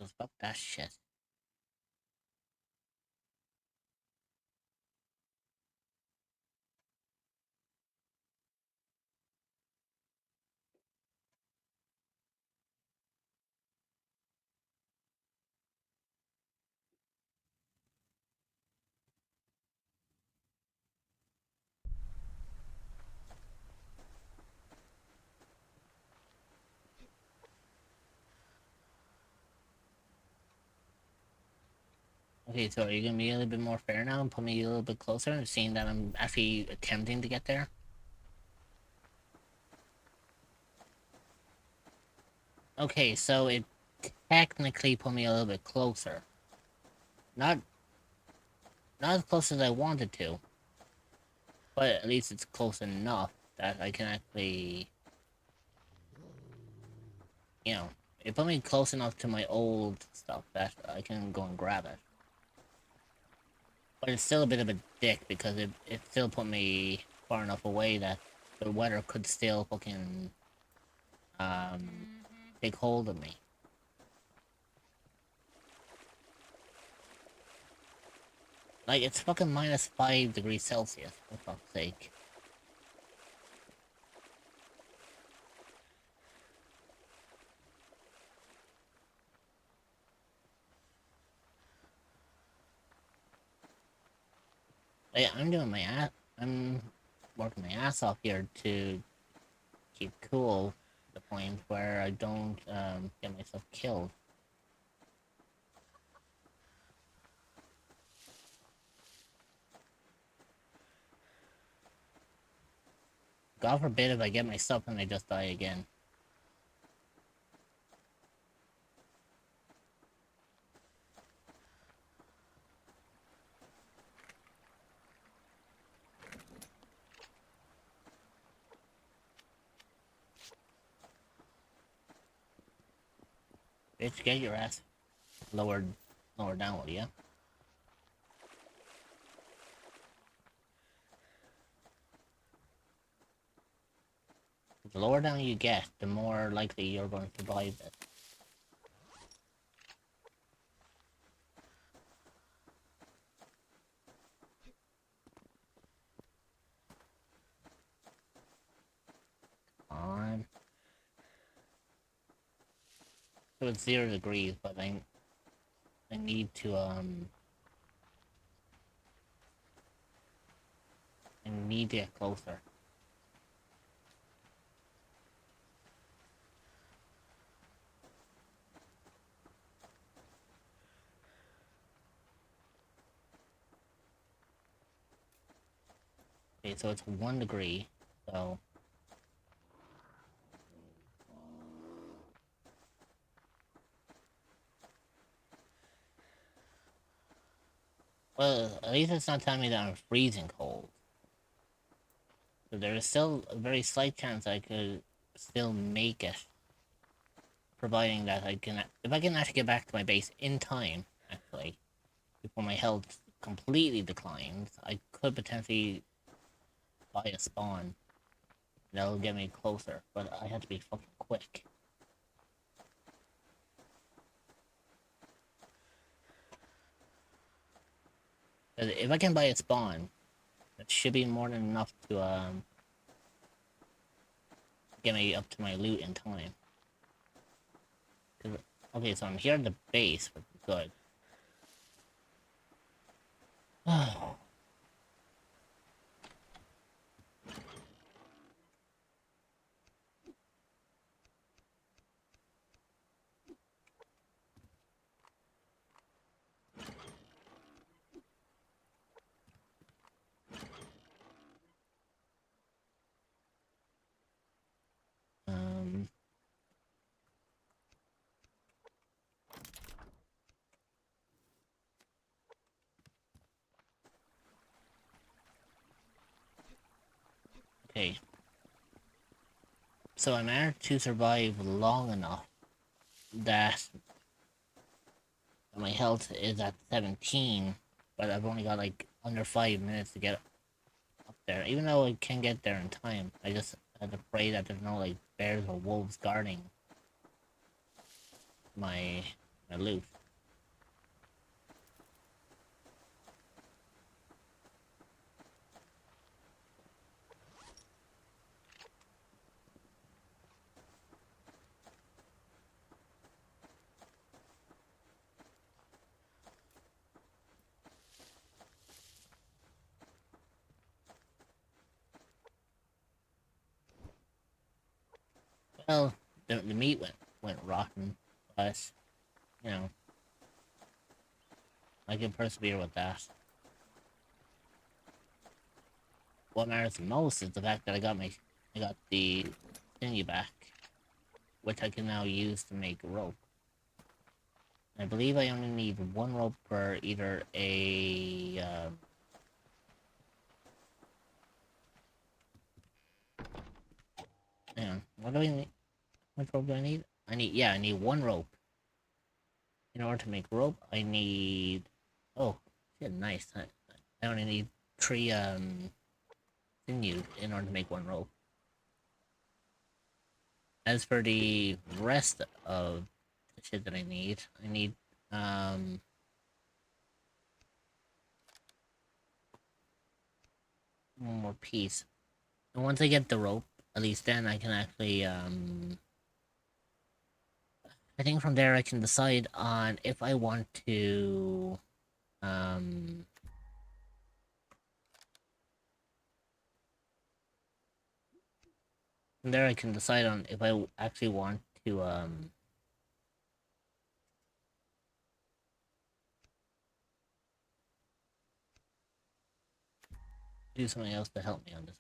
Just fuck that shit. Okay, so are you gonna be a little bit more fair now and put me a little bit closer, seeing that I'm actually attempting to get there? Okay, so it technically put me a little bit closer. Not as close as I wanted to, but at least it's close enough that I can actually, you know, it put me close enough to my old stuff that I can go and grab it. But it's still a bit of a dick because it still put me far enough away that the weather could still fucking take hold of me. Like, it's fucking minus 5 degrees Celsius, for fuck's sake. Like, I'm working my ass off here to keep cool to the point where I don't, get myself killed. God forbid if I get myself and I just die again. Bitch, get your ass lower down, will ya? The lower down you get, the more likely you're going to survive it. On. So it's 0 degrees, but I need to, I need to get closer. Okay, so it's 1 degree, so... Well, at least it's not telling me that I'm freezing cold. So there is still a very slight chance I could still make it. Providing that I can... If I can actually get back to my base in time, actually, before my health completely declines, I could potentially buy a spawn. That'll get me closer, but I have to be fucking quick. If I can buy a spawn, that should be more than enough to, get me up to my loot in time. Okay, so I'm here at the base, which is good. Okay. So I managed to survive long enough that my health is at 17, but I've only got like under 5 minutes to get up there. Even though I can get there in time, I just had to pray that there's no like bears or wolves guarding my loot. Well, the meat went rotten, but you know I can persevere with that. What matters the most is the fact that I got the thingy back, which I can now use to make rope. I believe I only need one rope per either a hang on, what do I need? What rope do I need? I need one rope. In order to make rope, I need oh shit, nice. I only need 3 sinews in order to make one rope. As for the rest of the shit that I need one more piece. And once I get the rope, at least then I can actually I think from there I can decide on if I want to um from there I can decide on if I actually want to do something else to help me on this one.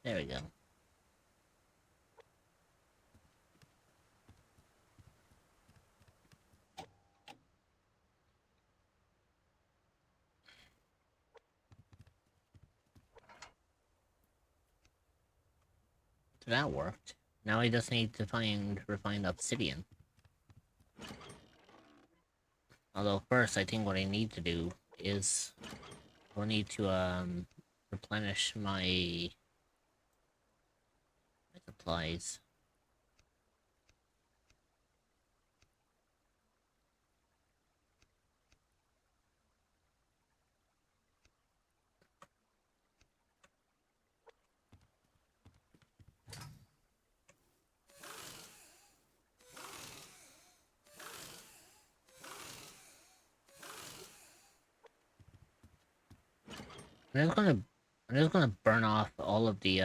There we go. So that worked. Now I just need to find refined obsidian. Although first I think what I need to do is I'll need to replenish my supplies. I'm just gonna I'm just gonna burn off all of the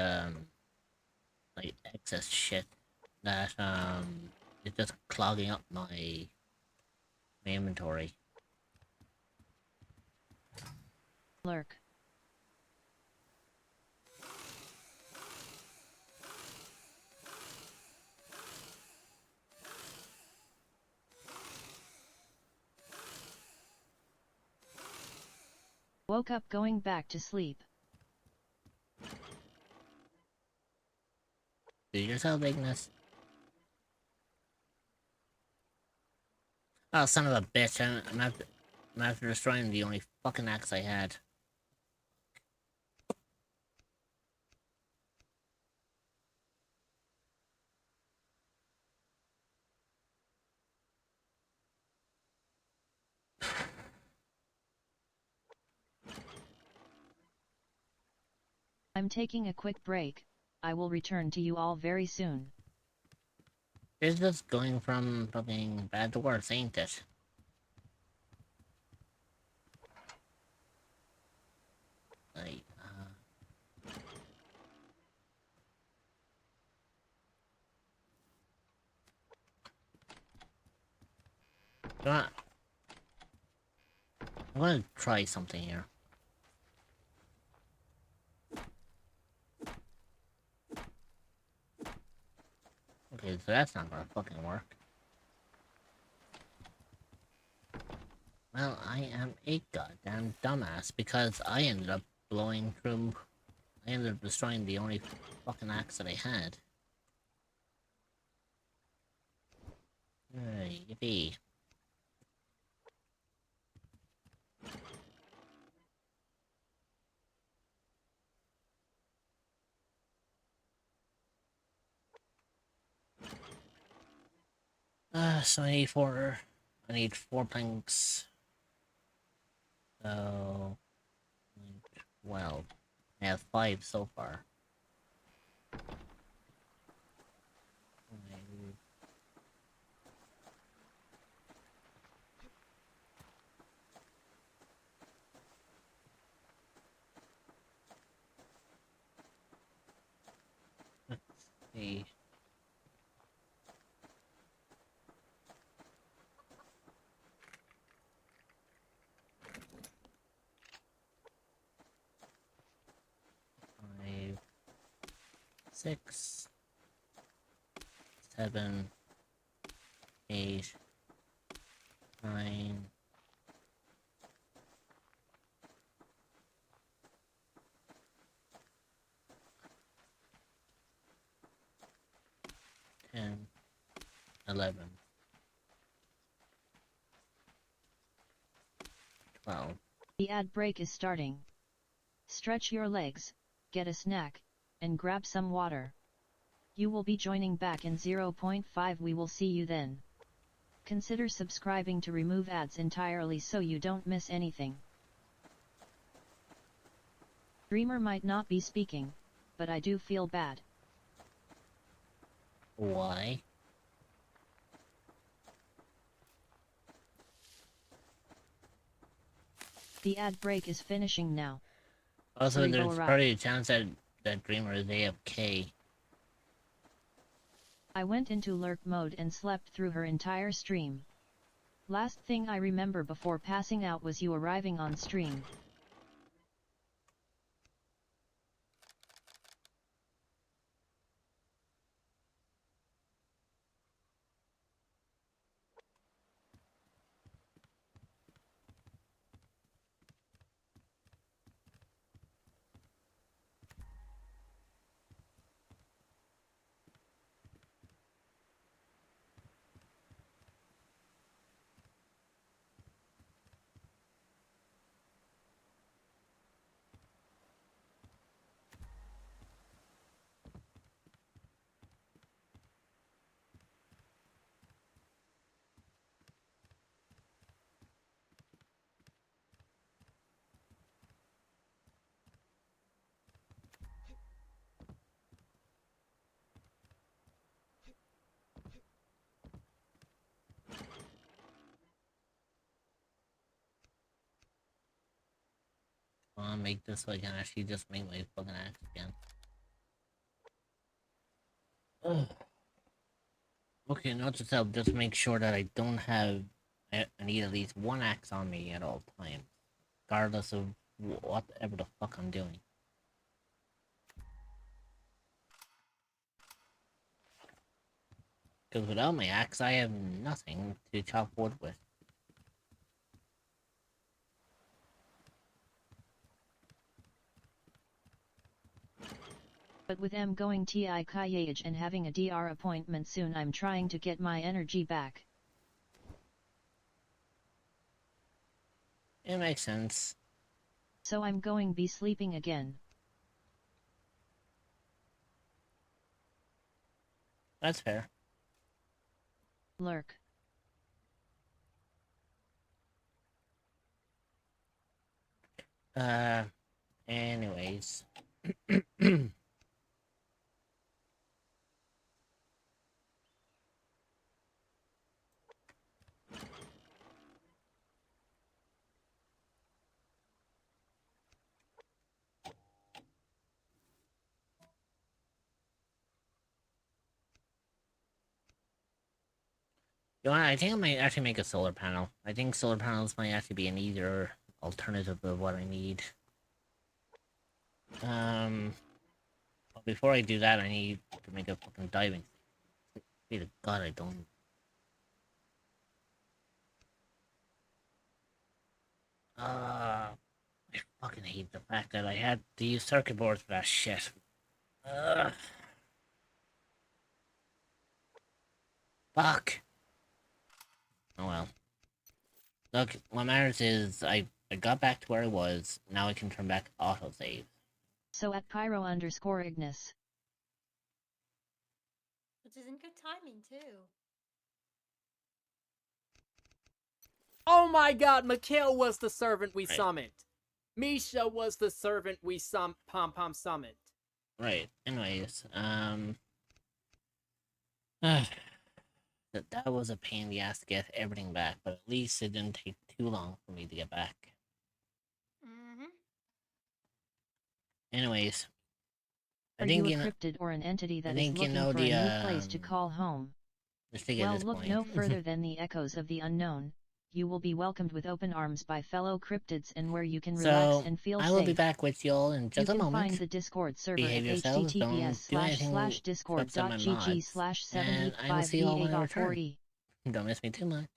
like excess shit that is just clogging up my inventory. Lurk. Woke up going back to sleep. Do yourself, Ignis. Oh, son of a bitch! I'm after destroying the only fucking axe I had. I'm taking a quick break. I will return to you all very soon. It's just going from fucking bad to worse, ain't it? Like, you know what? I'm gonna try something here. Okay, so that's not gonna fucking work. Well, I am a goddamn dumbass because I ended up blowing through. I ended up destroying the only fucking axe that I had. Yippee. So I need 4 planks. So, 12. I have 5 so far. Five, 8. 5, 6, 7, 8, 9, 10, 11, 12. The ad break is starting. Stretch your legs, get a snack, and grab some water. You will be joining back in 0.5. We will see you then. Consider subscribing to remove ads entirely so you don't miss anything. Dreamer might not be speaking, but I do feel bad. Why? The ad break is finishing now. Also, Hurry, there's Borat. probably a chance that Dreamer is AFK. I went into lurk mode and slept through her entire stream. Last thing I remember before passing out was you arriving on stream. I wanna make this so I can actually just make my fucking axe again. Ugh. Okay, note to self, just make sure that I don't have. I need at least 1 axe on me at all times, regardless of whatever the fuck I'm doing. Because without my axe, I have nothing to chop wood with. But with M going TI Kayage and having a DR appointment soon, I'm trying to get my energy back. It makes sense. So I'm going be sleeping again. That's fair. Lurk. Anyways. You know what, I think I might actually make a solar panel. I think solar panels might actually be an easier alternative of what I need. But before I do that, I need to make a fucking diving. Sweet to God, I don't. I fucking hate the fact that I had to use circuit boards for that shit. Fuck. Oh well. Look, what matters is I got back to where I was. Now I can turn back autosave. So at Pyro_Ignis. Which is in good timing too. Oh my god, Mikhail was the servant we Right. summoned. Misha was the servant we Pom-Pom summoned. Right. Anyways, that was a pain in the ass to get everything back, but at least it didn't take too long for me to get back. Mm-hmm. Anyways, Are you a cryptid or an entity that is looking for a new place to call home? Well, look no further than the echoes of the unknown. You will be welcomed with open arms by fellow cryptids and where you can relax and feel safe. I will be back with y'all in just a moment. You can find the Discord server Behave at yourselves, don't do anything to upset my mods, and I will see y'all when I return. discord.gg/785va.4e. Don't miss me too much.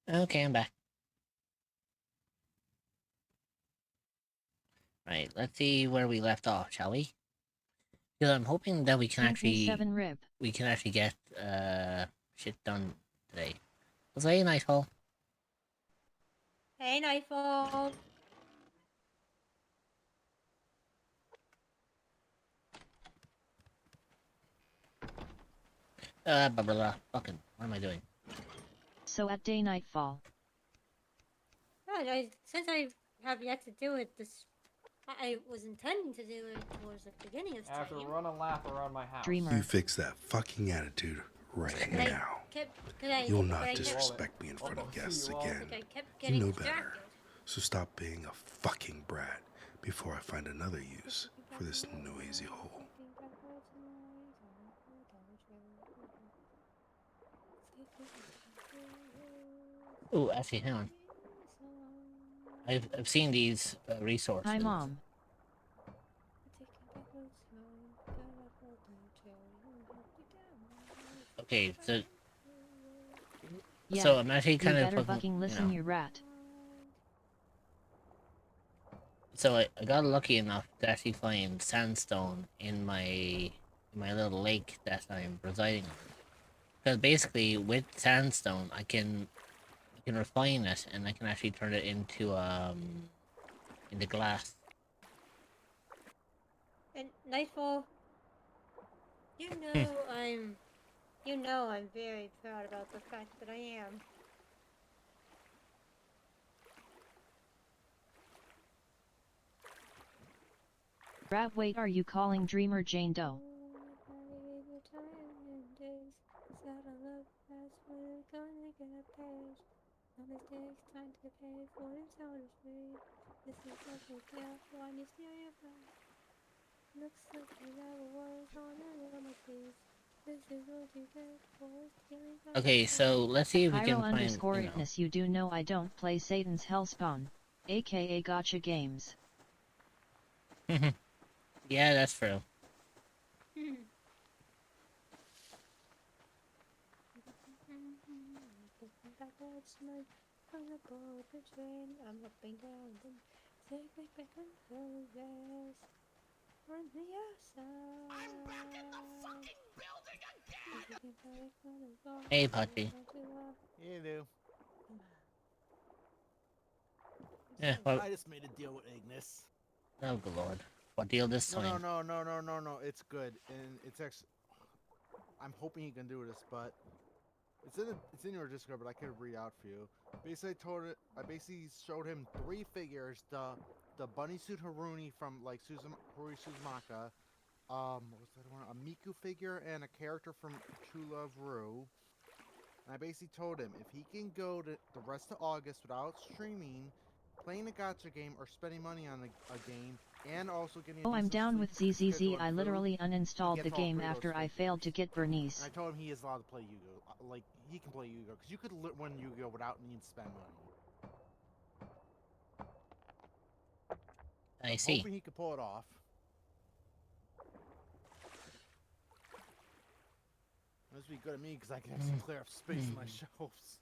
Okay, I'm back. Right, let's see where we left off, shall we? Because I'm hoping that we can Pink actually A7 rip. get shit done today. Was that a nice haul? Hey, Nightfall. Blah blah blah. Fucking, what am I doing? So at day nightfall. Since I have yet to do it, I was intending to do it towards the beginning of I have to stream. run a lap around my house. Dreamer. You fix that fucking attitude right But I now. kept, You'll but not I kept, disrespect me in front of I'll see guests you all. again. like, I kept You getting know distracted. better. So stop being a fucking brat before I find another use for this noisy hole. Oh, actually, hang on. I've seen these resources. Hi mom. Okay, so Yeah. so I'm actually You kind of better fucking listen, you rat. So I got lucky enough to actually find sandstone in my little lake that I'm residing on. Because basically, with sandstone, I can refine it and I can actually turn it into glass. And Nightfall, I'm very proud about the fact that I am. Rat, wait, are you calling Dreamer Jane Doe? Okay, so let's see if we can find, _itness, you do know I don't play Satan's Hellspawn, aka gotcha games. Yeah, that's true. Hey, Putty. You do. Yeah, well, I just made a deal with Ignis. oh good lord, what deal this time? No. It's good, and it's actually. I'm hoping he can do this, but it's in your Discord, but I could read out for you. Basically, I basically showed him 3 figures: the bunny suit Haruni from like Harui Suzumaka, what was that one? A Miku figure and a character from True Love Ru. And I basically told him if he can go to the rest of August without streaming, playing a gacha game, or spending money on a game, and also getting a Oh, I'm decent down sleep with schedule ZZZ. and I food, literally uninstalled the gets all game 3 of those after I figures. failed to get Bernice. And I told him he is allowed to play Yu-Gi-Oh! Like, he can play Yu-Gi-Oh! Because you could win Yu-Gi-Oh! Without needing to spend money. I see. Hoping he could pull it off. This would be good at me because I can actually clear up space in my shelves.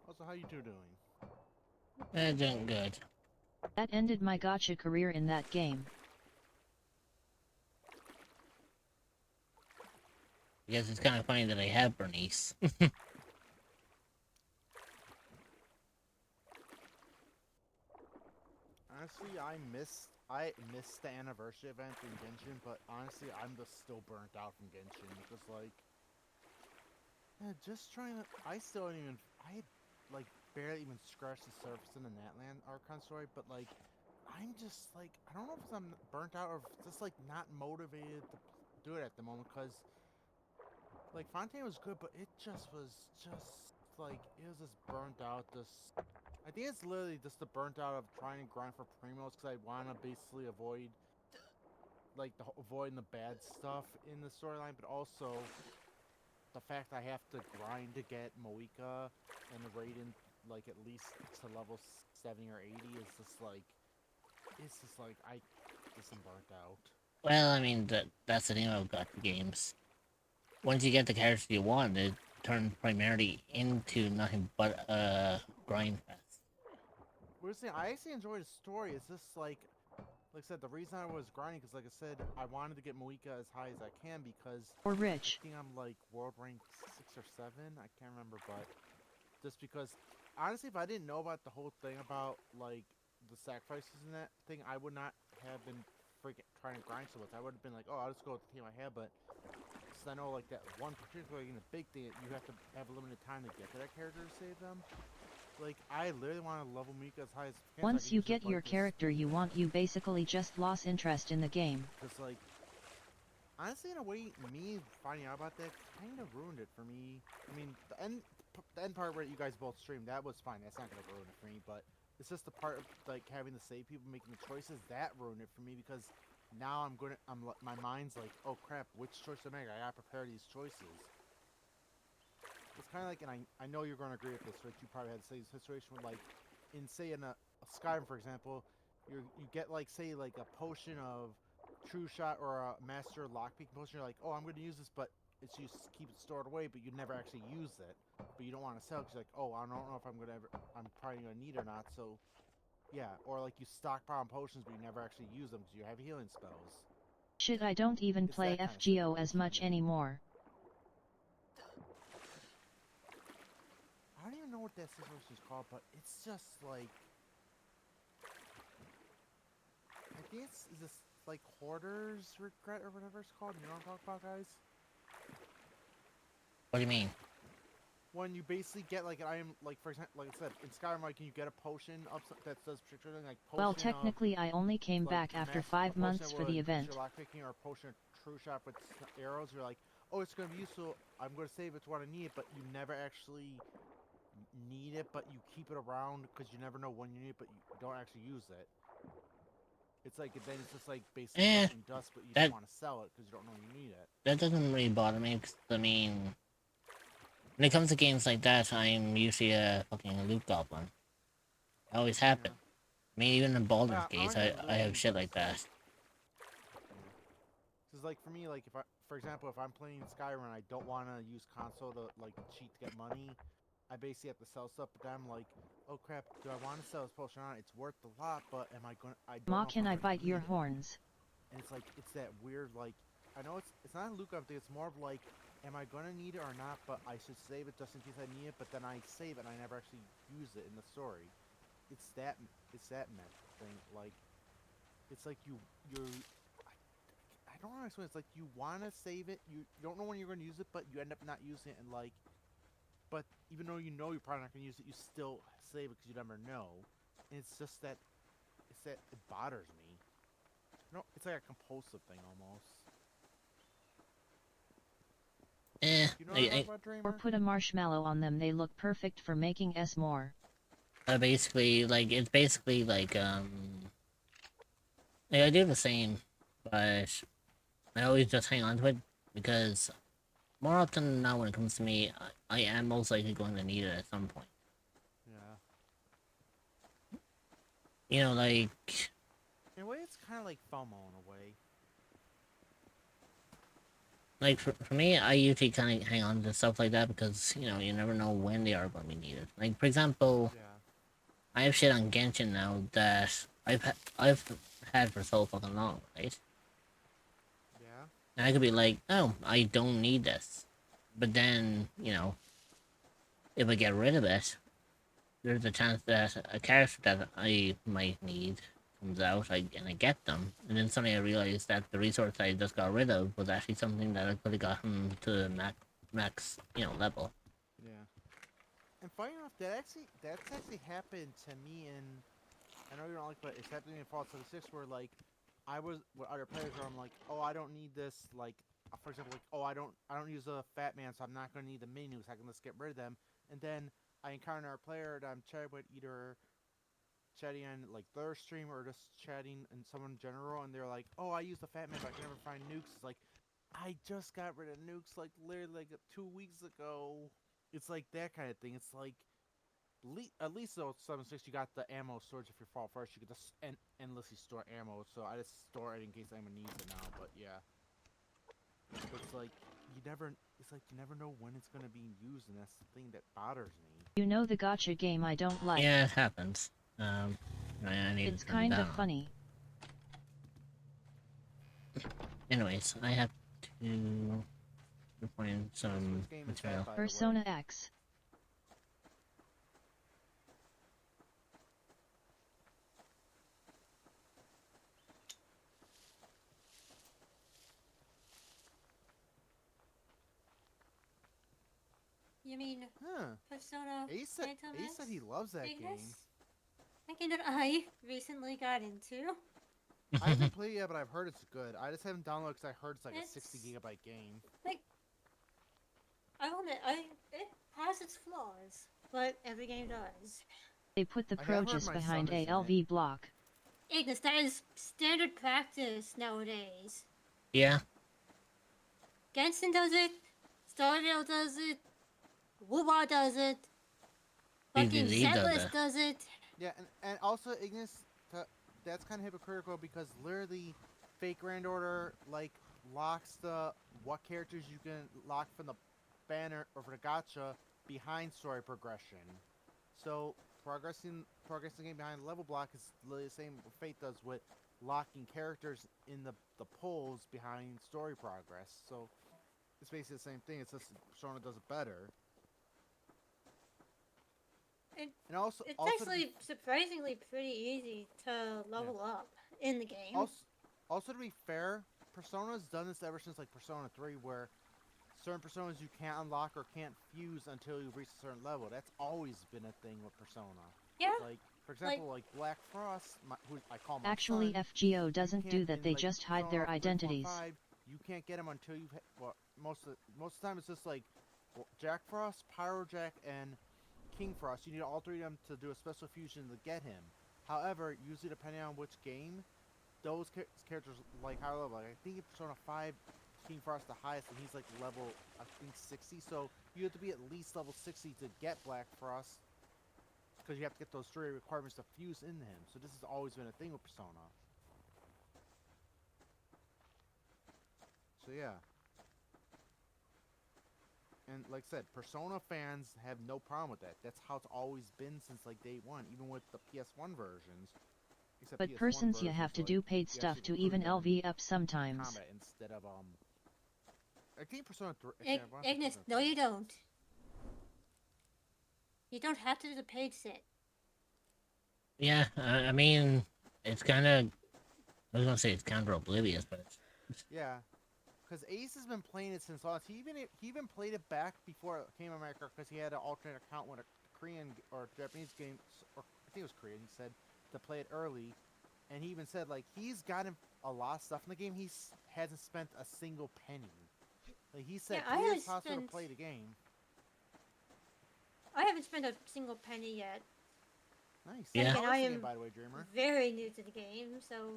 Also, how you two doing? Doing good. That ended my gotcha career in that game. Because it's kind of funny that I have Bernice. Honestly, I missed the anniversary event in Genshin, but honestly, I'm just still burnt out from Genshin because like, just trying to. I had like barely even scratched the surface in the Natland Archon story, but like, I'm just like, I don't know if I'm burnt out or just like not motivated to do it at the moment because like Fontaine was good, but it just was like it was just burnt out. I think it's literally just the burnt out of trying to grind for primos because I want to basically avoid like avoiding the bad stuff in the storyline, but also the fact I have to grind to get Moika and Raiden like at least to level 70 or 80 is just like I just am burnt out. Well, I mean that's the name of gacha games. once you get the character you want, it turns primarily into nothing but a grind fest. We're saying I actually enjoy the story. It's just like I said, the reason I was grinding because, like I said, I wanted to get Moika as high as I can because Or I rich. think I'm like world rank 6 or 7. I can't remember, but just because honestly, if I didn't know about the whole thing about like the sacrifices and that thing, I would not have been freaking trying to grind so much. I would have been like, oh, I'll just go with the team I have, but since I know like that one particularly in the big thing, you have to have a limited time to get to that character to save them. Like, I literally want to level Mika as high as I can. Once you get your character you want, you basically just lost interest in the game. Just like, honestly, in a way, me finding out about that kind of ruined it for me. I mean, the end part where you guys both streamed, that was fine. That's not gonna ruin it for me. But it's just the part of like having to save people, making the choices that ruined it for me because now my mind's like, oh crap, which choice to make? I gotta prepare these choices. It's kind of like, and I know you're going to agree with this, Rich. You probably had the same situation with, like, in, say, in a Skyrim, for example, you get, like, say, like, a potion of True Shot or a Master Lockpicking potion. You're like, oh, I'm going to use this, but it's you keep it stored away, but you never actually use it. But you don't want to sell because you're like, oh, I don't know if I'm probably going to need it or not, so, yeah. Or, like, you stockpile potions, but you never actually use them because you have healing spells. Shit, I don't even play FGO as much anymore. I don't even know what that situation is called, but it's just like I think is this like Hoarder's Regret or whatever it's called. You know what I'm talking about, guys? What do you mean? When you basically get like an item, like for example, like I said, in Skyrim, like, can you get a potion of that does particular thing, like potion Well, technically, I only came back after 5 months for the event. Lockpicking or a potion of True Shot with arrows. You're like, oh, it's gonna be useful. I'm gonna save it to what I need, but you never actually need it, but you keep it around because you never know when you need it, but you don't actually use it. It's like then it's just like basically collecting dust, but you don't want to sell it because you don't know you need it. That doesn't really bother me because, I mean, when it comes to games like that, I'm usually a fucking loot goblin. It always happen. I mean, even in Baldur's Gate, I have shit like that. Because like for me, like if for example, if I'm playing Skyrim and I don't want to use console to like cheat to get money, I basically have to sell stuff. But then I'm like, oh crap, do I want to sell this potion on? It's worth a lot, but am I going? I don't Ma, know. can I bite your horns? And it's like it's that weird like I know it's not a loot up thing. It's more of like, am I gonna need it or not? But I should save it just in case I need it. But then I save it and I never actually use it in the story. It's that mess thing. Like it's like you're. I don't know how to explain. It's like you want to save it, you don't know when you're going to use it, but you end up not using it, and like, but even though you know you're probably not going to use it, you still save it because you never know. And it's just that, it bothers me. No, it's like a compulsive thing almost. You know what I'm talking about, Dreamer? Or put a marshmallow on them. They look perfect for making S more. Basically, like it's basically like I do the same, but I always just hang on to it because more often than not, when it comes to me, I am most likely going to need it at some point. Yeah. You know, like. In a way, it's kind of like FOMO in a way. Like, for me, I usually kind of hang on to stuff like that because, you know, you never know when they are going to be needed. Like, for example, I have shit on Genshin now that I've had for so fucking long, right? Yeah. And I could be like, oh, I don't need this. But then, you know, if I get rid of it, there's a chance that a character that I might need comes out, and I get them, and then suddenly I realize that the resource I just got rid of was actually something that I could have gotten to max, you know, level. Yeah. And funny enough, that's actually happened to me in, I know you don't like, but it's happening in Fallout 76 where like, I was with other players where I'm like, oh, I don't need this, like, for example, like, oh, I don't use a fat man, so I'm not gonna need the mini nukes. I can just get rid of them. And then I encounter a player that I'm chatting with, either chatting on like their stream or just chatting and someone in general, and they're like, oh, I use the fat man, but I can never find nukes. It's like, I just got rid of nukes like literally like 2 weeks ago. It's like that kind of thing. It's like, at least though 76 you got the ammo storage. If you fall first, you can just endlessly store ammo. So I just store it in case anyone needs it now. But yeah, it's like you never. It's like you never know when it's gonna be used, and that's the thing that bothers me. You know the gotcha game I don't like. Yeah, it happens. I need It's to turn it kinda down. funny. Anyways, I have to find some Which game is that, material. by the way? Persona X. You mean Huh. Persona Ace said Phantom Ace said he X? loves that Ignis? game. A game that I recently got into. I haven't played it yet, but I've heard it's good. I just haven't downloaded because I heard it's like a It's- 60 GB game. Like, I will admit, it has its flaws, but every game does. They put the I have heard proges my behind son is in ALV block. Ignis, that is standard practice nowadays. Yeah, Genshin does it, Stardew does it, Wuwa does it, fucking DDD does Setlist it. does it. Yeah, and also Ignis, that's kind of hypocritical because literally, Fake Grand Order like locks the what characters you can lock from the banner or for the gacha behind story progression. So progressing the game behind level block is literally the same what Fate does with locking characters in the polls behind story progress. So it's basically the same thing. It's just Persona does it better. And also, It's also actually surprisingly pretty easy to level up in the game. Also, to be fair, Persona's done this ever since like Persona 3, where certain personas you can't unlock or can't fuse until you reach a certain level. That's always been a thing with Persona. Yeah. Like, for example, like Black Frost, who I call my Actually, son, FGO you doesn't do can't- that. in, They like, just hide their Persona 3.5, identities. You can't get him until you've well, most of the time it's just like Jack Frost, Pyrojack, and King Frost. You need all three of them to do a special fusion to get him. However, usually depending on which game, those characters like higher level. Like, I think in Persona 5, King Frost the highest, and he's like level I think 60. So you have to be at least level 60 to get Black Frost, because you have to get those three requirements to fuse into him. So this has always been a thing with Persona. So yeah. And like I said, Persona fans have no problem with that. That's how it's always been since like day one, even with the PS1 versions. Except But PS1 persons you versions, have to like, do paid you stuff actually to even recruit them LV up sometimes. combat instead of I think Persona 3. Ignis, no you don't. You don't have to do the paid set. yeah. I mean, it's kind of. I was gonna say it's kind of oblivious, but Yeah, because Ace has been playing it since last. He even played it back before it came to America because he had an alternate account with a Korean or Japanese game, or I think it was Korean. He said to play it early, and he even said like he's gotten a lot of stuff in the game. He hasn't spent a single penny. Like he said, Yeah, I it haven't is possible to spent- play the game. I haven't spent a single penny yet. Nice. Yeah. How And I is the game, am by the way, Dreamer? very new to the game, so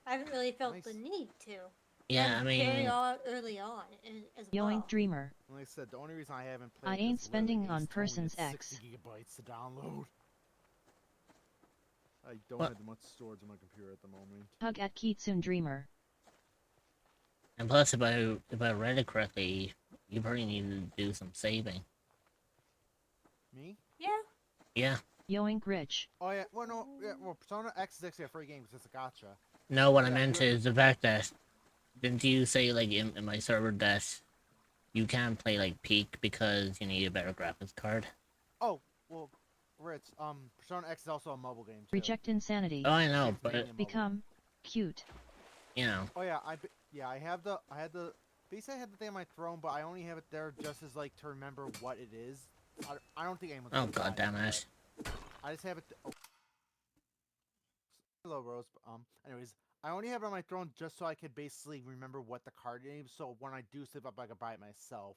I haven't really felt the Nice. need to. yeah. And I very mean, early on as well. Yoink Dreamer. Like I said, the only reason I haven't played I it ain't is spending literally on Ace told me Persons it's X. 60 gigabytes to download. I don't What? have much storage on my computer at the moment. Hug at Kitsune Dreamer. and plus, if I read it correctly, you probably need to do some saving. Me? Yeah. Yeah. Yoink Rich. Oh yeah. Well, no. Yeah. Well, Persona X is actually a free game because it's a gotcha. No, what I Yeah, meant you- is the fact that didn't you say like in my server that you can't play like peak because you need a better graphics card? Oh well, Rich. Persona X is also a mobile game too. Reject Insanity. Oh, I know, It's but mainly a mobile game. Become cute. you know, Oh yeah. I had the. Basically, I had the thing on my throne, but I only have it there just as like to remember what it is. I don't think anyone's. oh gonna buy god damn it. I just have it. Oh. Hello, Rose. Anyways, I only have it on my throne just so I could basically remember what the card is. So when I do save up, I can buy it myself.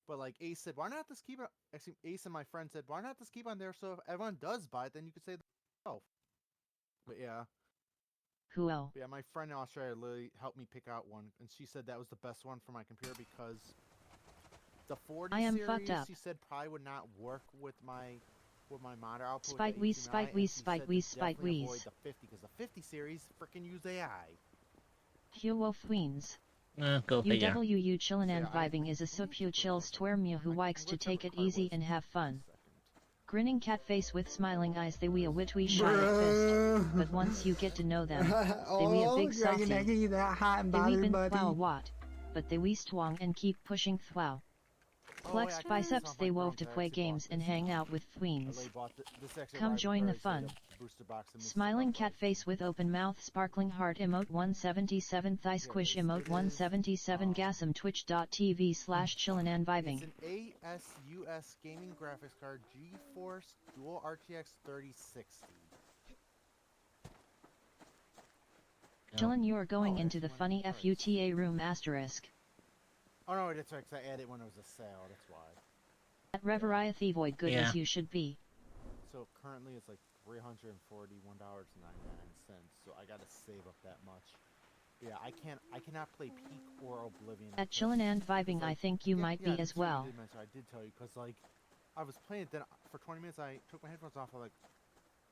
But like Ace said, why not just keep it? Actually, Ace and my friend said, why not just keep it on there? So if everyone does buy it, then you could save it yourself. But yeah, Who else? yeah. My friend in Australia literally helped me pick out one, and she said that was the best one for my computer because the 40 I am series, fucked up. she said probably would not work with my monitor output. with Spike the wheeze, HDMI, spike and wheeze, she spike said to wheeze, spike definitely avoid wheeze. the 50 because the 50 series freaking use AI. Huo Fweens. Go figure. UWU chillin' and Yeah, I- vibing is a I sup you need to chill put stwermu who I'm likes to glad take it Car easy was and have fun. second. Grinning cat face with smiling eyes, they we a wit we shy at first, but once you get to know them, they we a big saucy. that hot and They we bothered, been buddy. thwow what, but they we stwong and keep pushing thwow. Oh, Flex yeah, I can biceps off they my wove to Chrome, I play actually bought games and this. hang out with I tweens. literally bought this actually Come arrived join the very late, fun. a booster box and this Smiling stuff, cat like- face with open mouth sparkling heart emote 177 thigh squish it is. emote It is, 177 gasm twitch.tv/chillin' and vibing. It's an ASUS gaming graphics card GeForce Dual RTX 3060. Chillin', you are going Oh, into the actually, funny alright. FUTA room asterisk. Oh no, that's right, 'cause I added when it was a sale, that's why. At Reveria Thevoid good Yeah. as you should be. So currently it's like $341.99, so I gotta save up that much. But yeah, I cannot play Peak or Oblivion. At because Chillin' and it's vibing I like- think you might be that's as what you well. did mention, I did tell you, because like, I was playing it, then for 20 minutes I took my headphones off, I'm like,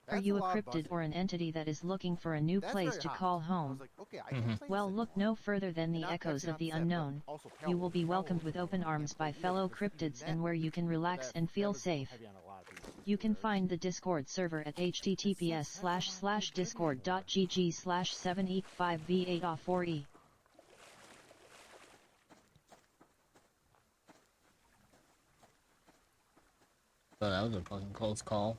Are that's you a lot of cryptid buzzing. or an entity that is looking for a new That's place very to hot. call I was home? like, okay, I Mhm. can play Well, this look anymore. no further than the And echoes actually of the not sad, but unknown. also You will be Palo welcomed with was open annoying. I arms can't by play either, fellow because even cryptids that- and where you can relax that- and that feel was safe. heavy on a lot of people's You can computers. find the Discord server at https://discord.gg/785v8off4e. So that was a fucking close call.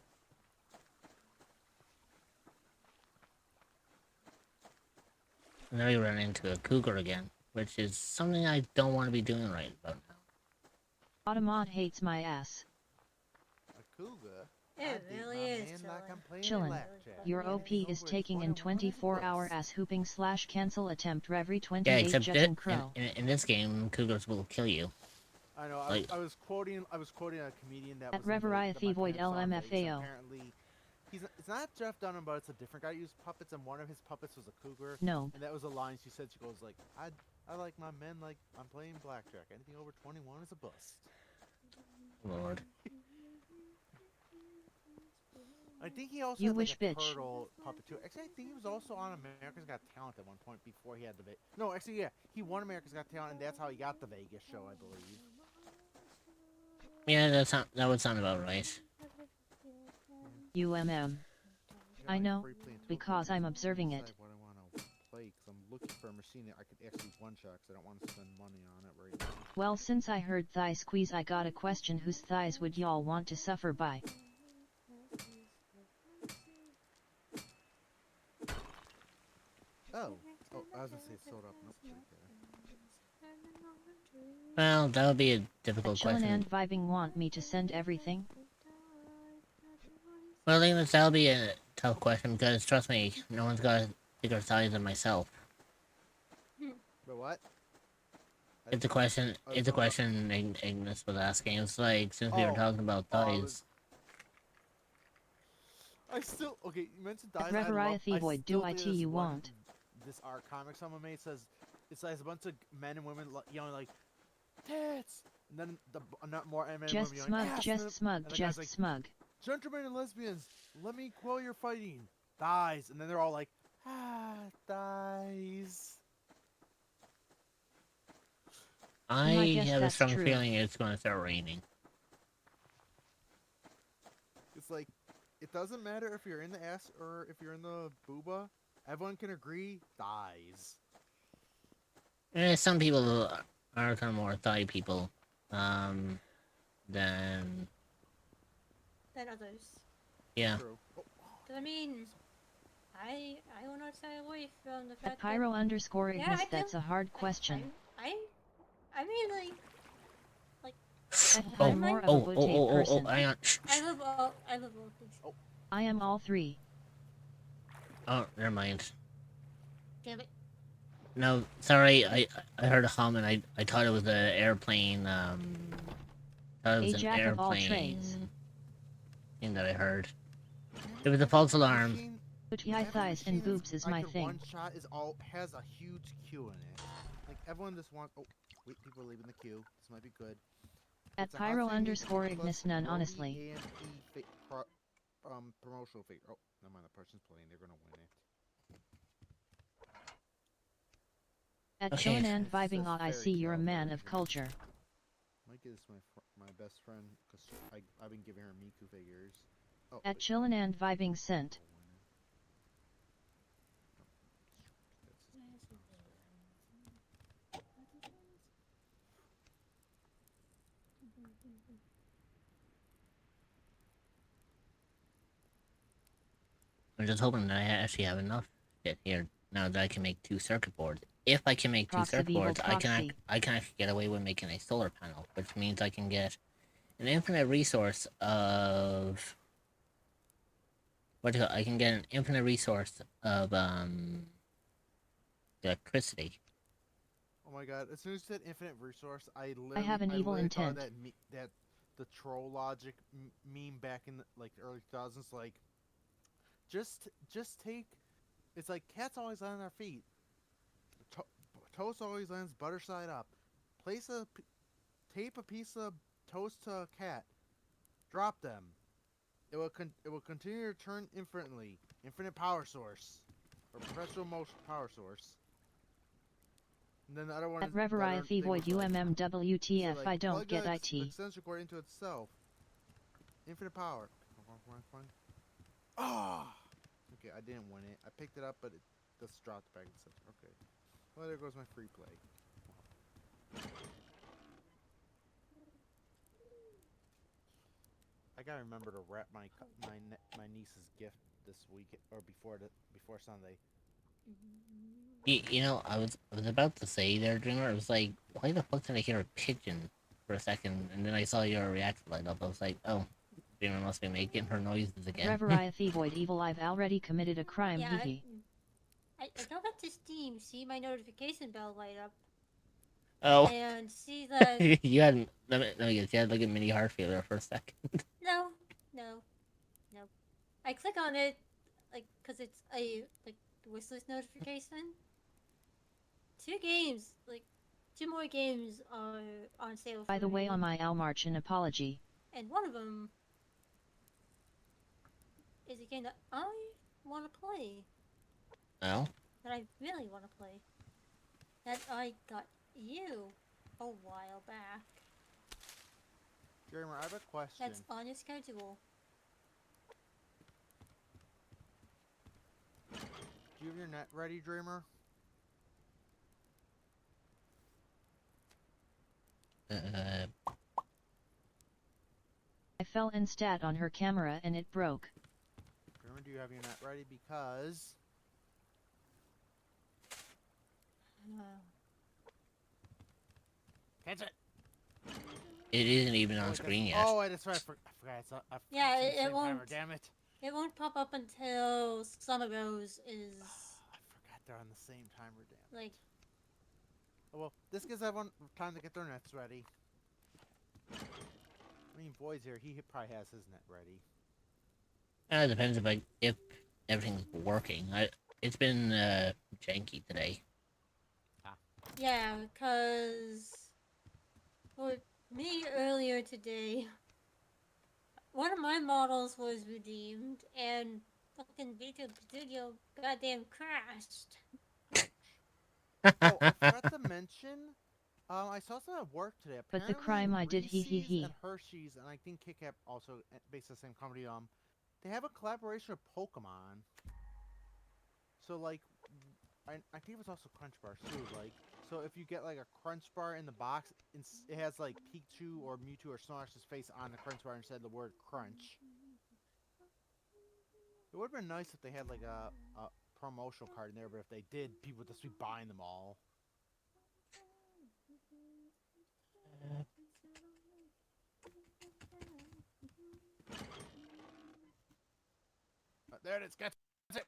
And now we run into a cougar again, which is something I don't want to be doing right about now. Automod hates my ass. A cougar? It I date really my is man like I'm playing Chillin'. blackjack. Your Yeah, OP He's is over taking in 21 and a 24-hour bus. ass hooping / cancel attempt Reverie Yeah, 28 except Jet that and Crow. in this game, cougars will kill you. I know. Like- I was quoting a comedian that At was in Vegas, Reveria that my Thevoid parents saw in Vegas, LMFAO. Apparently, it's not Jeff Dunham, but it's a different guy who used puppets, and one of his puppets was a cougar. No. And that was a line she said. She goes like, I like my men like I'm playing blackjack. Anything over 21 is a bust. Lord. I think he also You had like wish, a bitch. turtle puppet too. Actually, I think he was also on America's Got Talent at one point before he had the No, actually, yeah, he won America's Got Talent, and that's how he got the Vegas show, I believe. Yeah, that would sound about right. UMM. I got my know, free play until because I'm Vegas. observing Decide it. What I want to play, 'cause I'm looking for a machine that I could actually one-shot, 'cause I don't want to spend money on it right now. Well, since I heard thigh squeeze, I got a question. Whose thighs would y'all want to suffer by? Oh, I was gonna say it's sold up. Must be there. Well, that would be a At difficult Chillin' question. and vibing want me to send everything? Well, I think that'll be a tough question because trust me, no one's got a bigger size than myself. But what? It's a question. Oh, It's a oh, question Ignis was asking. It's like since we were Oh, talking about oh, I thighs. was- I still okay. You mentioned At thighs. Reveria Thevoid, do I think you there's one- want? This art comic someone made says it's like a bunch of men and women yelling like tits, and then not more men and Just women smug, yelling ass, just and smug, the guy's just like, smug. gentlemen and lesbians, let me quell your fighting. Thighs, and then they're all like thighs. I guess have a that's strong true. feeling it's going to start raining. It's like it doesn't matter if you're in the ass or if you're in the booba. Everyone can agree thighs. Some people are kind of more thigh people, than Than others. yeah. True. Oh, 'Cause I mean, I will not stay away from the At fact Pyro underscore Yeah, Ignis, I that's do. a hard question. I mean, At Oh, I'm more of a oh, Butte person. hang on. Shh, I shh. love all things. I am all three. Oh, never mind. Damn it. No, sorry, I heard a hum and I thought it was an airplane, thought it was A an jack of all airplane trades. thing that I heard. It was a false alarm. machine- Booty high every thighs and machine that's boobs is I my could thing. One shot is all has a huge queue in it. Like everyone just wants. Oh, wait, people are leaving the queue. This might be good. At It's a hot Pyro thing, underscore plus Ignis, none, Brody honestly. and promotional figure. Oh, never mind. The person's playing. They're gonna win it. At Okay. chillin' and It's vibing, just I see fairy you're a tale man of version. culture. Might give this my best friend because I've been giving her Miku figures. Oh, At wait, chillin' and vibing sent. I'm just hoping that I actually have enough shit here now that I can make 2 circuit boards. If I can make 2 Prox of circuit evil boards, I can proxy. actually get away with making a solar panel, which means I can get an infinite resource of I can get an infinite resource of electricity. Oh my god! As soon as you said infinite resource, I have an evil literally thought intent. that the troll logic meme back in the, like early 2000s, like just take. It's like cats always land on their feet. To- Toast always lands butter side up. Tape a piece of toast to a cat. Drop them. It will continue to turn infinitely. Infinite power source, or perpetual motion power source. And then the other one At is the other Reveriath thing Void was like, UMMWTF like I don't plug get the IT. extension cord into itself. Infinite power. Ah! Okay, I didn't win it. I picked it up, but it just dropped back in center. Okay. Well, there goes my free play. I gotta remember to wrap my niece's gift this week or before Sunday. You know, I was about to say there, Dreamer. I was like, why the fuck did I hear a pigeon for a second, and then I saw your reaction light up. I was like, oh, Dreamer must be making her noises again. Reveriath Void Evil I've already committed a crime Yeah, hehe. I go back to Steam, see my notification bell light up, Oh, and see that you had let me guess. You had like a mini heart failure for a second. no, no, no. I click on it, like, cause it's a like wishlist notification. 2 games, like 2 more games are on sale. By for the way, me. on my Almarch an apology. And one of them is a game that I want to play. Oh, That I really want to play. That I got you a while back. Dreamer, I have a question. That's on your schedule. Do you have your net ready, Dreamer? I fell and stat on her camera and it broke. Dreamer, do you have your net ready? Because catch it. it isn't even on wait, screen yet. Oh, that's right. I forgot. Yeah, it's it the same won't. timer, damn it. It won't pop up until Summer Rose is I forgot they're on the same timer, damn. like. Oh, well, this gives everyone time to get their nets ready. I mean, Boyd's here. He probably has his net ready. It depends if everything's working. It's been janky today. Yeah, cause for me earlier today, one of my models was redeemed and fucking Visual Studio goddamn crashed. Oh, I forgot to mention. I saw something at work today. But the Apparently, crime I did Reese's he. and Hershey's, and I think Kit Kat also based on the same company. They have a collaboration with Pokemon. So like, I think it was also Crunch Bars too. Like, so if you get like a Crunch Bar in the box, it has like Pikachu or Mewtwo or Snorlax's face on the Crunch Bar instead of the word Crunch. It would have been nice if they had like a promotional card in there, but if they did, people would just be buying them all. There it is. Catch it.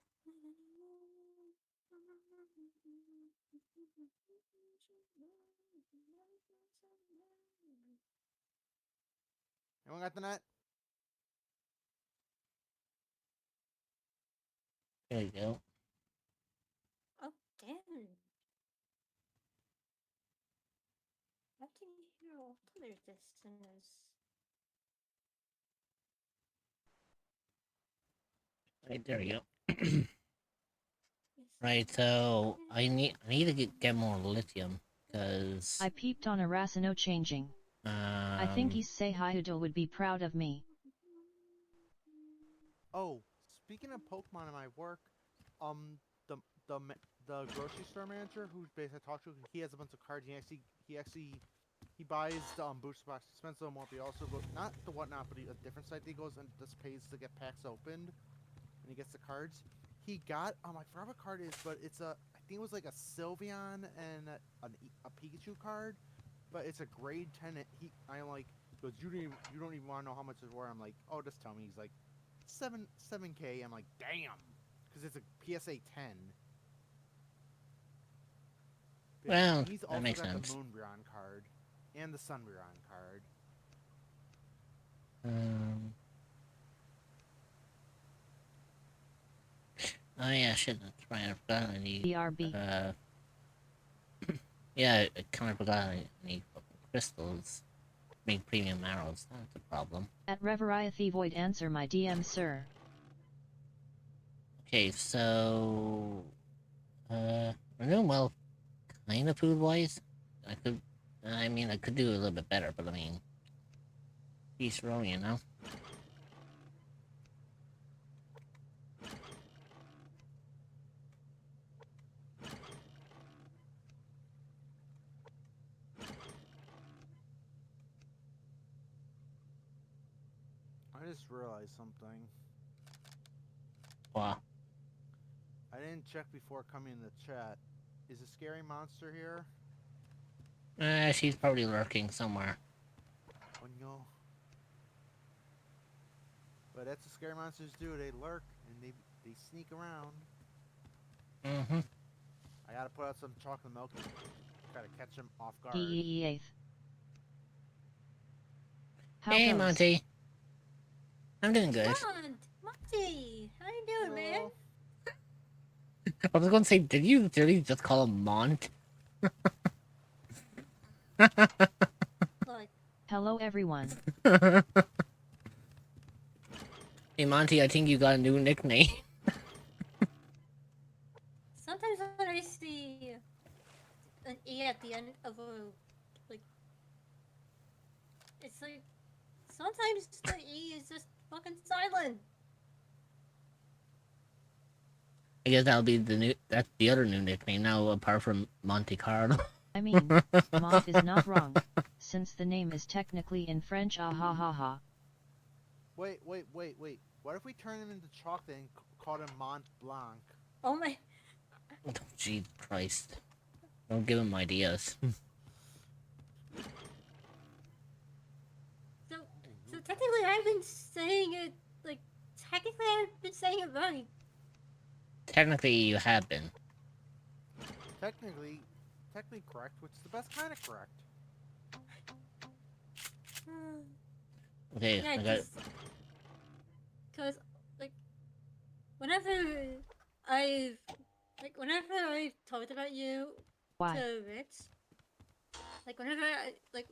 Anyone got the net? There you go. Oh damn! How can you hear all other distance? Right, there you go. Right, so I need to get more lithium, because I peeped on a Racino changing. I think he's say Hyudo would be proud of me. Oh, speaking of Pokemon in my work, the the ma- the grocery store manager who's basically I talked to, he has a bunch of cards. He buys the booster box. He spends a little more, but he also goes not the whatnot, but a different site. He goes and just pays to get packs opened, and he gets the cards. He got I forgot what card it is, but it's I think it was like a Sylveon and a Pikachu card, but it's a grade 10. I like goes you don't even want to know how much it's worth. I'm like, oh, just tell me. He's like 7K. I'm like, damn, because it's a PSA 10. well, He's that also makes got sense. the Moonbryon card and the Sunbryon card. Oh yeah, shit, that's right. I forgot I need. BRB. Yeah, I kind of forgot I need fucking crystals. Make premium arrows. That's a problem. At Reveriathy Void answer my DM, sir. Okay, so we're doing well, kind of food-wise. I mean, I could do a little bit better, but I mean, each row, you know. I just realized something. Wow. I didn't check before coming in the chat. Is a scary monster here? She's probably lurking somewhere. Oh no. But that's what scary monsters do. They lurk and they sneak around. Mm-hmm. I gotta put out some chocolate milk and try to catch them off guard. Eighth. How Hey, goes? Monty. I'm doing good. Monty, how you doing, man? Hello. I was gonna say, did you literally just call him Mont? Like, Hello everyone. Hey, Monty, I think you got a new nickname. sometimes when I see an E at the end of a, like, it's like, sometimes the E is just fucking silent. I guess that'll be that's the other new nickname now, apart from Monte Carlo. I mean, Mont is not wrong, since the name is technically in French. Ah ha ha ha. Wait. What if we turn him into chocolate and call him Mont Blanc? Oh my. Oh, Jesus Christ. Don't give him ideas. So technically I've been saying it, like, technically I've been saying it right. Technically, you have been. Technically correct, which is the best kind of correct. Okay, Yeah, I got. Cause, like, whenever I've talked about you Why? to Rich, like, whenever I, like,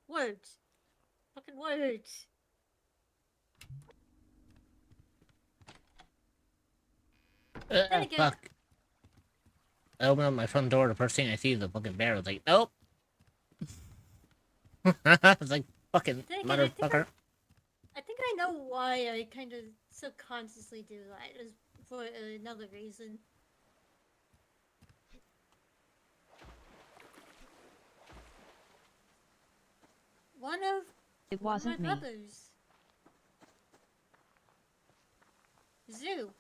words. Fucking words. Then again, Fuck. I open up my front door, the first thing I see is a fucking bear. I was like, nope. I was like, fucking then again, motherfucker. I think I know why I kind of subconsciously do that. Is for another reason. It wasn't my me. brothers. Zoo.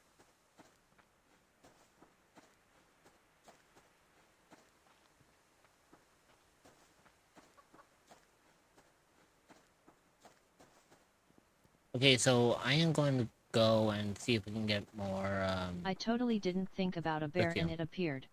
Okay, so I am going to go and see if we can get more, I totally didn't think about a bear Lithium. and it appeared.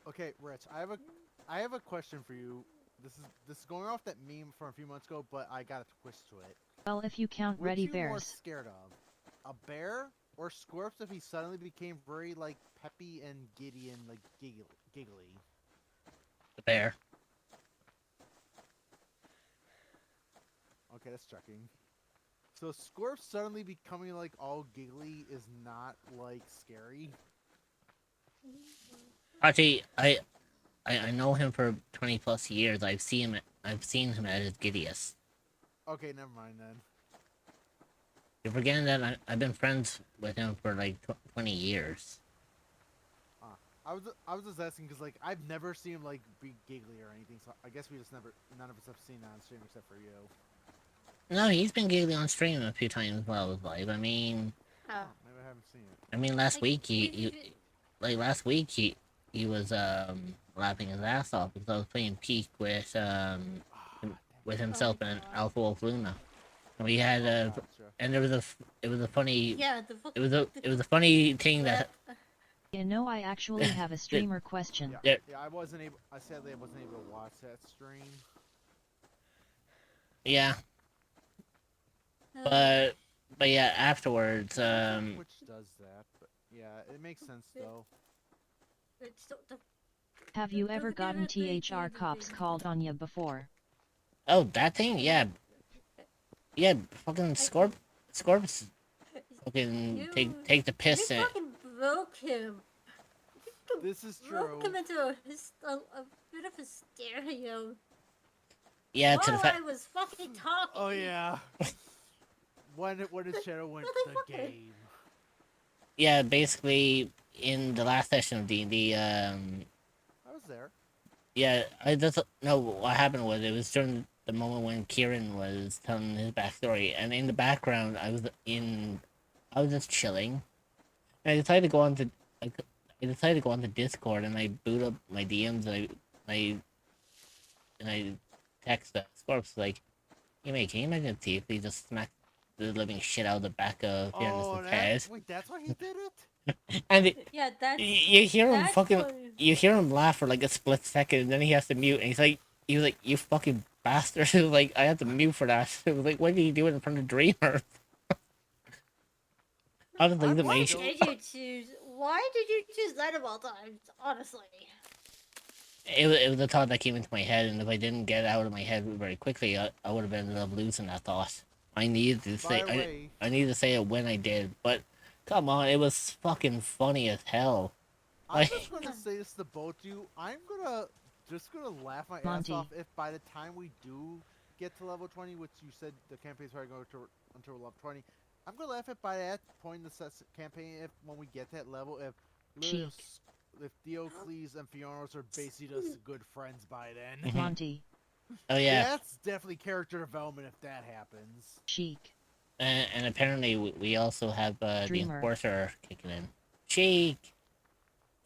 Okay, Rich, I have a question for you. This is going off that meme from a few months ago, but I got a twist to it. Well, if you count Which ready you more bears. scared of? A bear or Squirps if he suddenly became very like peppy and giddy and like giggly? the bear. Okay, that's checking. So Scorp suddenly becoming like all giggly is not like scary. Actually, I know him for 20 plus years. I've seen him at his giddiest. Okay, never mind then. You're forgetting that I've been friends with him for like 20 years. I was just asking because like I've never seen him like be giggly or anything, so I guess we just none of us have seen that on stream except for you. No, he's been giggly on stream a few times while I was live. Oh. Maybe I haven't seen it. Last Like, week he was laughing his ass off because I was playing Peak with himself and God. Alpha Wolf Luna. And we had Gotcha. and there was it was a funny Yeah, it was a funny thing that You know, I actually have a streamer question. Yeah, I wasn't able. I sadly I wasn't able to watch that stream. yeah, but yeah, afterwards Which does that, but yeah, it makes sense though. Have you ever gotten THR cops called on you before? oh, that thing, yeah, fucking Scorp's fucking take the piss You and fucking broke him. This is Broke true. him into a bit of hysteria. yeah to the While fact I was fucking talking. Oh yeah. when his shadow went the game. yeah, basically in the last session of D&D, I was there. yeah, I just know what happened was it was during the moment when Kieran was telling his backstory, and in the background, I was just chilling, and I decided to go onto Discord, and I boot up my DMs, and I text Scorps like, "Hey mate, can you imagine if he just smacked the living shit out of the back of Kieran's head?" Wait, that's why he did it? And Yeah, that's you hear him that's fucking, what- you hear him laugh for like a split second, and then he has to mute, and he was like, "You fucking bastard!" It was like, I had to mute for that. It was like, why did you do it in front of Dreamer? I was like, Why amazing. did you choose? Why did you choose that of all times? Honestly. It was a thought that came into my head, and if I didn't get it out of my head very quickly, I would have ended up losing that thought. I needed to say By the way, I needed to say it when I did, but come on, it was fucking funny as hell. I'm Like, just gonna say this to both you. I'm just gonna laugh my Monty. ass off if by the time we do get to level 20, which you said the campaign's probably going to until level 20, I'm gonna laugh at by that point in the campaign if when we get that level Cheek. if Diocles and Fionos are basically just good friends by then. Monty. oh yeah, That's definitely character development if that happens. Chic. and apparently we also have the Dreamer. enforcer kicking in. Cheek.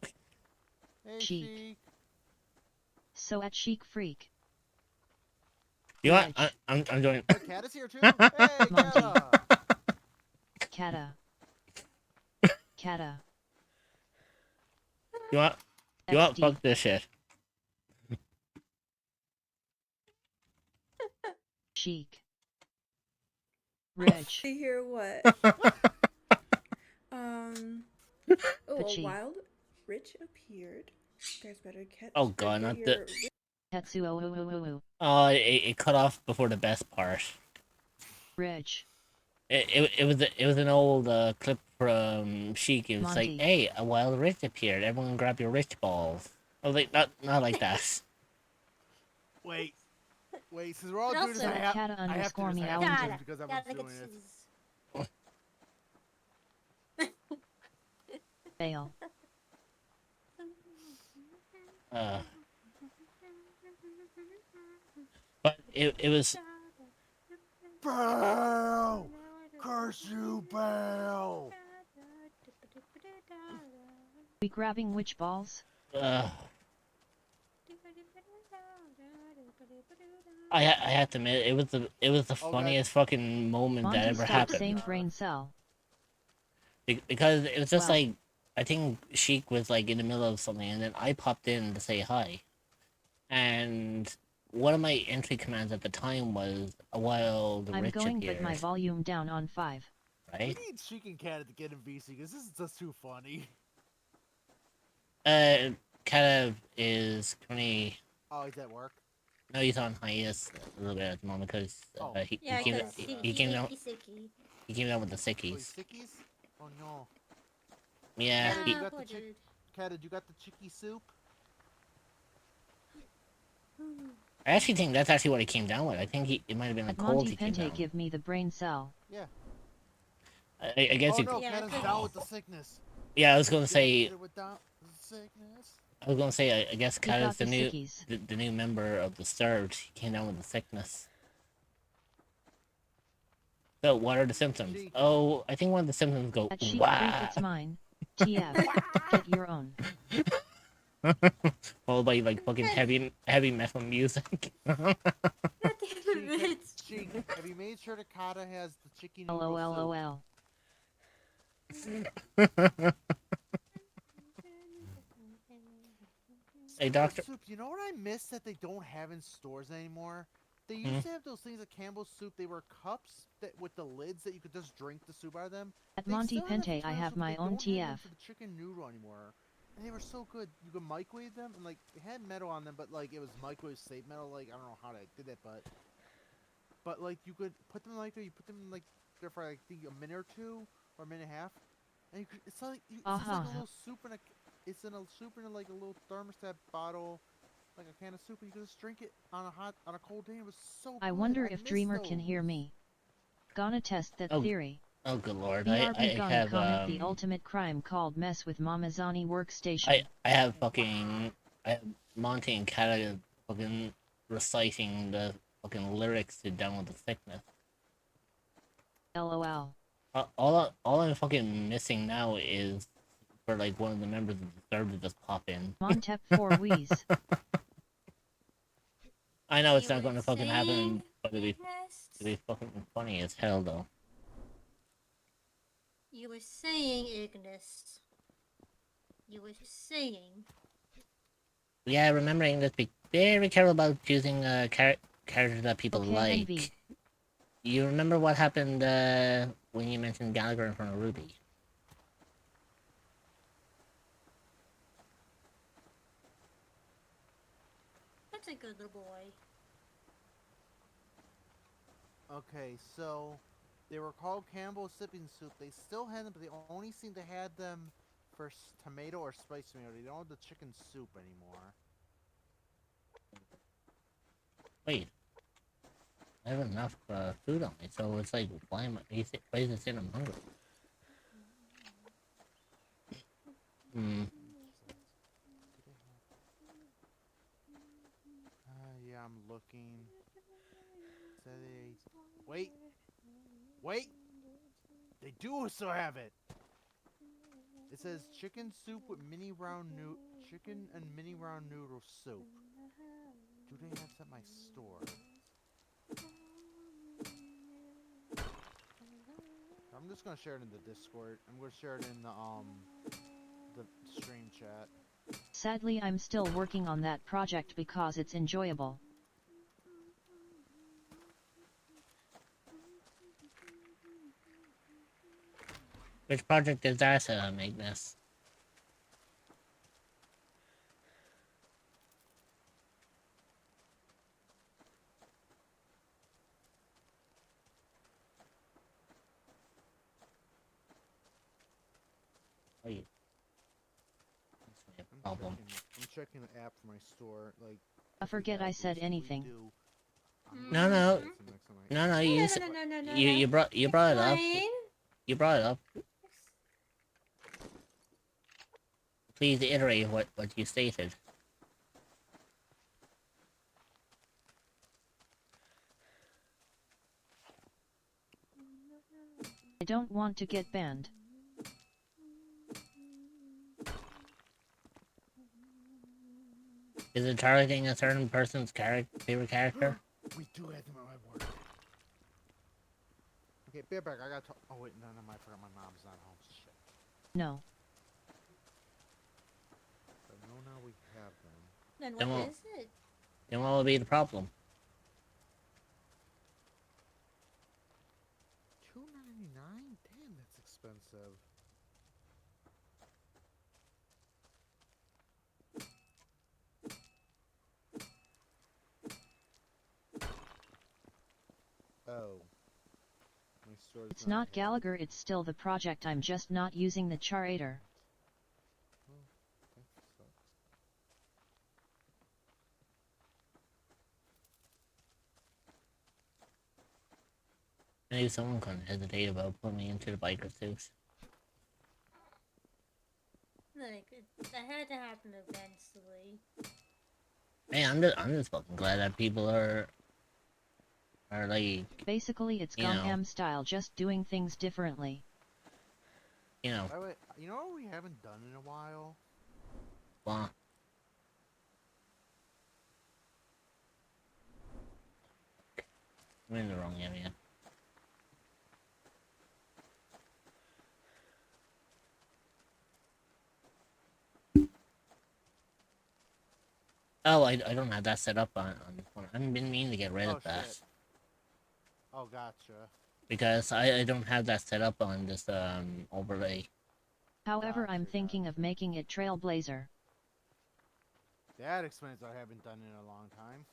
Hey, Cheek. Sheik. So at Chic Freak. You want? Reg. I'm doing. The cat is here too. Hey, Monty. Kata. Kata. Kata. You want? FD. Fuck this shit. Chic. Reg. To hear what? Oh, a Pachi. wild rich appeared. You guys better catch. Oh god, not the. Tetsuo. Oh, it cut off before the best part. Reg. It was an old clip from Sheik. It was Monty. like, "Hey, a wild rich appeared. Everyone grab your rich balls." I was like, not like that. Wait, since we're all But doing this, also- I have Kata to just underscore have to meow. do Gotta- this because gotta everyone's get doing it. this- Fail. But it was. Bell! Curse you, Bell! We grabbing which balls? I have to admit, it was the Oh, funniest fucking moment that Monty ever stop happened. same brain cell. Because it was just Wow. like, I think Sheik was like in the middle of something, and then I popped in to say hi. And one of my entry commands at the time was a wild I'm rich going appeared, but my volume down on 5. right? We need Sheik and Kata to get in VC because this is just too funny. Kata is currently, Oh, he's at work. no, he's on hiatus a little bit at the moment because Oh. he Yeah, came because he came down he's sicky. He came down with the Oh, you sickies. sickies? Oh no. Yeah, Cat, he, you got poor the chick. dude. Cat, you got the chicky soup? I actually think that's actually what he came down with. I think it might have been a At cold Monty he came Pente down. give me the brain cell. Yeah. I guess Oh you. no, Yeah, Cat I is think- down with the sickness. Yeah, I was gonna Cat say. hit it without the sickness. I was gonna say. I guess Who Kat is got the the new sickies? the new member of the Surge. He came down with the sickness. So what are the symptoms? Cheek. Oh, I think one of the symptoms go That sheep wow, freak, it's mine. TF. Get your own. followed by like fucking heavy metal music. God damn Cheek, it. Cheek, have you made sure that Kata has the chicken noodle LOLOL. Hey, soup? doctor. Soup, you know what I miss that they don't have in stores anymore? They Hmm? used to have those things at Campbell's Soup. They were cups that with the lids that you could just drink the soup out of them. At They Monty still have that for Pente, I tomato have soup, my they own don't have them TF. for the chicken noodle anymore. And they were so good. You could microwave them, and like it had metal on them, but like it was microwave safe metal. Like I don't know how they did that, but like you could put them like there. You put them like there for like, I think a minute or two or a minute and a half, and you could, it's like it's just like a little soup in a it's in a soup in like a little thermostat bottle, like a can of soup, and you could just drink it on a cold day. It was so good. I wonder if miss Dreamer can hear those. me. Gonna test that Oh, theory. oh, good lord! BRB I gonna have commit the ultimate crime called mess with Mamazani workstation. I have fucking I have Monty and Kat fucking reciting the fucking lyrics to Down with the Sickness. LOL. All I'm fucking missing now is for like one of the members of the Surge to just pop in. Montep 4 wheeze. I know it's You not were gonna fucking happen, saying, but it'd be fucking funny as hell though. You were saying, Ignis. You were saying. Yeah, remembering to be very careful about choosing characters that people Okay, like. Envy. You remember what happened when you mentioned Gallagher in front of Ruby? That's a good little boy. Okay, so they were called Campbell's Sipping Soup. They still had them, but they only seem to had them for tomato or spicy tomato. They don't have the chicken soup anymore. Wait, I have enough food on me, so it's like, why is it saying I'm hungry? Hmm. Yeah, I'm looking. Wait, wait. They do still have it. It says chicken soup with chicken and mini round noodle soup. Do they have that at my store? I'm just gonna share it in the Discord. I'm gonna share it in the stream chat. Sadly, I'm still working on that project because it's enjoyable. Which project is that, Magnus? Wait. Problem. I'm checking the app for my store. Like, I forget I said anything. No, no, No, you you brought it up. Explain. You brought it up. Please iterate what you stated. I don't want to get banned. Is it targeting a certain person's favorite character? We do have them at my work. Okay, be right back. I gotta talk. Oh wait, no, I forgot my mom's not home. Shit. No. But no, now we have them. Then what is it? Then what will be the problem? $2.99? Damn, that's expensive. Oh. My sword's It's not hit. Gallagher, it's still the project, I'm just not using the charator. Oh, that sucks. Maybe someone couldn't hesitate about putting me into the biker suits. Like, that had to happen eventually. Hey, I'm just fucking glad that people are like, Basically, it's you know, Gumham style, just doing things differently. you know, By the way, you know what we haven't done in a while? well, I'm in the wrong area. Oh, I don't have that set up on this one. I've been meaning to get rid Oh, of that. shit. Oh, gotcha. Because I don't have that set up on this overlay. However, I'm Gotcha, thinking of gotcha. making it Trailblazer. That explains what I haven't done in a long time.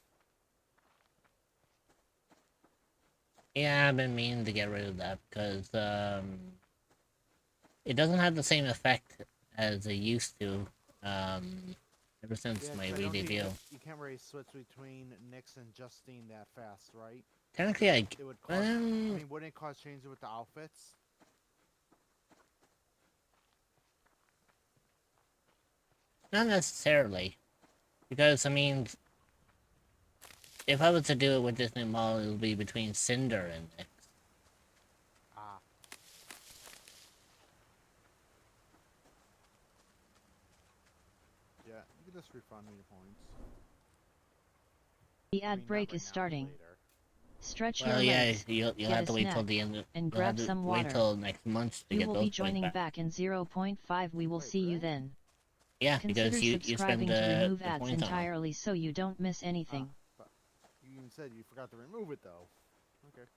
Yeah, I've been meaning to get rid of that because it doesn't have the same effect as it used to. Ever since Yeah, my 'cause I don't think re-debut. you can't really switch between Nyx and Justine that fast, right? Technically, It would cause. I mean, wouldn't it cause changes with the outfits? not necessarily, because I mean, if I was to do it with this new model, it would be between Cinder and Nyx. Ah. Yeah, you can just refund me the points. The I ad mean, break not right is now, starting. later. Stretch Well, your yeah, legs, you'll get have a to wait till snack, the end. and You'll have grab to some wait water. till next month to You get will those be points joining back. back in 0.5. We will Wait, see you really? then. Yeah, Consider because you spend subscribing to remove the ads points on them. entirely so you don't miss anything. But you even said you forgot to remove it, though. Okay.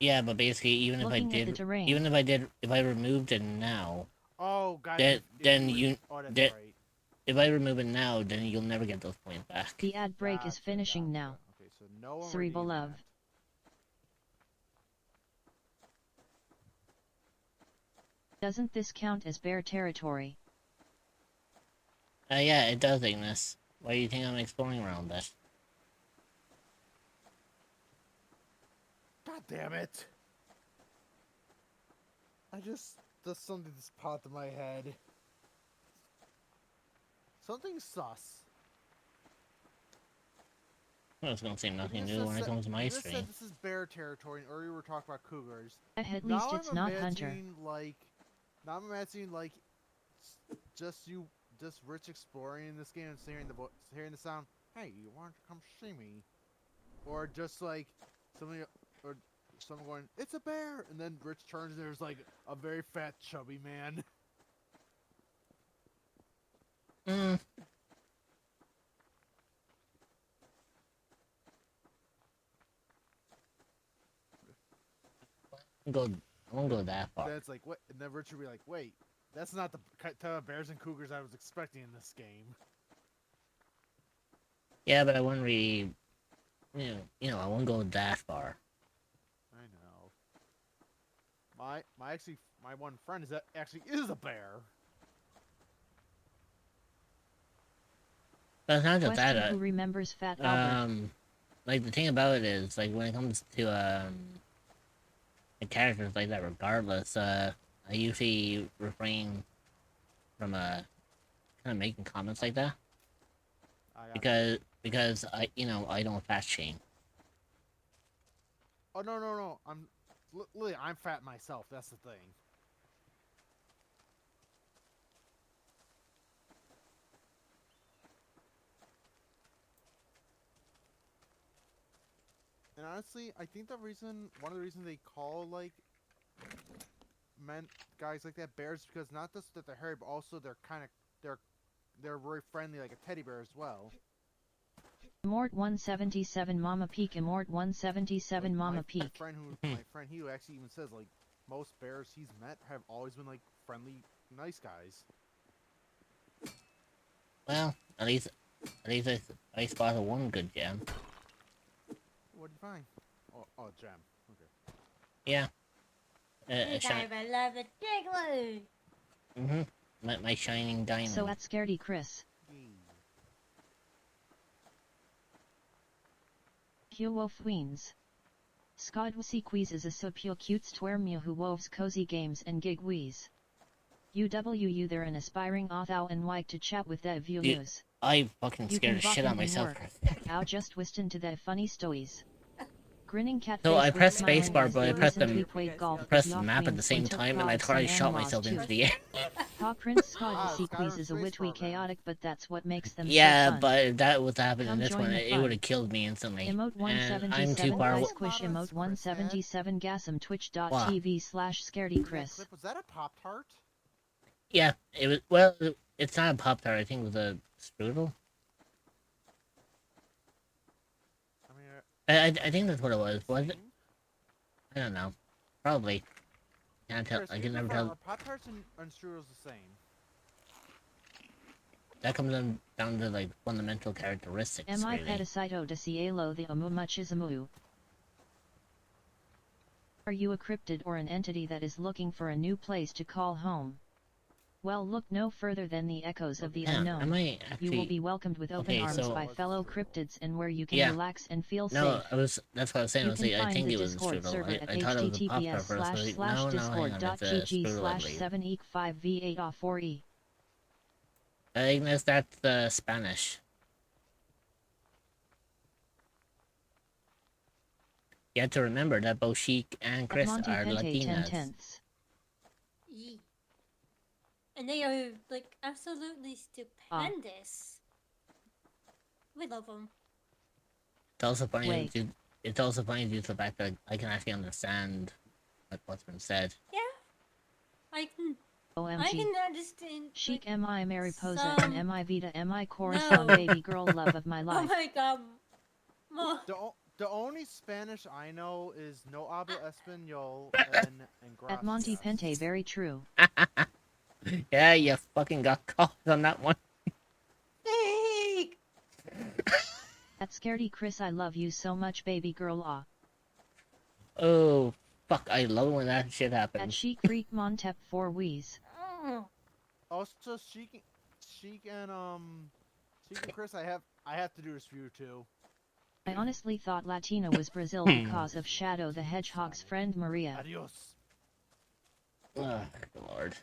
Yeah, but basically, even if I Looking at the did, terrain. if I removed it now, Oh, God. then you, Oh, that's then, right. if I remove it now, then you'll never get those points back. The ad break is Gotcha, finishing gotcha. now. Okay, so no one Cerebral redeemed love. that. Doesn't this count as bear territory? Yeah, it does, Ignis. Why do you think I'm exploring around that? God damn it! Just something just popped in my head. Something sus. I was gonna say nothing Ignis new when it comes to my Ignis stream. said this is bear territory, and earlier we were talking about cougars. At Now least it's I'm not hunter. imagining like just Rich exploring in this game and hearing the sound. Hey, you want to come see me? Or just like somebody or someone going, "It's a bear," and then Rich turns and there's like a very fat, chubby man. Hmm. I won't go that far. Then it's like, what? And then Rich would be like, "Wait, that's not the type of bears and cougars I was expecting in this game." Yeah, but I wouldn't really, I won't go that far. I know. My one friend actually is a bear. But it's not just Question: that. Who remembers Fat Albert? Like the thing about it is, like when it comes to the characters like that, regardless, I usually refrain from kind of making comments like that because I don't fat shame. Oh no! I'm fat myself. That's the thing. And honestly, I think one of the reasons they call like guys like that bears, because not just that they're hairy, but also they're very friendly, like a teddy bear as well. Immort 177 Mama Peak. Immort 177 Mama Peak. My friend who actually even says like most bears he's met have always been like friendly, nice guys. Well, at least I spotted one good gem. What do you find? Oh, gem. Okay. Yeah. You gotta love a jiggler. My shining diamond. So at Scaredy Chris. Kyo Weens. Skadwasi quizzes a so pure cutes twermu who woves cozy games and gig wheeze. UWU there an aspiring author and like to chat with their views. I fucking You scared can the shit out of walk in myself. work. I'll just listen to their funny stories. Grinning cat So face I with pressed smiling spacebar, eyes, but I they pressed recently the played golf with pressed the Yoff map at the Queens same and took time, and I prod thought I some shot animals myself too. into the air. Paw Prince Skadwasi Skyrim quiz is a Space witty Program. chaotic, but that's what makes them Yeah, so fun. but if that was happening in Come this join one, the it fun. would have killed me instantly. Emote And I'm too 177 far I away. squish emote 177 gasm twitch.tv/scaredy That Chris. clip, was that a Pop-Tart? Yeah, it was. Well, it's not a Pop Tart. I think it was a strudel. I mean, I think that's what it was. Was it? I don't know. Probably. Can't tell. Chris, I you can never confirm, tell. are Pop-Tarts and strudels the same? That comes down to like fundamental characteristics. Mi Really. pedicito de cielo the omumachizamu. Are you a cryptid or an entity that is looking for a new place to call home? Well, look no further than the echoes of the Yeah, unknown. I might You will actually. be welcomed with open Okay, arms so- by fellow cryptids and where you can Yeah. relax and feel No, safe. that's what I was saying. You I was can like, I find think the it was a Discord strudel. server at I thought it was a Pop Tart first. I was like, no, hang on, it's a strudel, I believe. discord.gg/discord.v8off4e. Ignis, that's Spanish. You have to remember that both Sheik and Chris Monty are Pente 10 Latinas. tenths. Yee. And they are like absolutely stupendous. We love them. It's also funny. Wait. It's also funny due to the fact that I can actually understand what's been said. Yeah, I can OMG. understand. Chic like, mi Mariposa some- and mi Vita mi Corazon No. baby girl love of my Oh life. my god. More. The only Spanish I know is no habla español and At Monty gracias. Pente very true. Yeah, you fucking got caught on that one. At Scaredy Chris I love you so much baby girl ah. Oh, fuck, I love when that shit At happens. Chic Freak Montep 4 Wheeze. Also, Sheik and Chris, I have to do this for you too. I honestly thought Latina was Brazil because of Shadow the Hedgehog's friend Maria. Adios. Oh, Lord.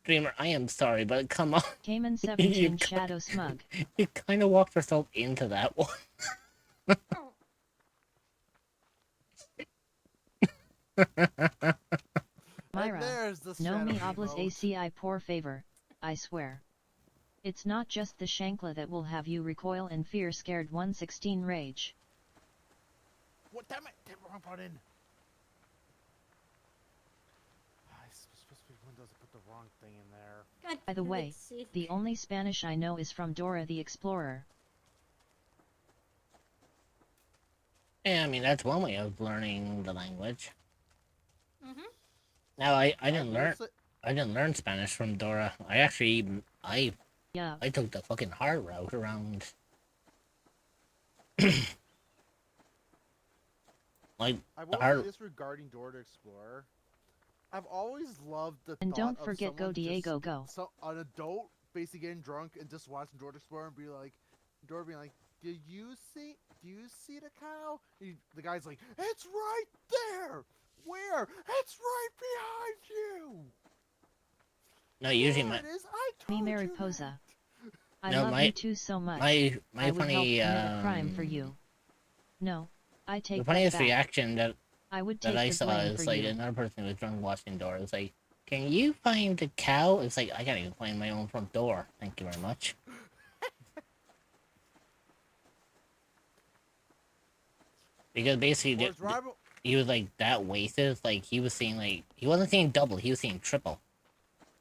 Dreamer, I am sorry, but come on. Cayman 17 Shadow Smug. You kind of walked yourself into that one. And Myra. there's the No me shadow hablas emote. ACI poor favor, I swear. It's not just the shankla that will have you recoil in fear scared 116 rage. What? Damn it! Damn, wrong button. It's supposed to be Windows. I put the wrong thing in there. God, By the way, let's see. the only Spanish I know is from Dora the Explorer. Yeah, I mean, that's one way of learning the language. Mhm. Now, I I didn't will learn say- I didn't learn Spanish from Dora. I Yeah. took the fucking hard route around. Like, I the will say hard. this regarding Dora the Explorer. I've always loved the And thought don't of forget Go someone Diego just, Go. So an adult basically getting drunk and just watching Dora the Explorer and be like, Dora being like, do you see the cow? The guy's like, it's right there. Where? It's right behind you. No, usually There my it is. I told Me you Mariposa. I No, love my- you too so much. my I would help funny commit a crime for you. No, I the take that funniest back. reaction that I would take I the saw blame is for like you. another person who was drunk watching Dora. It's like, can you find the cow? It's like I can't even find my own front door. Thank you very much. Because basically, Or is Robert, he was like that wasted. It's like he was seeing like he wasn't seeing double. He was seeing triple.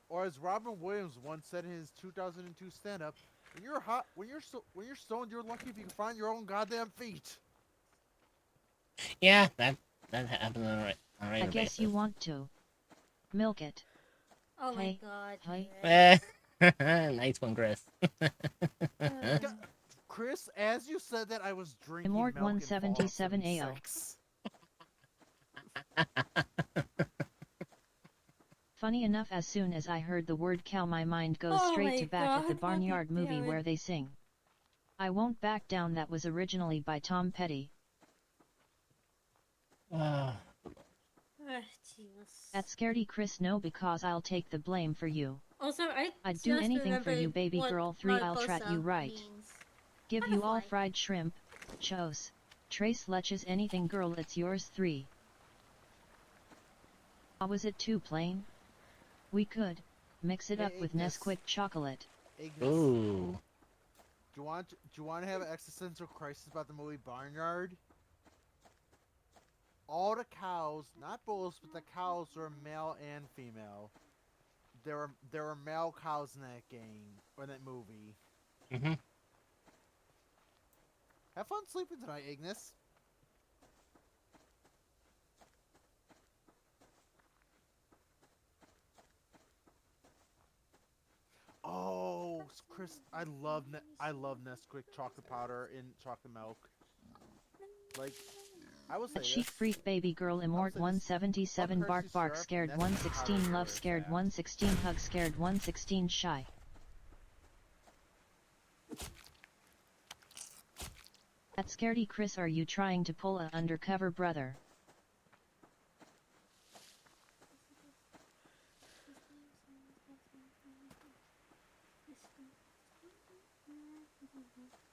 or as Robin Williams once said in his 2002 stand-up, when you're hot, when you're stoned, you're lucky if you can find your own goddamn feet. Yeah, that happened on a I regular guess basis. you want to. Milk it. Oh my Hey, god. hey. Chris. Nice one, Chris. Um, Chris, as you said that, I was drinking Immort milk in Fallout 177 AO. 76. Funny enough, as soon as I heard the word cow, my mind goes Oh straight my to back at the God, Barnyard fucking movie damn it. where they sing I Won't Back Down, that was originally by Tom Petty. Ah, Jesus. At Scaredy Chris, no, because I'll take the blame for you. Also, I'd do just anything for you, remembered baby what girl. 3, I'll trat mariposa you right. means. Give you all Butterfly. fried shrimp, chose. Trace leches, anything girl, it's yours. 3. Was it too plain? We could mix it Hey, up with Ignis. Nesquik chocolate. Ignis, Ooh. do you want to have an existential crisis about the movie Barnyard? All the cows, not bulls, but the cows were male and female. There were male cows in that game or in that movie. Mm-hmm. Have fun sleeping tonight, Ignis. Oh, Chris, I love Nesquik chocolate powder in chocolate milk. Like, I will say Chic this. freak baby girl Immort say this. 177 Up bark Hershey's bark syrup, scared Nesquik 116 powder is love where it's scared at. 116 hug scared 116 shy. At Scaredy Chris, are you trying to pull a undercover brother?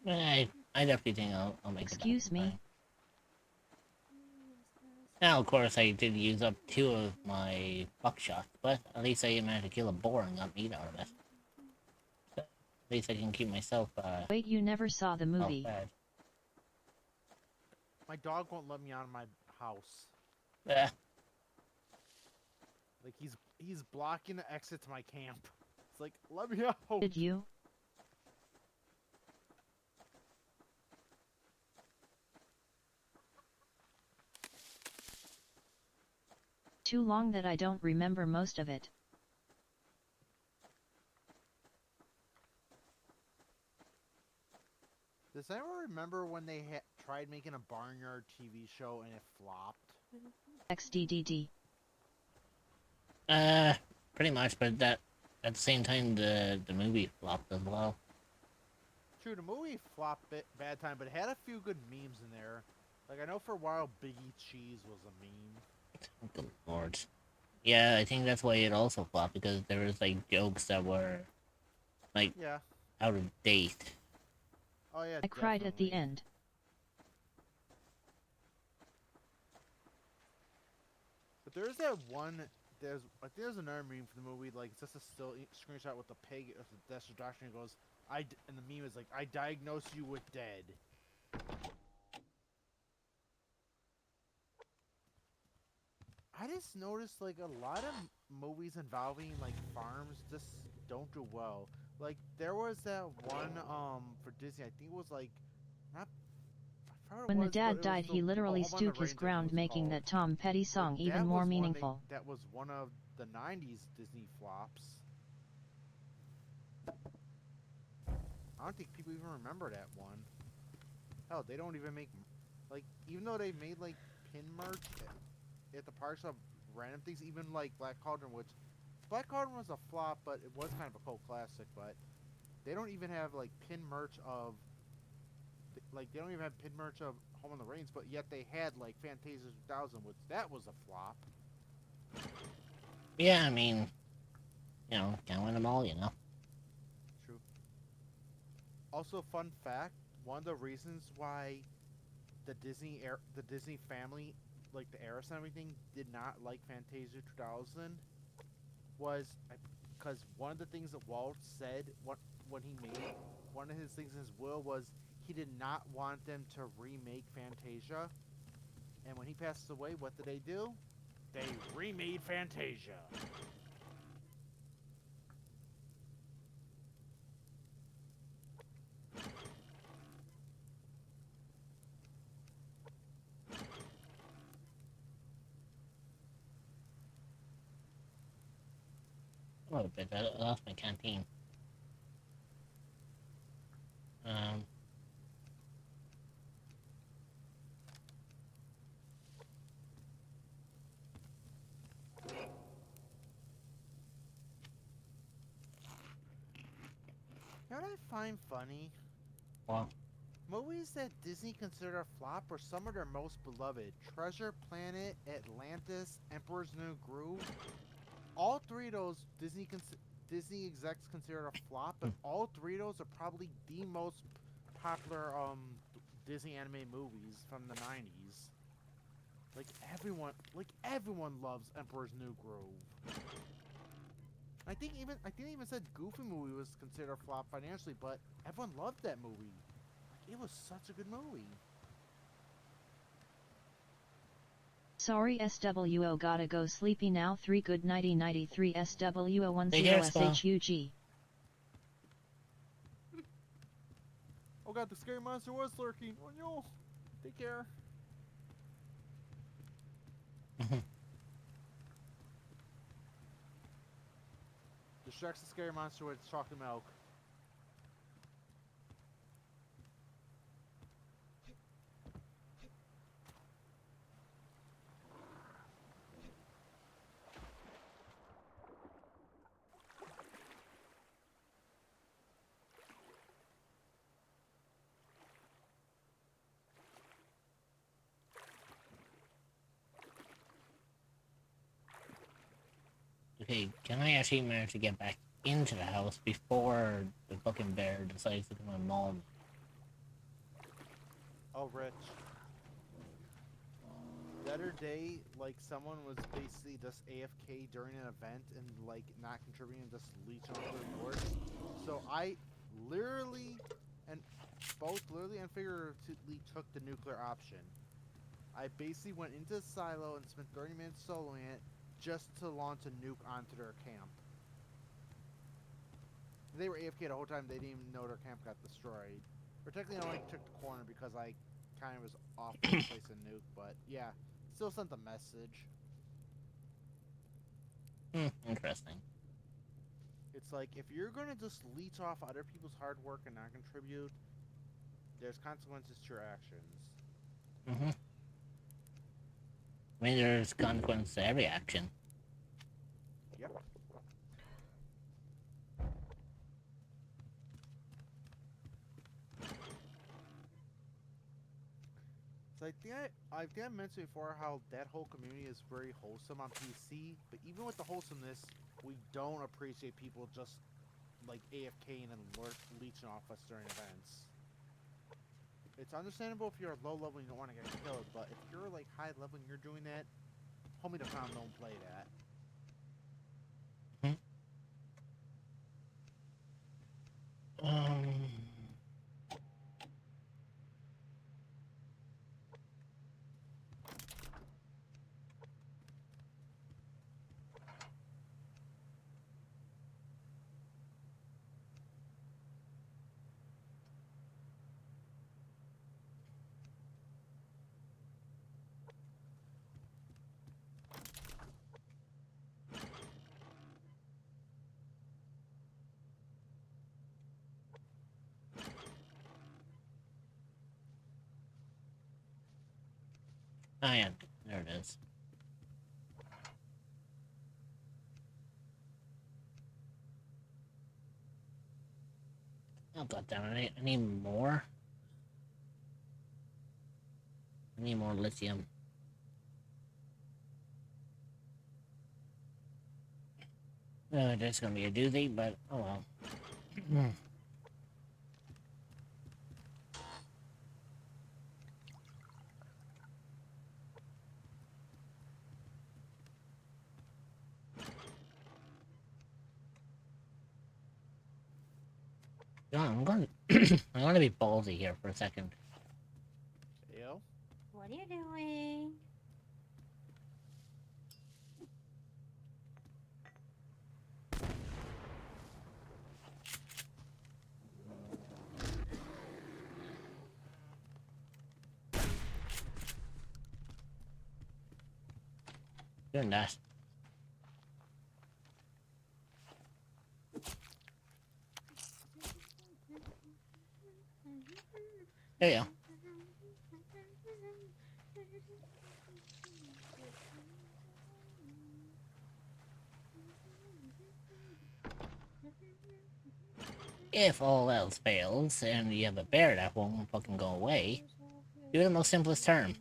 I definitely think I'll make it. Excuse me? Now, of course, I did use up 2 of my buckshots, but at least I managed to kill a boar and got meat out of it. So, at least I can keep myself, Wait, you never saw the movie? fed. My dog won't let me out of my house. Eh, Like he's blocking the exit to my camp. It's like, let me out. Did you? Too long that I don't remember most of it. Does anyone remember when they tried making a Barnyard TV show and it flopped? XDDD. pretty much, but that at the same time, the movie flopped as well. True, the movie flopped bad time, but it had a few good memes in there. Like, I know for a while Biggie Cheese was a meme. Good lord. Yeah, I think that's why it also flopped, because there was, like, jokes that were, like, Yeah. out of date. Oh, yeah, I cried at the definitely. end. But there's that one. I think there's another meme for the movie. Like, it's just a still screenshot with the pig. That's the doctor, and it goes, and the meme is like, "I diagnose you with dead." I just noticed like a lot of movies involving like farms just don't do well. Like there was that one for Disney. I think it was like not. I forgot what When it the was, but dad it was died, he literally Home on the stood his Range, I think it ground, was making called. that Tom Petty Like, song that even more was one meaningful. that was one of the '90s Disney flops. I don't think people even remember that one. Hell, they don't even make like even though they made like pin merch at the parks of random things, even like Black Cauldron, which Black Cauldron was a flop, but it was kind of a cult classic. But they don't even have like pin merch of like they don't even have pin merch of Home on the Range, but yet they had like Fantasia 2000, which that was a flop. Yeah, I mean, can't win them all, True. Also, fun fact: one of the reasons why the Disney family, like the heiress and everything, did not like Fantasia 2000 was because one of the things that Walt said when he made one of his things in his will was he did not want them to remake Fantasia, and when he passes away, what did they do? They remade Fantasia. A little bit. I lost my canteen. find funny? Well, Movies that Disney considered a flop were some of their most beloved. Treasure Planet, Atlantis, Emperor's New Groove. All three of those Disney execs considered a flop, but all three of those are probably the most popular Disney animated movies from the 90s. Like everyone loves Emperor's New Groove. I think they even said Goofy movie was considered a flop financially, but everyone loved that movie. It was such a good movie. Sorry SWO, gotta go sleepy now. 3 good nighty 93 SWO Take care, 10 Spa. SHUG. Oh god, the scary monster was lurking. Oh no. Take care. Distracts the scary monster with chocolate milk. okay, can I actually manage to get back into the house before the fucking bear decides to come and maul me? Oh, Rich. The other day, like, someone was basically just AFK during an event and, like, not contributing, just leeching off the board. So I literally and figuratively took the nuclear option. I basically went into the silo and spent 30 minutes soloing it just to launch a nuke onto their camp. They were AFK the whole time, they didn't even know their camp got destroyed. Or technically I only took the corner because I kind of was off to place a nuke, but yeah, still sent the message. Interesting. It's like, if you're gonna just leech off other people's hard work and not contribute, there's consequences to your actions. I mean, there's consequence to every action. Yep. So I think I mentioned before how that whole community is very wholesome on PC, but even with the wholesomeness, we don't appreciate people just like AFKing and leeching off us during events. It's understandable if you're low level and you don't want to get killed, but if you're like high level and you're doing that, homie the pound don't play that. Oh yeah, there it is. Oh god damn it, I need more. I need more lithium. That's gonna be a doozy, but oh well. I'm gonna I'm gonna be ballsy here for a second. Yo. What are you doing? Doing that. There you go. if all else fails and you have a bear that won't fucking go away, do the most simplest term.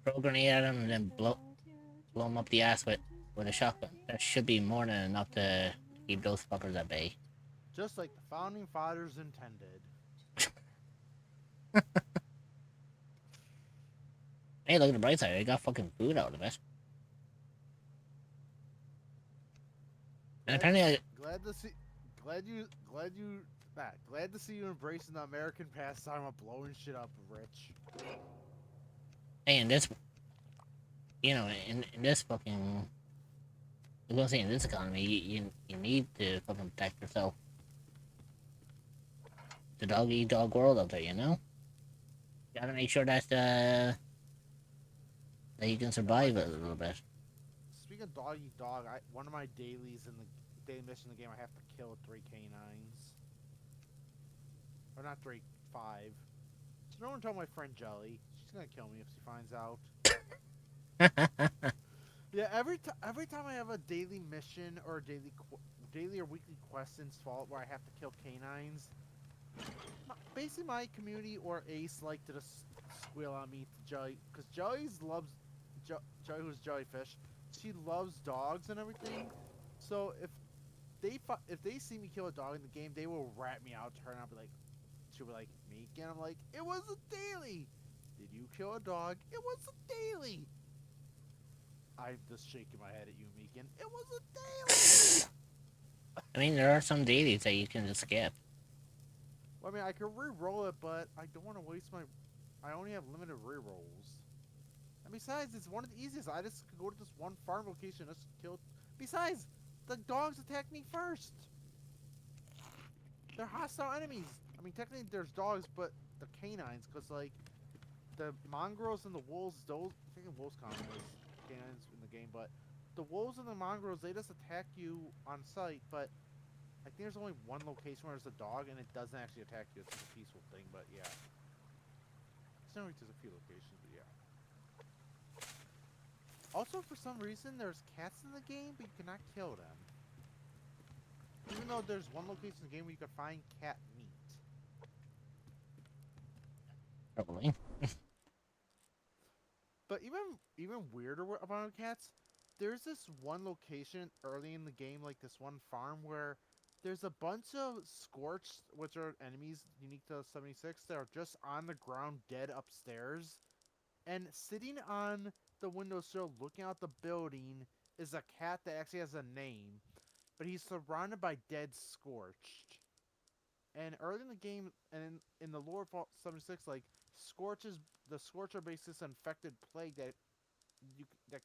Throw a grenade at him and then blow him up the ass with a shotgun. That should be more than enough to keep those fuckers at bay. Just like the founding fathers intended. Hey, look at the bright side. They got fucking food out of it. And apparently, glad to see you embracing the American pastime of blowing shit up, Rich. hey, in this, in this fucking, I was gonna say in this economy, you need to fucking protect yourself. The dog eat dog world out there, you know. You gotta make sure that you can survive it a little bit. Speaking of dog eat dog, one of my dailies in the daily mission in the game, I have to kill 3 canines. Or not 3, 5. So no one told my friend Jelly. She's gonna kill me if she finds out. Yeah, every time I have a daily mission or a daily or weekly quest in Fallout where I have to kill canines, basically my community or Ace like to just squeal on me to Jelly, because Jelly loves Jelly, who's Jellyfish. She loves dogs and everything. So if they see me kill a dog in the game, they will rat me out to her, and she'll be like, Meek, and I'm like, it was a daily. Did you kill a dog? It was a daily. I'm just shaking my head at you, Meekin. It was a daily! I mean, there are some dailies that you can just skip. Well, I mean, I could re-roll it, but I don't want to waste my... I only have limited re-rolls. And besides, it's one of the easiest. I just could go to this one farm location and just kill... Besides, the dogs attack me first! They're hostile enemies! I mean, technically there's dogs, but the canines, because, like, the mongrels and the wolves, those... I think the wolves count as canines in the game, but the wolves and the mongrels, they just attack you on sight, but I think there's only one location where there's a dog and it doesn't actually attack you. It's just a peaceful thing, but yeah. There's a few locations, but yeah. Also, for some reason, there's cats in the game, but you cannot kill them. Even though there's one location in the game where you can find cat meat. Probably. But even weirder about cats, there's this one location early in the game, like this one farm, where there's a bunch of Scorched, which are enemies unique to 76, that are just on the ground dead upstairs. And sitting on the windowsill looking out the building is a cat that actually has a name, but he's surrounded by dead Scorched. And early in the game, and in the lore of Fallout 76, like, the Scorch are basically this infected plague that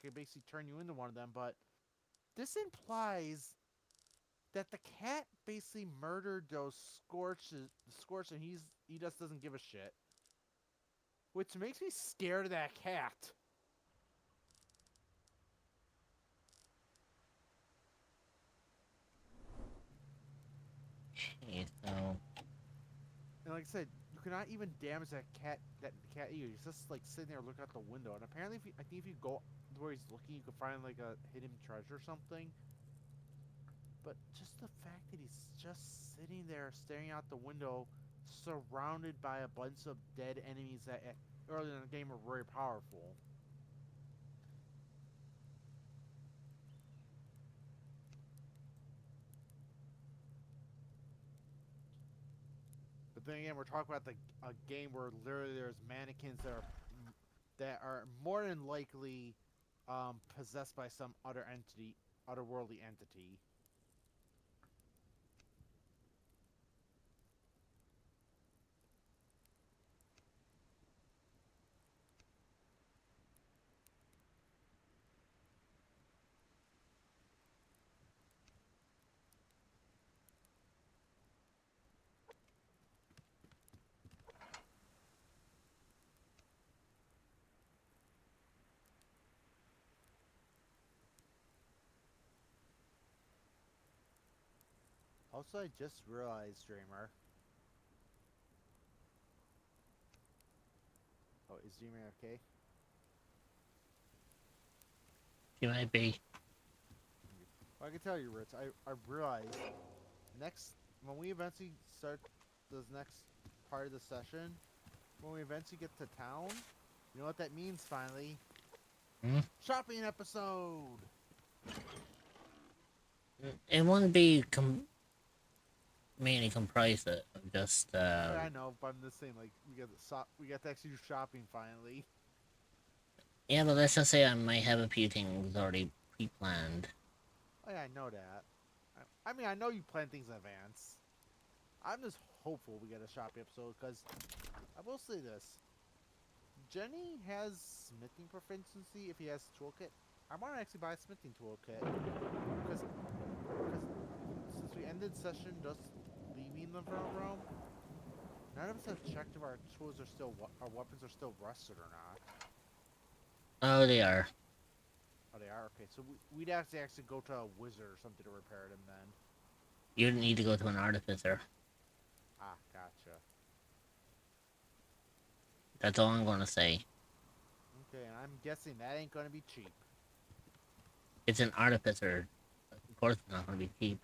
could basically turn you into one of them, but this implies that the cat basically murdered those Scorch, and he just doesn't give a shit. Which makes me scared of that cat. Okay, so... And like I said, you cannot even damage that cat either. He's just like sitting there looking out the window. And apparently, I think if you go where he's looking, you can find like a hidden treasure or something. But just the fact that he's just sitting there staring out the window, surrounded by a bunch of dead enemies that earlier in the game were very powerful. But then again, we're talking about a game where literally there's mannequins that are more than likely possessed by some otherworldly entity. Also, I just realized, Dreamer. Oh, is Dreamer okay? You might be. Well, I can tell you, Rich. I realized when we eventually start this next part of the session, when we eventually get to town, you know what that means finally? Hmm? Shopping episode! It wouldn't be mainly comprised of just Yeah, I know, but I'm just saying, like, we got to actually do shopping finally. yeah, but let's just say I might have a few things already pre-planned. Oh yeah, I know that. I mean, I know you plan things in advance. I'm just hopeful we get a shopping episode, because I will say this. Jenny has smithing proficiency if he has a toolkit. I want to actually buy a smithing toolkit, because since we ended session just leaving the front room, none of us have checked if our tools are still, our weapons are still rusted or not. Oh, they are. Oh, they are? Okay, so we'd have to actually go to a wizard or something to repair them then. You need to go to an artificer. Ah, gotcha. That's all I'm gonna say. Okay, and I'm guessing that ain't gonna be cheap. It's an artificer. Of course it's not gonna be cheap.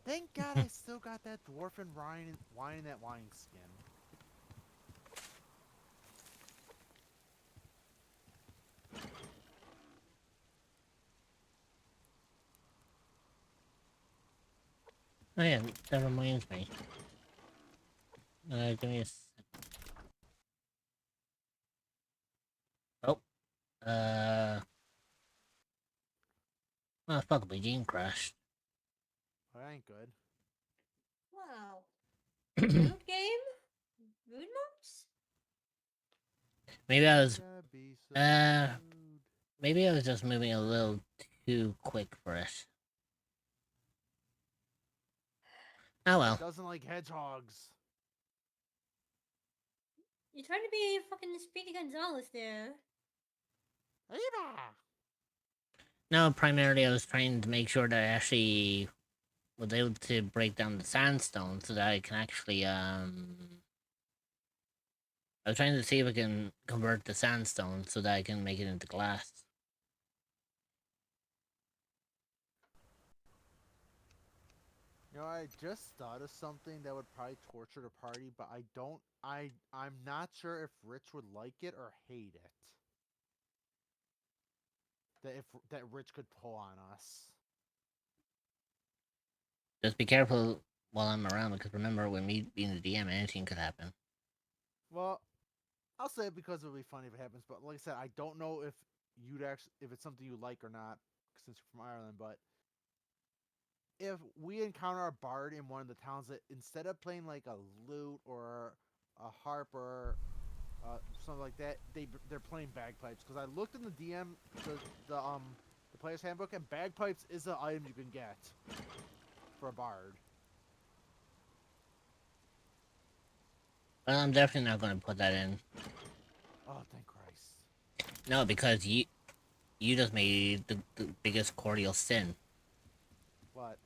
Thank God I still got that dwarven wine in that wine skin. Oh yeah, that reminds me. Give me a Oh. Oh, fuck, my game crashed. Oh, that ain't good. Wow. Rude game? Rude moms? Maybe I was... Gotta be so rude. Maybe I was just moving a little too quick for it. Oh well. Doesn't like hedgehogs. You're trying to be fucking Speedy Gonzalez there. Eva! No, primarily I was trying to make sure that I actually was able to break down the sandstone so that I can actually, I was trying to see if I can convert the sandstone so that I can make it into glass. You know, I just thought of something that would probably torture the party, but I'm not sure if Rich would like it or hate it. That Rich could pull on us. Just be careful while I'm around, because remember, when me being the DM, anything could happen. Well, I'll say it because it'll be funny if it happens, but like I said, I don't know if if it's something you like or not, since you're from Ireland, but if we encounter a bard in one of the towns that instead of playing like a lute or a harp or something like that, they're playing bagpipes. Because I looked in the the player's handbook, and bagpipes is an item you can get for a bard. Well, I'm definitely not going to put that in. Oh, thank Christ! No, because you just made the biggest cordial sin. What?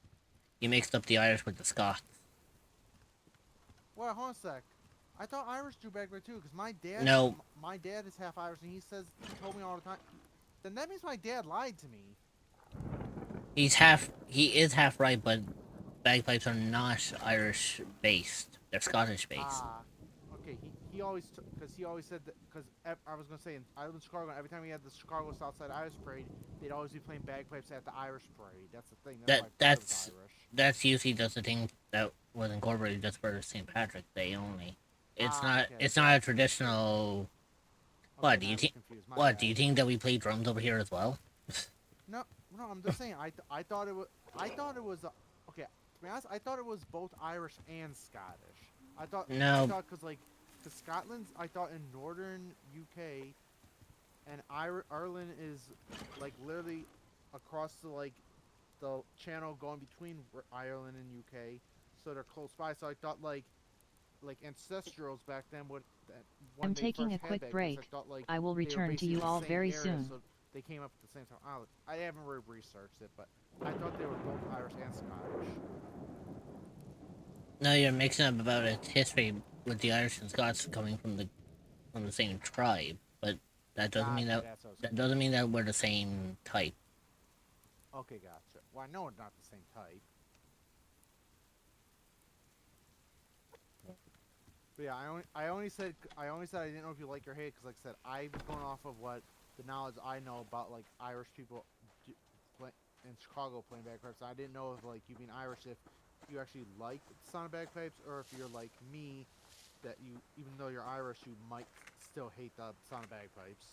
You mixed up the Irish with the Scots. Well, hold on a sec. I thought Irish do bagpipe too, because my dad is half Irish, and he told me all the time. Then that means my dad lied to me. He is half right, but bagpipes are not Irish based. They're Scottish based. Ah, okay. He always because he always said that because I was gonna say I live in Chicago, and every time we had the Chicago Southside Irish Parade, they'd always be playing bagpipes at the Irish Parade. That's the thing. That's usually just a thing that was incorporated just for St. Patrick's Day only. It's not a traditional. What do you think? What do you think that we play drums over here as well? No, I'm just saying. I thought it was okay. To be honest, I thought it was both Irish and Scottish. I thought because Scotland's I thought in northern UK, and Ireland is like literally across the channel going between Ireland and UK, so they're close by. So I thought like ancestrals back then would. I'm taking a quick break. I will return to you all very soon. So they came up at the same time. I haven't really researched it, but I thought they were both Irish and Scottish. No, you're mixing up about its history with the Irish and Scots coming from the same tribe, but that doesn't mean that we're the same type. Okay, gotcha. Well, I know it's not the same type. But yeah, I only said I didn't know if you like or hate because, like I said, I'm going off of what the knowledge I know about like Irish people play, in Chicago playing bagpipes. I didn't know if like you being Irish if you actually like the sound of bagpipes or if you're like me that you even though you're Irish you might still hate the sound of bagpipes.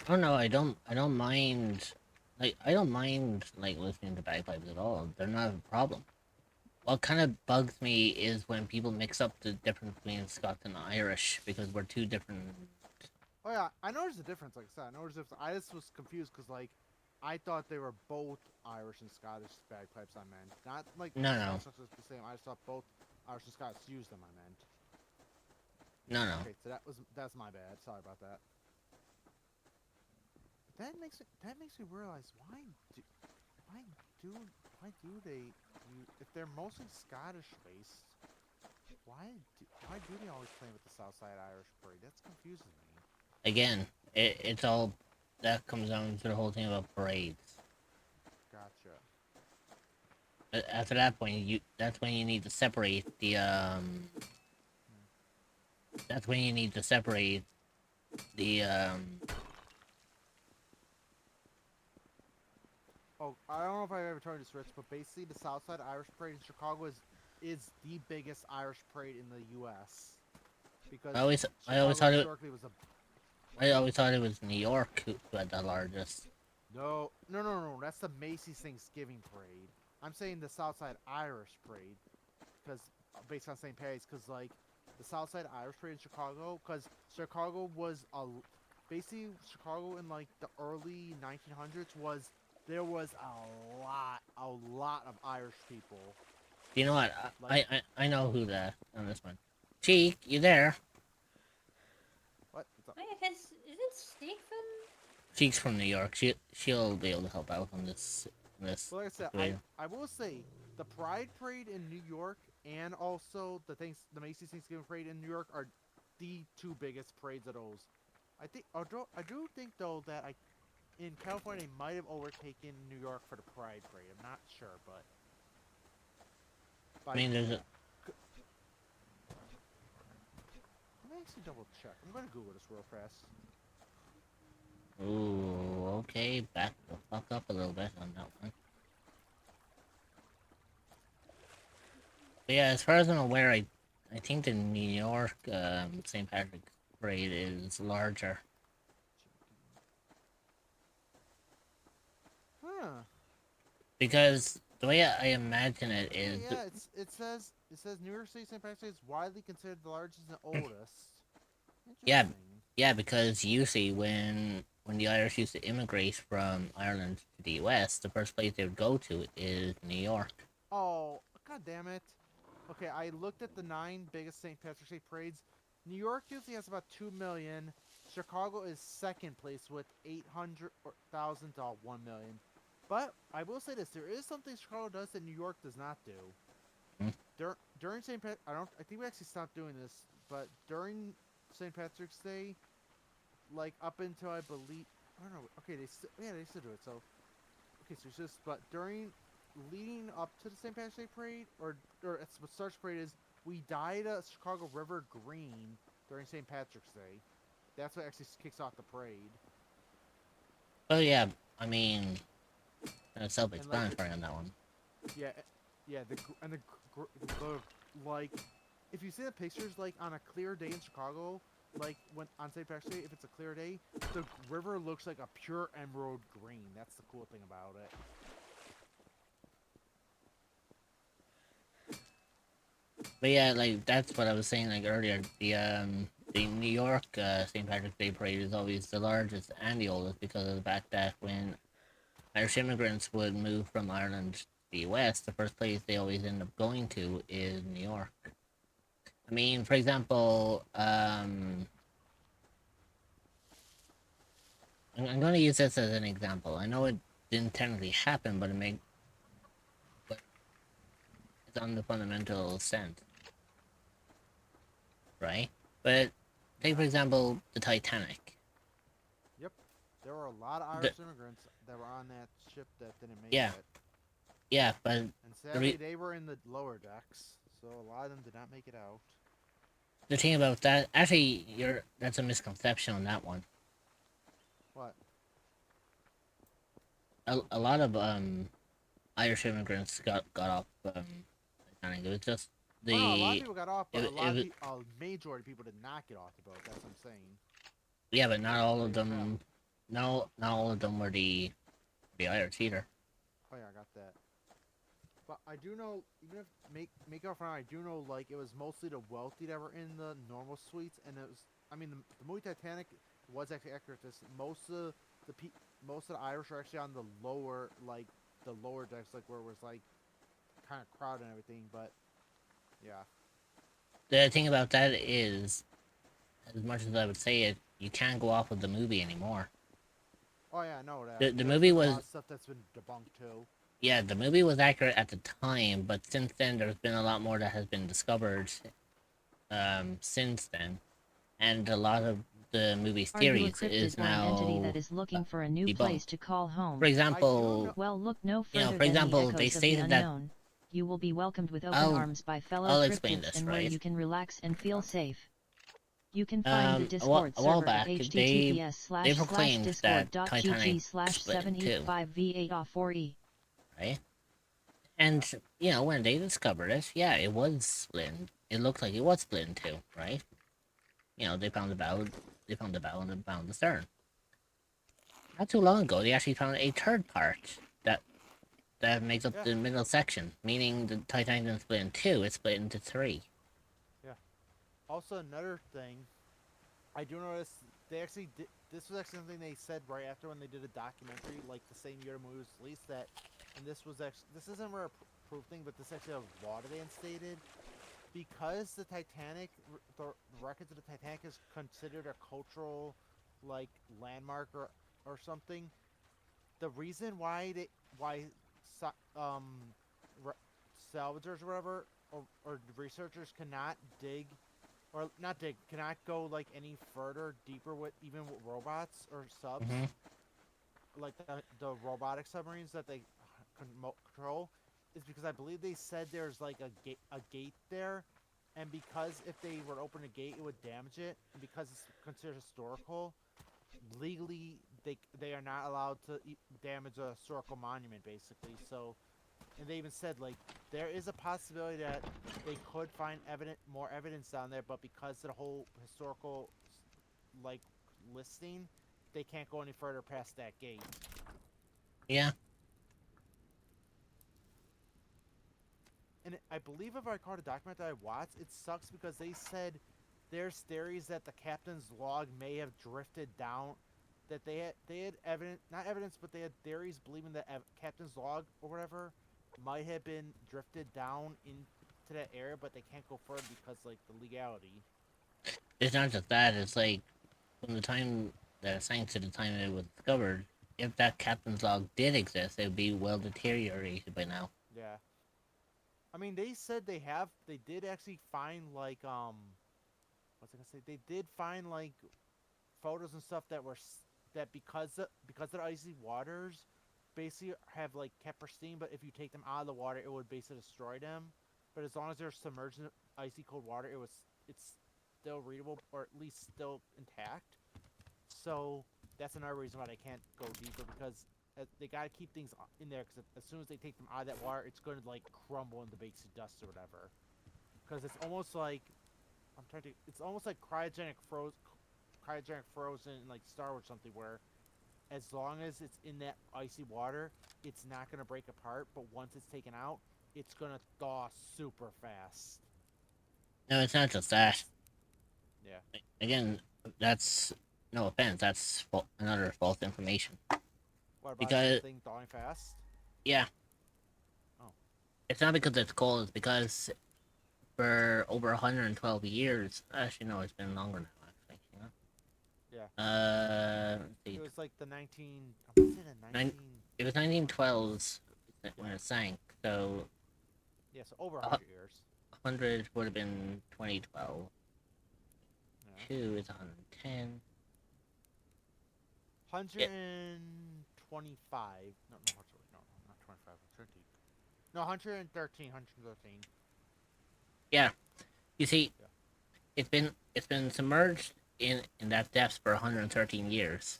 Oh no, I don't mind. Like I don't mind like listening to bagpipes at all. They're not a problem. What kind of bugs me is when people mix up the difference between Scots and Irish because we're two different. Oh yeah, I noticed the difference. Like I said, I noticed the difference. I just was confused because like I thought they were both Irish and Scottish bagpipes. I meant not like No, the no, sound structures the same. I just thought both Irish and Scottish used them. I meant. no, no. Okay, so that's my bad. Sorry about that. But that makes me realize why do why do they if they're mostly Scottish based why do they always play with the Southside Irish parade? That's confusing me. Again, it's all that comes down to the whole thing about parades. Gotcha. After that point, that's when you need to separate the That's when you need to separate the Oh, I don't know if I've ever told you this, Rich, but basically the Southside Irish Parade in Chicago is the biggest Irish parade in the U.S. Because I always Chicago thought historically was a. I always thought it was New York who had the largest. No. That's the Macy's Thanksgiving Parade. I'm saying the Southside Irish Parade, because based on St. Patty's, because like the Southside Irish Parade in Chicago, because Chicago was basically Chicago in like the early 1900s was there was a lot of Irish people. You know what? Like I know who that on this one. Cheek, you there? what? I guess isn't Steak from? Cheek's from New York. She'll be able to help out on this Well, like I said, situation. I will say the Pride Parade in New York and also the Macy's Thanksgiving Parade in New York are the two biggest parades of those. I do think though that in California they might have overtaken New York for the Pride Parade. I'm not sure, but I mean, there's a let me actually double check. I'm gonna Google this real fast. ooh, okay, back the fuck up a little bit on that one. But yeah, as far as I'm aware, I think the New York St. Patrick's Parade is larger. Huh. Because the way I imagine it Okay, is, yeah, it says New York City St. Patrick's Day is widely considered the largest and oldest. yeah, Interesting. yeah, because you see, when the Irish used to immigrate from Ireland to the U.S., the first place they would go to is New York. Oh, god damn it. Okay, I looked at the 9 biggest St. Patrick's Day parades. New York usually has about 2 million. Chicago is second place with 800,000 to 1 million. But I will say this, there is something Chicago does that New York does not do. Hmm? During St. Pat, I think we actually stopped doing this, but during St. Patrick's Day, like up until I believe, I don't know. Okay, they still do it. So okay, so it's just but during leading up to the St. Patrick's Day parade, or it's what starts parade is we dyed a Chicago River green during St. Patrick's Day. That's what actually kicks off the parade. But yeah, I mean, it's And like self-explanatory on that one. yeah, yeah, like if you see the pictures like on a clear day in Chicago, like when on St. Patrick's Day, if it's a clear day, the river looks like a pure emerald green. That's the cool thing about it. But yeah, like that's what I was saying like earlier. The New York St. Patrick's Day parade is always the largest and the oldest because of the fact that when Irish immigrants would move from Ireland to the US, the first place they always end up going to is New York. I mean, for example, I'm going to use this as an example. I know it didn't technically happen, but but it's on the fundamental sense, right? But take for Yeah. example the Titanic. Yep. There were a lot of The, Irish immigrants that were on that ship that didn't make yeah, it. yeah, but And sadly, they were in the lower decks, so a lot of them did not make it out. the thing about that, actually, that's a misconception on that one. What? A lot of Irish immigrants got off Titanic. It was just Oh no, a lot of the people got off, but it, a lot of it, people, a majority of people did not get off the boat. That's what I'm saying. yeah, but not all of They trapped. them. No, not all of them were the Irish either. Oh yeah, I got that. But I do know, even if make up for now, I do know like it was mostly the wealthy that were in the normal suites, and it was. I mean, the movie Titanic was actually accurate. This most of the Irish are actually on the lower decks, like where it was like kind of crowded and everything. But yeah. The thing about that is, as much as I would say it, you can't go off of the movie anymore. Oh yeah, I know that. The There's movie been a was lot of stuff that's been debunked too. yeah, the movie was accurate at the time, but since then there's been a lot more that has been discovered since then, and a lot of the movie's Are you a theories cryptid is or an entity now that is looking for a new debunked. place to call home? For example, Well, look no you know, further for than the example, they echoes of the stated that unknown. You will be welcomed with open I'll arms by fellow I'll explain cryptids this, and where right? you can relax and feel safe. You can find the A while Discord server back, at they proclaimed that Titanic split in two, discord.gg/785V8off4E. right? And you know, when they discovered it, yeah, it was split. It looked like it was split in two, right? You know, they found the bow, and then found the stern. Not too long ago, they actually found a third part that makes up the middle section, meaning the Titanic didn't split in two; it split into three. Yeah. Also, another thing, I do notice they actually did. This was actually something they said right after when they did a documentary, like the same year the movie was released. And this was actually isn't a proof thing, but this actually a law that they instated because the Titanic, the wreckage of the Titanic is considered a cultural, like landmark or something. The reason um salvagers or whatever or researchers cannot dig or not dig cannot go like any further deeper with even with robots or subs like the robotic submarines that they control is because I believe they said there's like a gate there, and because if they were to open a gate it would damage it, and because it's considered historical, legally they are not allowed to damage a historical monument basically. So, and they even said like there is a possibility that they could find more evidence down there, but because of the whole historical like listing, they can't go any further past that gate. Yeah. And I believe if I recall the document that I watched, it sucks because they said there's theories that the captain's log may have drifted down, that they had not evidence, but they had theories believing that captain's log or whatever might have been drifted down into that area, but they can't go further because like the legality. It's not just that; it's like from the time that it's saying to the time it was discovered, if that captain's log did exist, it would be well deteriorated by now. Yeah. I mean, they said they did actually find like what's I gonna say? They did find like photos and stuff that were that because of the icy waters basically have like kept pristine, but if you take them out of the water it would basically destroy them. But as long as they're submerged in icy cold water, it's still readable, or at least still intact. So that's another reason why they can't go deeper, because they gotta keep things in there, because as soon as they take them out of that water, it's gonna like crumble into basic dust or whatever. Because it's almost like it's almost like cryogenic frozen in like Star Wars something, where as long as it's in that icy water, it's not gonna break apart. But once it's taken out, it's gonna thaw super fast. No, it's not just that. Yeah. Again, that's no offense. That's another false information. What about because something thawing fast? Yeah. Oh. It's not because it's cold. It's because for over 112 years. Actually, no, it's been longer now. Actually, you know? Yeah. It was like the 19. It was 1912s when it sank. So. Yeah, so over 100 years. 100 would have been 2012. Yeah. 2 is 110. 125. No, not 25. 30. No, 113. 113. Yeah. You see, it's been submerged in that depth for 113 years.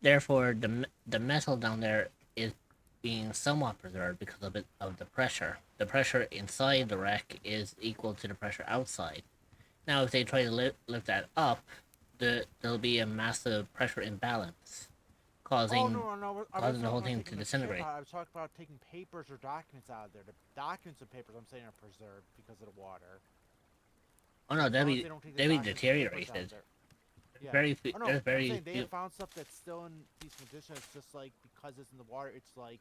Therefore, the metal down there is being somewhat preserved because of the pressure. The pressure inside the wreck is equal to the pressure outside. Now, if they try to lift that up, there'll be a massive pressure imbalance, Oh causing no, no, I causing wasn't the talking whole about thing taking to the ship disintegrate. out. I was talking about taking papers or documents out of there. The documents and papers I'm saying are preserved because of the water. Oh no, As long as they don't take the they'll be documents and papers out deteriorated. there. Yeah. Very few, Oh no, there's I'm very saying they few. have found stuff that's still in decent condition. It's just like because it's in the water, it's like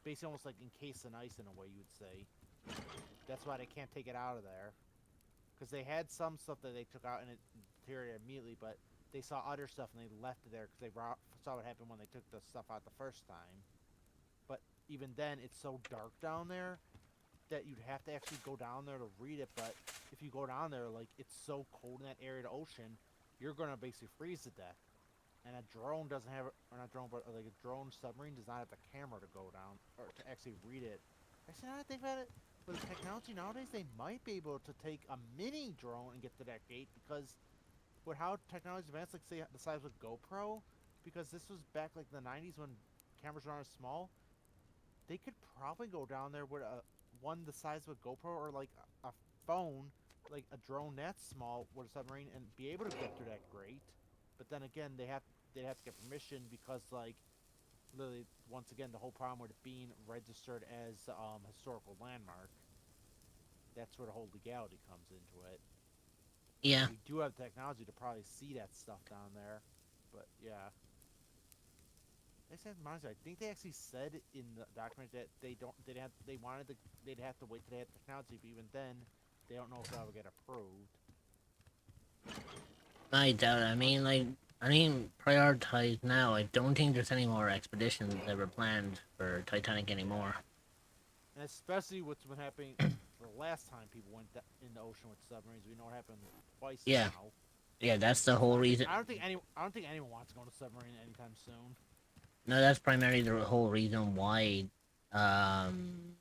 basically almost like encased in ice in a way you would say. That's why they can't take it out of there. Because they had some stuff that they took out and it deteriorated immediately, but they saw other stuff and they left it there because they saw what happened when they took the stuff out the first time. But even then, it's so dark down there that you'd have to actually go down there to read it. But if you go down there, like it's so cold in that area of the ocean, you're gonna basically freeze to death. And a drone doesn't have, or not drone, but like a drone submarine does not have the camera to go down or to actually read it. Actually, now that I think about it, with the technology nowadays, they might be able to take a mini drone and get to that gate because with how technology advanced, like say the size of GoPro, because this was back like the 90s when cameras were not as small, they could probably go down there with a one the size of a GoPro or like a phone, like a drone that small with a submarine and be able to get through that grate. But then again, they'd have to get permission because like literally once again the whole problem with it being registered as historical landmark. That's where the whole legality comes into it. Yeah, We do have technology to probably see that stuff down there, but yeah. They said, I think they actually said in the document that they'd have to wait till they had technology, but even then, they don't know if that would get approved. I doubt it. I mean, prioritize now. I don't think there's any more expeditions ever planned for Titanic anymore. And especially what's been happening the last time people went in the ocean with submarines. We know what happened twice Yeah, now. yeah, that's the whole reason. I don't think anyone wants to go on a submarine anytime soon. No, that's primarily the whole reason why um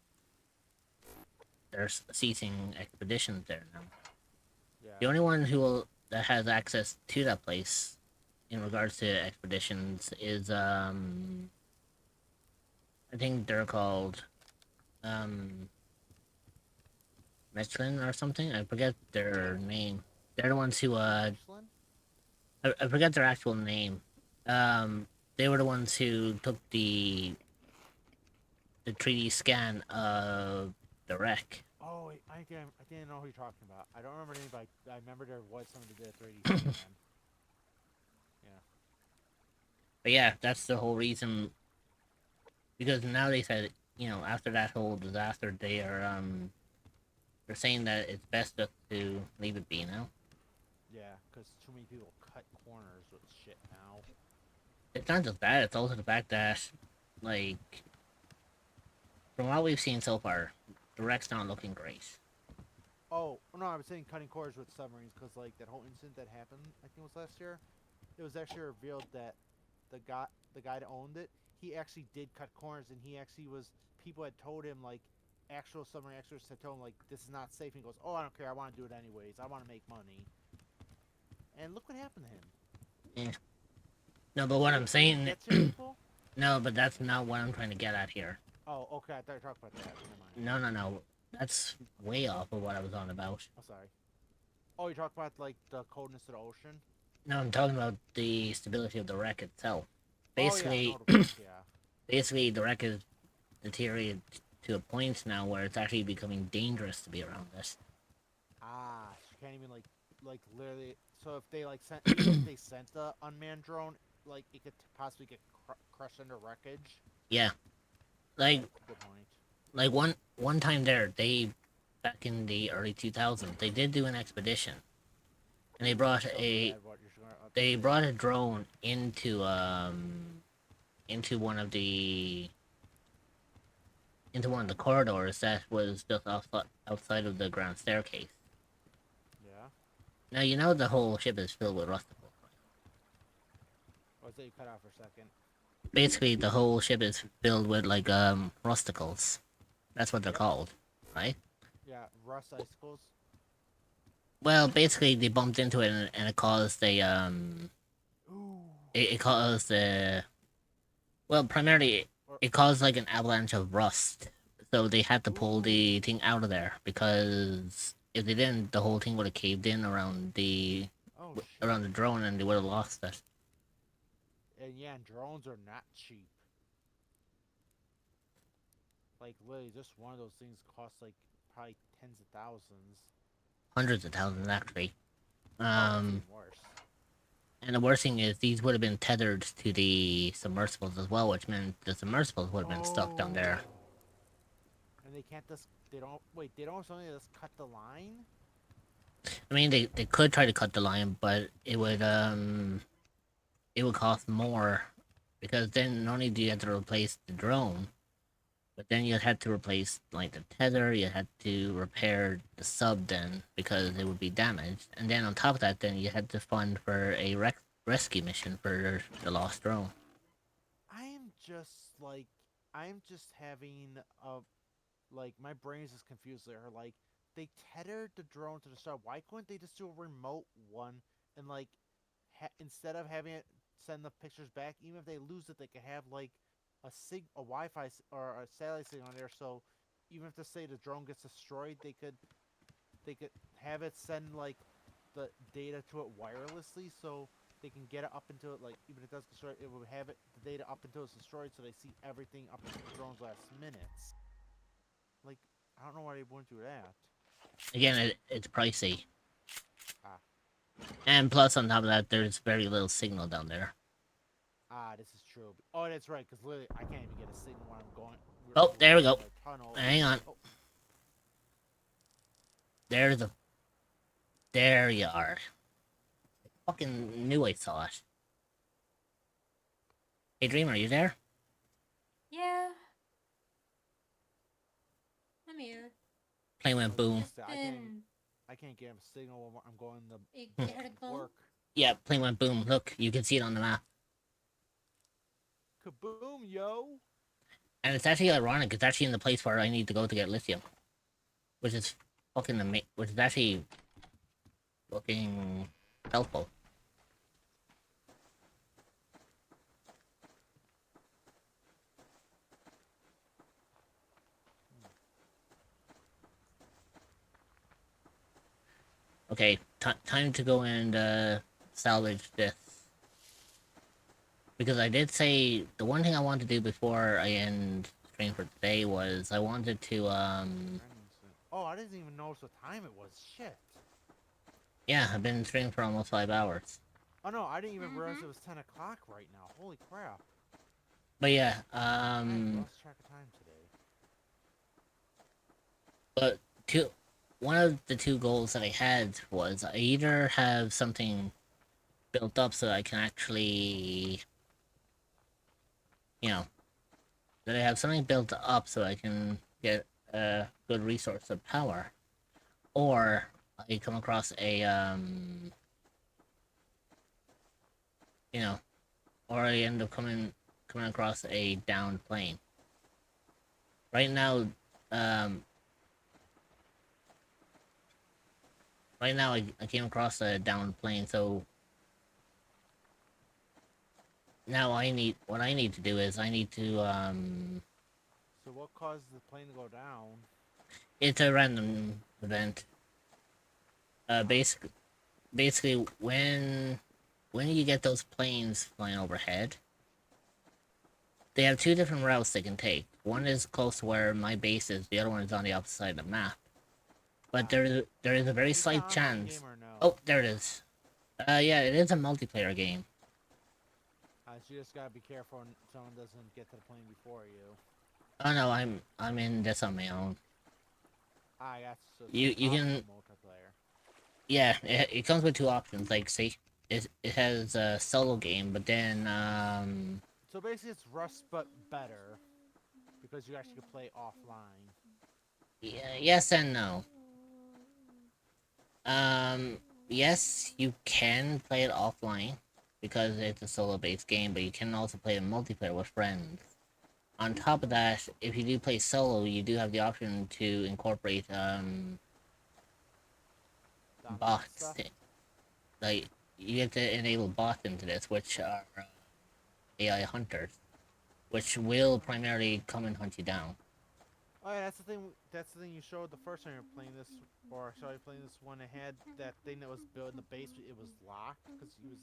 there's ceasing expeditions there now. Yeah. The only one that has access to that place in regards to expeditions is I think they're called Michelin or something. I forget their name. They're the ones who Michelin? I forget their actual name. They were the ones who took the 3D scan of the wreck. Oh, wait, I didn't know who you're talking about. I don't remember the name, but I remember there was somebody that did a 3D scan. Yeah. But yeah, that's the whole reason. Because now they said, after that whole disaster, they're saying that it's best just to leave it be now. Yeah, because too many people cut corners with shit now. It's not just that; it's also the fact that, like, from what we've seen so far, the wreck's not looking great. Oh, no, I was saying cutting corners with submarines because, like, that whole incident that happened, I think it was last year, it was actually revealed that the guy that owned it, he actually did cut corners, and he actually was, people had told him, like, actual submarine experts had told him, like, this is not safe, and he goes, oh, I don't care, I want to do it anyways, I want to make money. And look what happened to him. Yeah. No, but what I'm saying... That's people? No, but that's not what I'm trying to get at here. Oh, okay, I thought you were talking about that. Never mind. No. That's way off of what I was on about. Oh, sorry. Oh, you're talking about, like, the coldness of the ocean? No, I'm talking about the stability of the wreck itself. Basically, oh, yeah, yeah. basically, the wreck is deteriorated to a point now where it's actually becoming dangerous to be around this. Ah, so you can't even, like, literally... So if they, like, sent... if they sent the unmanned drone, like, it could possibly get crushed under wreckage? Yeah. Like... Good point. Like, one time there, back in the early 2000s, they did do an expedition. And they brought a drone into one of the corridors that was just outside of the ground staircase. Yeah. Now, the whole ship is filled with rusticles. Oh, so you cut out for a second. Basically, the whole ship is filled with, like, rusticles. That's what they're called, right? Yeah, rust icicles. Well, basically, they bumped into it and it caused a Ooh. it caused well, primarily it caused like an avalanche of rust. So they had to pull the thing out of there because if they didn't, the whole thing would have caved in around the Oh around the shit. drone and they would have lost it. And yeah, and drones are not cheap. Like literally, just one of those things costs like probably tens of thousands. Hundreds of thousands actually. Oh, that's Um, even worse. and the worst thing is these would have been tethered to the submersibles as well, which meant the submersibles would have been stuck down there. And they can't just. They don't. Wait, they don't only just cut the line? I mean, they could try to cut the line, but it would cost more because then not only do you have to replace the drone, but then you'd have to replace like the tether, you had to repair the sub then because it would be damaged, and then on top of that, then you had to fund for a rescue mission for the lost drone. I'm just like. I'm just having a. Like, my brain is just confused there. Like, they tethered the drone to the sub. Why couldn't they just do a remote one and, like, instead of having it send the pictures back, even if they lose it, they could have, like, a Wi-Fi or a satellite signal on there, so even if, to say, the drone gets destroyed, they could have it send, like, the data to it wirelessly, so they can get it up until it, like, even if it does destroy it, would have the data up until it's destroyed, so they see everything up until the drone's last minutes. Like, I don't know why they wouldn't do that. Again, it's pricey. Ah. And plus, on top of that, there's very little signal down there. Ah, this is true. Oh, that's right, because literally, I can't even get a signal when I'm going. Oh, there we go. Tunnel. Hang on. Oh. There's a... There you are. I fucking knew I saw it. Hey, Dream, are you there? Yeah. I'm here. Plane went boom. I can't get a signal when I'm going to work. Yeah, plane went boom. Look, you can see it on the map. Kaboom, yo! And it's actually ironic. It's actually in the place where I need to go to get lithium, which is fucking amazing. Which is actually fucking helpful. Okay, time to go and salvage this. Because I did say the one thing I wanted to do before I end stream for today was I wanted to Oh, I didn't even notice what time it was. Shit. Yeah, I've been streaming for almost 5 hours. Oh no, I didn't even realize it was 10 o'clock right now. Holy crap. But yeah, I lost track of time today. But one of the two goals that I had was I either have something built up so I can actually, you know, that I have something built up so I can get a good resource of power, or I come across a, you know, or I end up coming across a downed plane. Right now, I came across a downed plane, so now what I need to do is I need to, So what caused the plane to go down? It's a random event. Basically, when you get those planes flying overhead, they have two different routes they can take. One is close to where my base is, the other one is on the opposite side of the map. But there is a very slight chance. No? Oh, there it is. Yeah, it is a multiplayer game. So you just gotta be careful someone doesn't get to the plane before you. Oh no, I'm in this on my own. That's so you can multiplayer. Yeah, it comes with two options. Like, see, it has a solo game, but then So basically, it's Rust but better because you actually can play offline. Yeah, yes and no. Yes, you can play it offline because it's a solo-based game, but you can also play it multiplayer with friends. On top of that, if you do play solo, you do have the option to incorporate The zombies and bots. stuff. Like, you get to enable bots into this, which are AI hunters, which will primarily come and hunt you down. Oh yeah, that's the thing. That's the thing you showed the first time you were playing this, or sorry, playing this one. It had that thing that was built in the basement. It was locked because he was.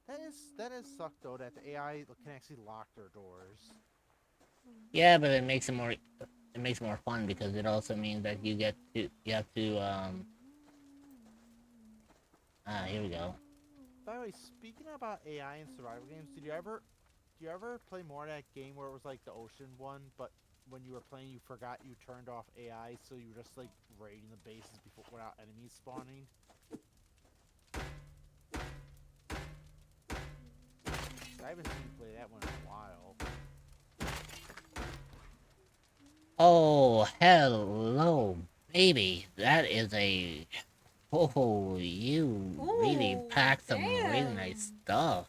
That is sucked though. That the AI can actually lock their doors. Yeah, but it makes it more fun because it also means that you have to here we go. By the way, speaking about AI and survival games, do you ever play more of that game where it was like the ocean one, but when you were playing, you forgot you turned off AI, so you were just like raiding the bases before without enemies spawning? I haven't seen you play that one in a while. Oh, hello, baby. That is a. Oh, you really Ooh, packed some really nice stuff.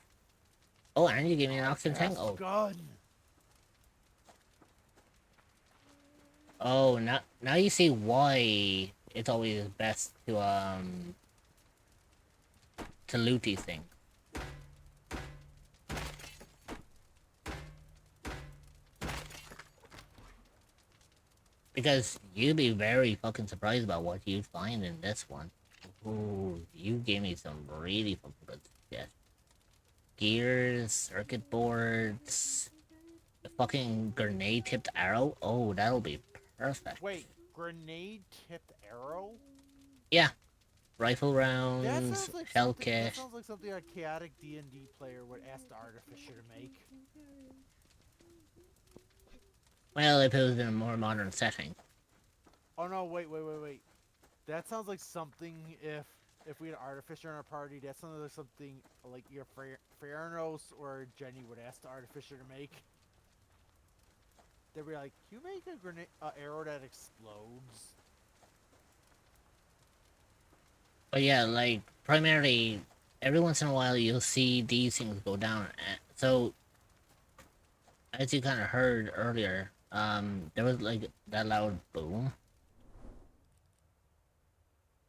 Oh, and you gave me an oxygen tank. Oh, Gun. oh, now you see why it's always best to loot these things. Because you'd be very fucking surprised about what you'd find in this one. Ooh, you gave me some really fucking good shit. Gears, circuit boards, a fucking grenade-tipped arrow. Oh, that'll be perfect. Wait, grenade tipped arrow? Yeah. Rifle rounds, shell That kit. sounds like something a chaotic D&D player would ask the artificer to make. Well, if it was in a more modern setting. Oh no, wait. That sounds like something if we had an artificer in our party, that sounds like something like your Theranos or Jenny would ask the artificer to make. They'd be like, "You make a grenade arrow that explodes." But yeah, like, primarily, every once in a while you'll see these things go down. So, as you kind of heard earlier, there was like that loud boom,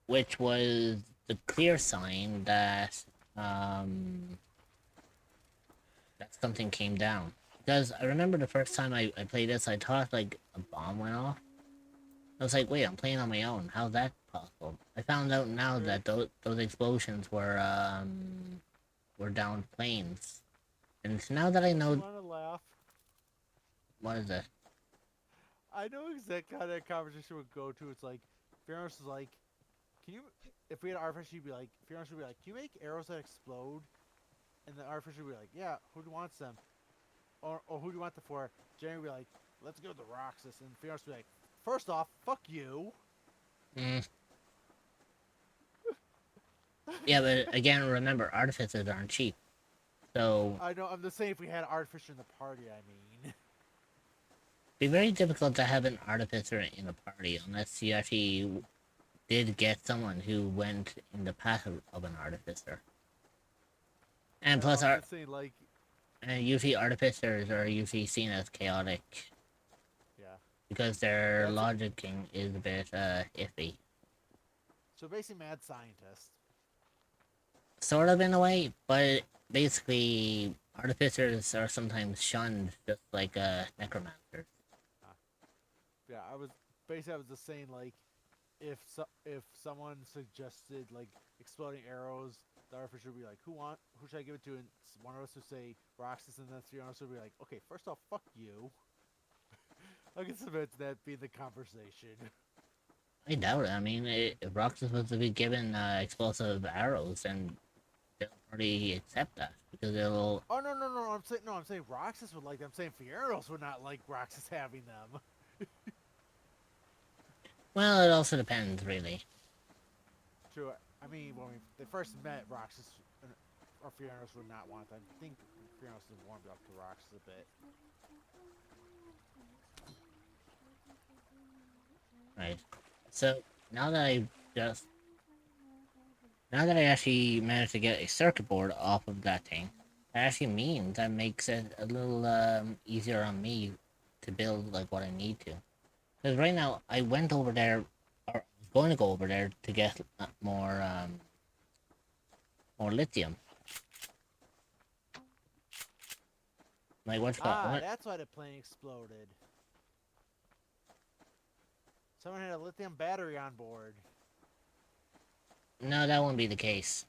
which was the clear sign that that something came down. Because I remember the first time I played this, I thought like a bomb went off. I was like, wait, I'm playing on my own. How's that possible? I found out now that those explosions were down planes. And now that I know, You want to laugh? what is it? I know exactly how that conversation would go to. It's like, Theranos is like, "Can you?" If we had an artificer, you'd be like, Theranos would be like, "Can you make arrows that explode?" And the artificer would be like, "Yeah, who wants them?" Or who do you want them for? Jenny would be like, "Let's go to the Roxas." And Theranos would be like, "First off, fuck you." Yeah, but again, remember, artificers aren't cheap. So, I know, I'm just saying if we had an artificer in the party, I mean. it'd be very difficult to have an artificer in a party unless you actually did get someone who went in the path of an artificer. And plus, I'm just saying, like, usually artificers are usually seen as chaotic. yeah. Because their logicking is a bit iffy. So basically, mad scientist. Sort of in a way, but basically, artificers are sometimes shunned just like necromancers. Yeah, I was just saying, like, if someone suggested like exploding arrows, the artificer would be like, who should I give it to? And one of us would say Roxas, and then three of us would be like, okay, first off, fuck you. I can submit to that being the conversation. I doubt it. I mean, if Roxas was to be given explosive arrows, and they'll probably accept that because it'll. Oh no! I'm saying Roxas would like them. I'm saying Fieros would not like Roxas having them. Well, it also depends, really. True. I mean, when they first met, Roxas or Fioros would not want them. I think Fioros has warmed up to Roxas a bit. Right. So now that now that I actually managed to get a circuit board off of that thing, that actually means that makes it a little easier on me to build like what I need to. Because right now I went over there, or going to go over there to get more lithium. Like what's what? That's why the plane exploded. Someone had a lithium battery on board. No, that won't be the case.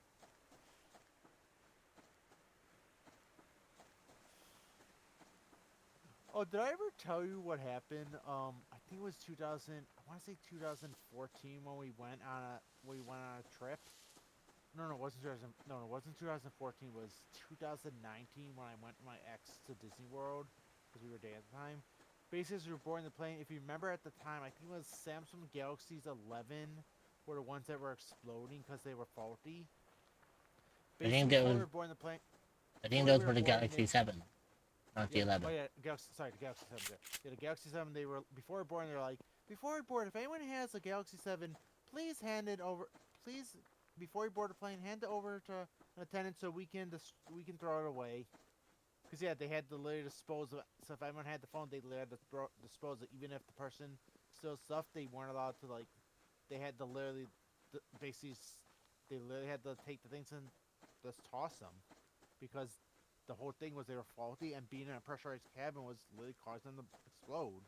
Oh, did I ever tell you what happened? I think it was 2000. I want to say 2014 when we went on a trip. No, it wasn't 2000. No, it wasn't 2014. It was 2019 when I went with my ex to Disney World because we were dating at the time. Basically, as we were boarding the plane, if you remember at the time, I think it was Samsung Galaxies 11 were the ones that were exploding because they were faulty. Basically, before we were boarding the plane. I think those were the Galaxy 7. Not the 11. Oh yeah, the Galaxy 7. Yeah, the Galaxy 7. They were before boarding. They're like, before we board, if anyone has a Galaxy 7, please hand it over. Please, before we board the plane, hand it over to an attendant so we can throw it away. Cause yeah, they had to literally dispose of it. So if anyone had the phone, they literally had to dispose of it. Even if the person stole stuff, they weren't allowed to like. They had to literally, basically, they literally had to take the things and just toss them, because the whole thing was they were faulty, and being in a pressurized cabin was literally causing them to explode.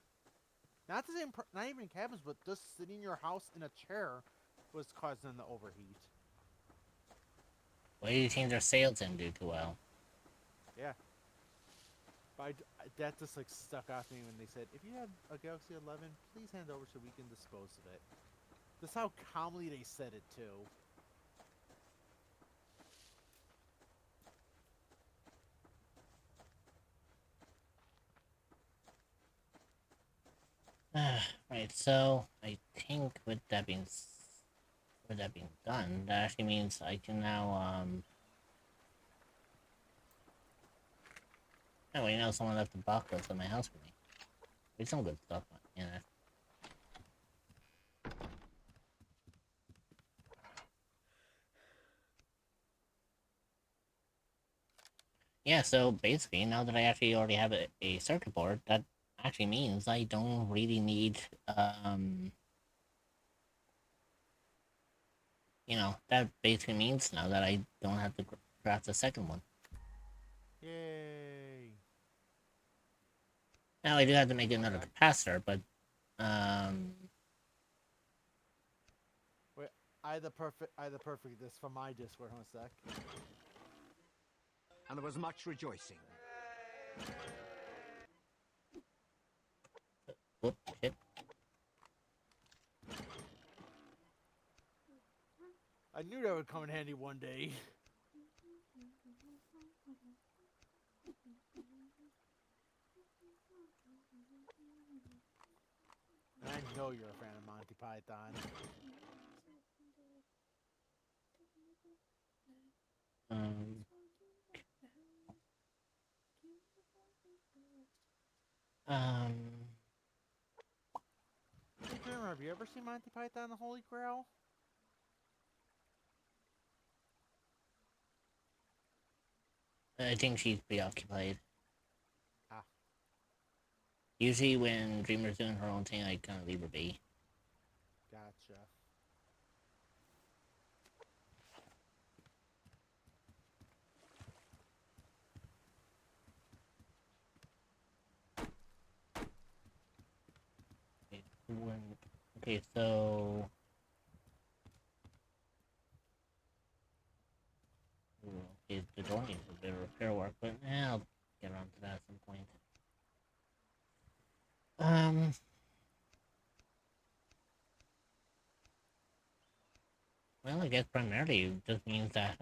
Not the same, not even in cabins, but just sitting in your house in a chair was causing them to overheat. Why do you think their sales didn't do too well? Yeah. But that just like stuck out to me when they said, if you have a Galaxy 11, please hand it over so we can dispose of it. That's how calmly they said it too. Right, so I think with that being done, that actually means I can now oh wait, now someone left the box at my house for me. There's some good stuff, you know. Yeah, so basically, now that I actually already have a circuit board, that actually means I don't really need, you know, that basically means now that I don't have to craft a second one. Yay! Now I do have to make another capacitor, but, Wait, I had the perfect this from my Discord. Hold on a sec. And there was much rejoicing. whoop, shit. I knew that would come in handy one day. And I know you're a fan of Monty Python. Um, um, Hey, Kramer, have you ever seen Monty Python and the Holy Grail? I think she's preoccupied. Ah. Usually when Dreamer's doing her own thing, I kind of leave her be. Gotcha. Okay, so... Okay, the door needs a bit of repair work, but I'll get around to that at some point. Well, I guess primarily it just means that,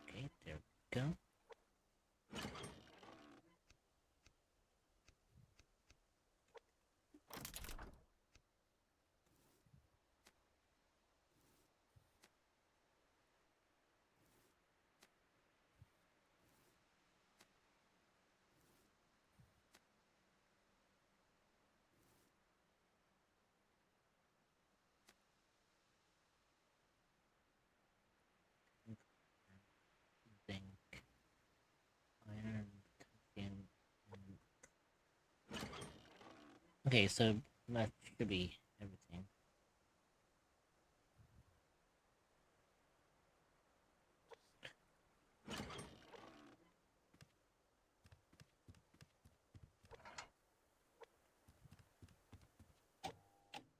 okay, there we go. Okay, so that should be everything.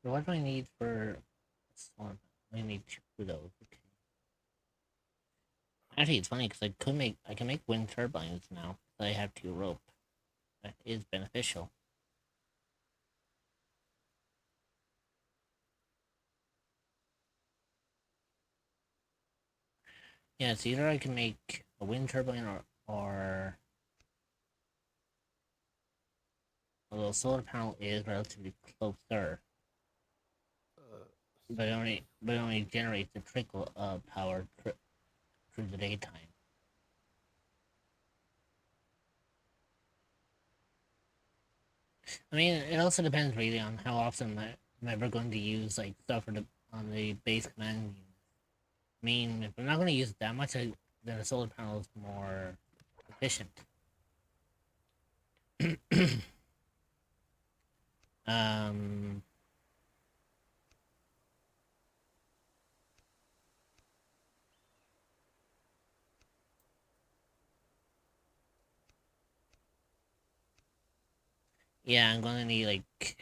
So what do I need for solar? I need two of those. Okay. Actually, it's funny because I can make wind turbines now. I have two rope. That is beneficial. Yeah, it's either I can make a wind turbine or although solar panel is relatively closer, but it only generates a trickle of power through the daytime. I mean, it also depends really on how often I'm ever going to use like stuff on the base command unit. I mean, if I'm not going to use it that much, then a solar panel is more efficient. um, yeah, I'm going to need like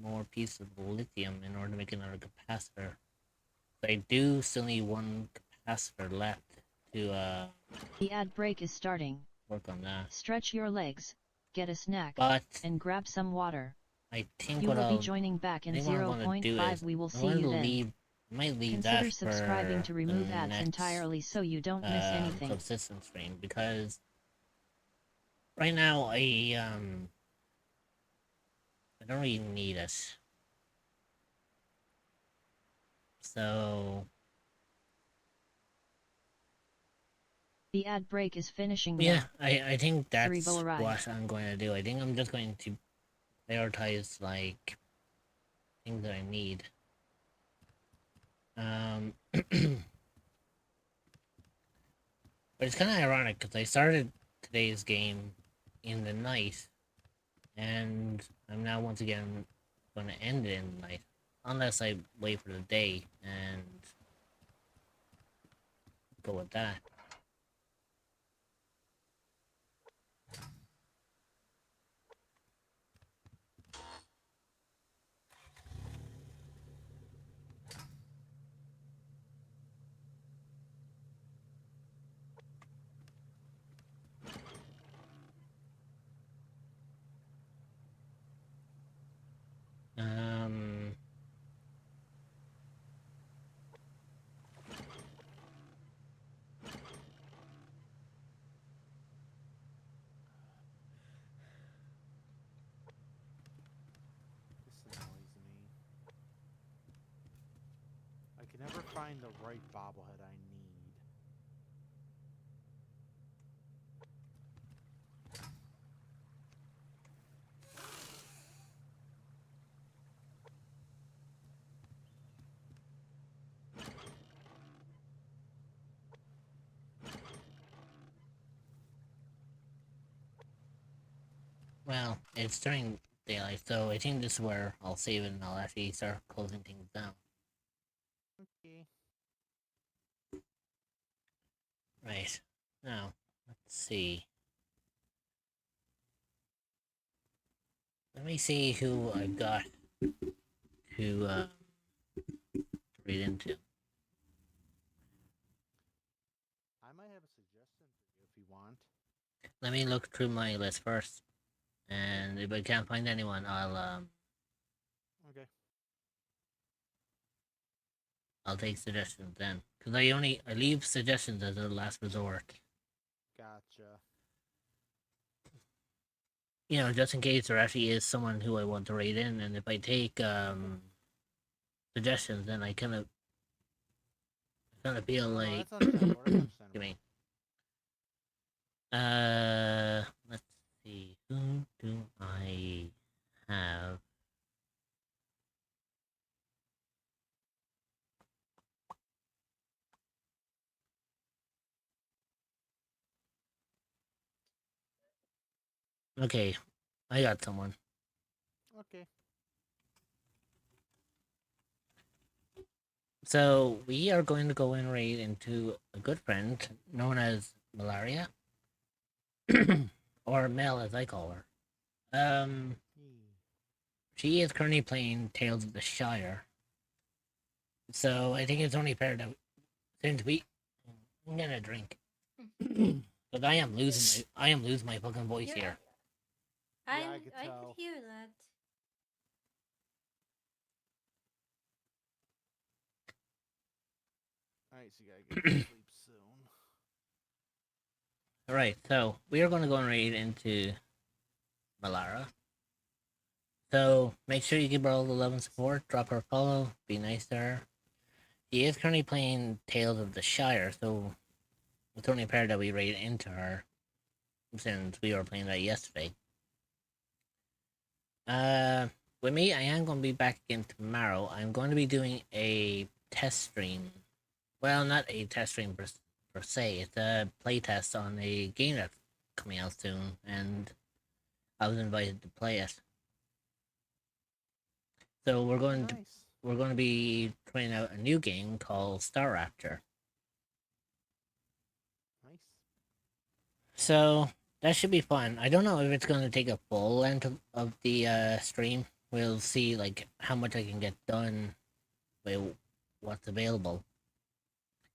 more pieces of lithium in order to make another capacitor. But I do still need one capacitor left to The ad break is starting. work on that. Stretch your legs, get a snack, But and grab some water. I think You what will be I'll joining back in I think what I'm going to do 0.5. is We will I'm see going you to then. leave. I might leave Consider that subscribing for to remove the ads next entirely so you don't miss anything. subsistence stream because right now I don't really need it. So The ad break is finishing yeah, now. I think that's will arrive. what I'm going to do. I think I'm just going to prioritize like things that I need. But it's kind of ironic because I started today's game in the night, and I'm now once again going to end it in the night, unless I wait for the day and go with that. Um, This annoys me. I can never find the right bobblehead I need. well, it's during daylight, so I think this is where I'll save it and I'll actually start closing things down. Okay. Right. Now, let's see. Let me see who I've got to read into. I might have a suggestion for you if you want. Let me look through my list first, and if I can't find anyone, Okay. I'll take suggestions then, because I leave suggestions as a last resort. Gotcha. You know, just in case there actually is someone who I want to rate in, and if I take suggestions, then I kind of feel like. That's understandable. That's understandable. Give me. Let's see. Who do I have? Okay, I got someone. Okay. So we are going to go and raid into a good friend known as Malaria, or Mel as I call her. She is currently playing Tales of the Shire. So I think it's only fair that since I'm gonna drink, but I am losing my fucking voice Yeah. here. I could could tell. hear that. Alright, so you gotta get to sleep soon. Alright, so we are gonna go and raid into Malara. So make sure you give her all the love and support, drop her a follow, be nice to her. She is currently playing Tales of the Shire, so it's only fair that we raid into her since we were playing that yesterday. With me, I am going to be back again tomorrow. I'm going to be doing a test stream. Well, not a test stream per se. It's a playtest on a game that's coming out soon, and I was invited to play it. So we're going to be trying out a new game called Star Raptor. Nice. So that should be fun. I don't know if it's going to take a full length of the stream. We'll see like how much I can get done with what's available.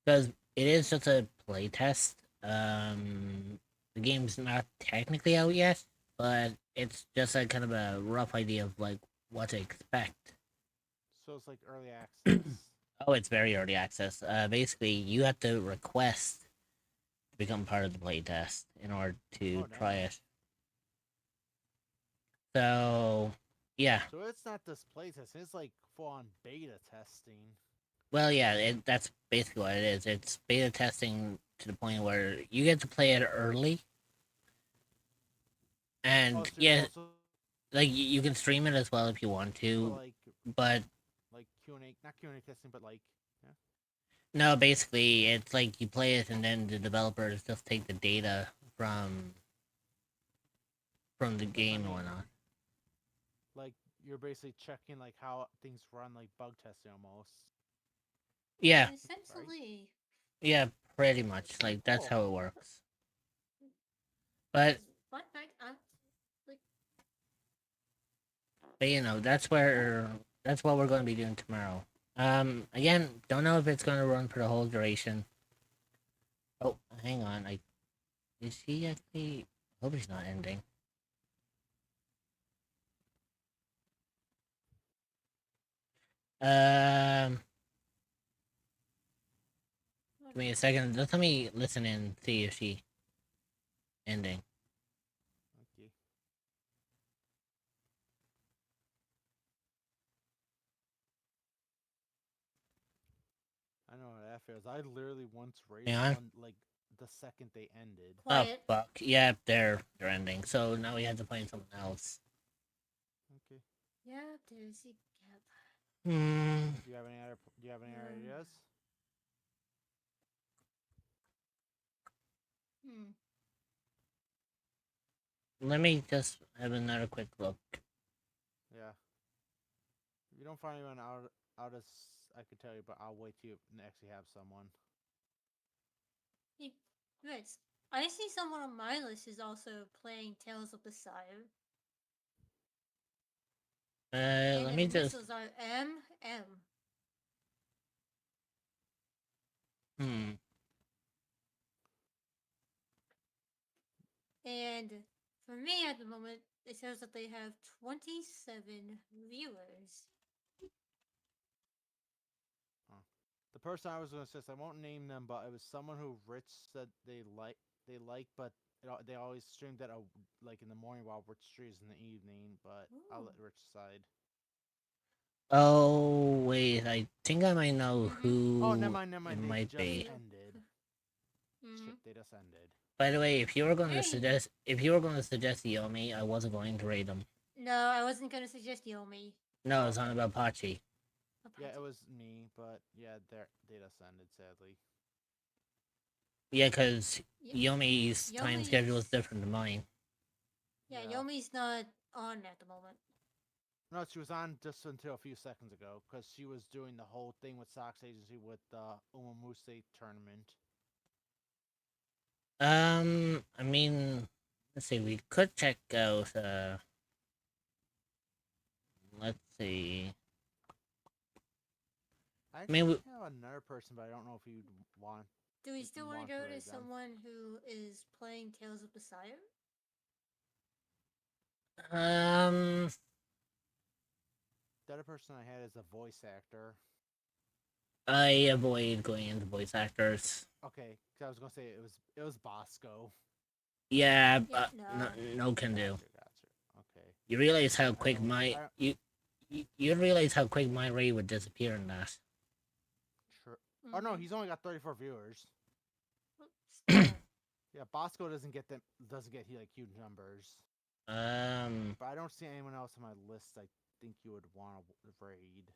Because it is just a playtest. The game's not technically out yet, but it's just a kind of a rough idea of like what to expect. So it's like early access. Oh, it's very early access. Basically, you have to request to become part of the playtest in order to try it. So, yeah. So it's not this playtest, it's like full-on beta testing. Well, yeah, that's basically what it is. It's beta testing to the point where you get to play it early. And, yeah, like, you can stream it as well if you want to, like, but... Like Q&A, not Q&A testing, but like, yeah. No, basically, it's like you play it and then the developers just take the data from the game and whatnot. Like, you're basically checking, like, how things run, like, bug testing almost. Yeah. Essentially. Yeah, pretty much. Like, that's how it works. But... Fun fact, like... But, you know, that's what we're going to be doing tomorrow. Again, don't know if it's going to run for the whole duration. Oh, hang on. Is he actually... I hope he's not ending. Give me a second. Just let me listen and see if she ending. Okay. I know how that feels. I literally once raised one, like, the second they ended. Oh, fuck. Yeah, they're ending. So now we have to find someone else. Okay. Yeah, there's a gap. Do you have any other ideas? Let me just have another quick look. Yeah. If you don't find anyone out as I could tell you, but I'll wait till you actually have someone. Right. I see someone on my list is also playing Tales of the Sire. Let me just... initials are MM. And for me at the moment, it says that they have 27 viewers. The person I was going to say, I won't name them, but it was someone who Rich said they like, but they always streamed at like in the morning while Rich streams in the evening. But I'll let Rich decide. Oh, wait. I think I might know who Oh, never mind. it might be. Ended. Shit, they just ended. By the way, if you were going to suggest Yomi, I wasn't going to raid him. No, I wasn't going to suggest Yomi. No, it's not about Pachi. Yeah, it was me, but yeah, they just ended, sadly. Yeah, because Yomi's time schedule is different than mine. Yeah, Yomi's not on at the moment. No, she was on just until a few seconds ago because she was doing the whole thing with Sox Agency with the Umamuse tournament. I mean, let's see. We could check out. Let's see. I mean, actually have another person, but I don't know if you'd want. Do we if still you want to want go to raid them. someone who is playing Tales of Messiah? The other person I had is a voice actor. I avoid going into voice actors. Okay, 'cause I was gonna say it was Bosco. Yeah, Yeah, no can do. Gotcha. Okay. You realize how quick don't- my I- you realize how quick my raid would disappear in that. Sure. Oh no, Mhm. he's only got 34 viewers. Still. Yeah, Bosco doesn't get like huge numbers. Um, But I don't see anyone else on my list I think you would want to raid.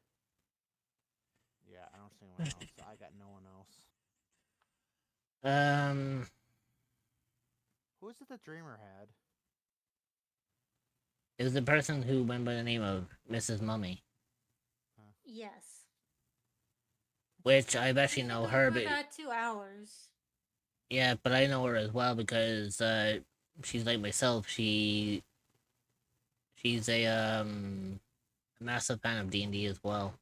Yeah, I don't see anyone else. I got no one else. Who is it that Dreamer had? it was the person who went by the name of Mrs. Mummy, Yes. which I've actually She's been know going her, for but about 2 hours. yeah, but I know her as well because she's like myself. She's a massive fan of D&D as well.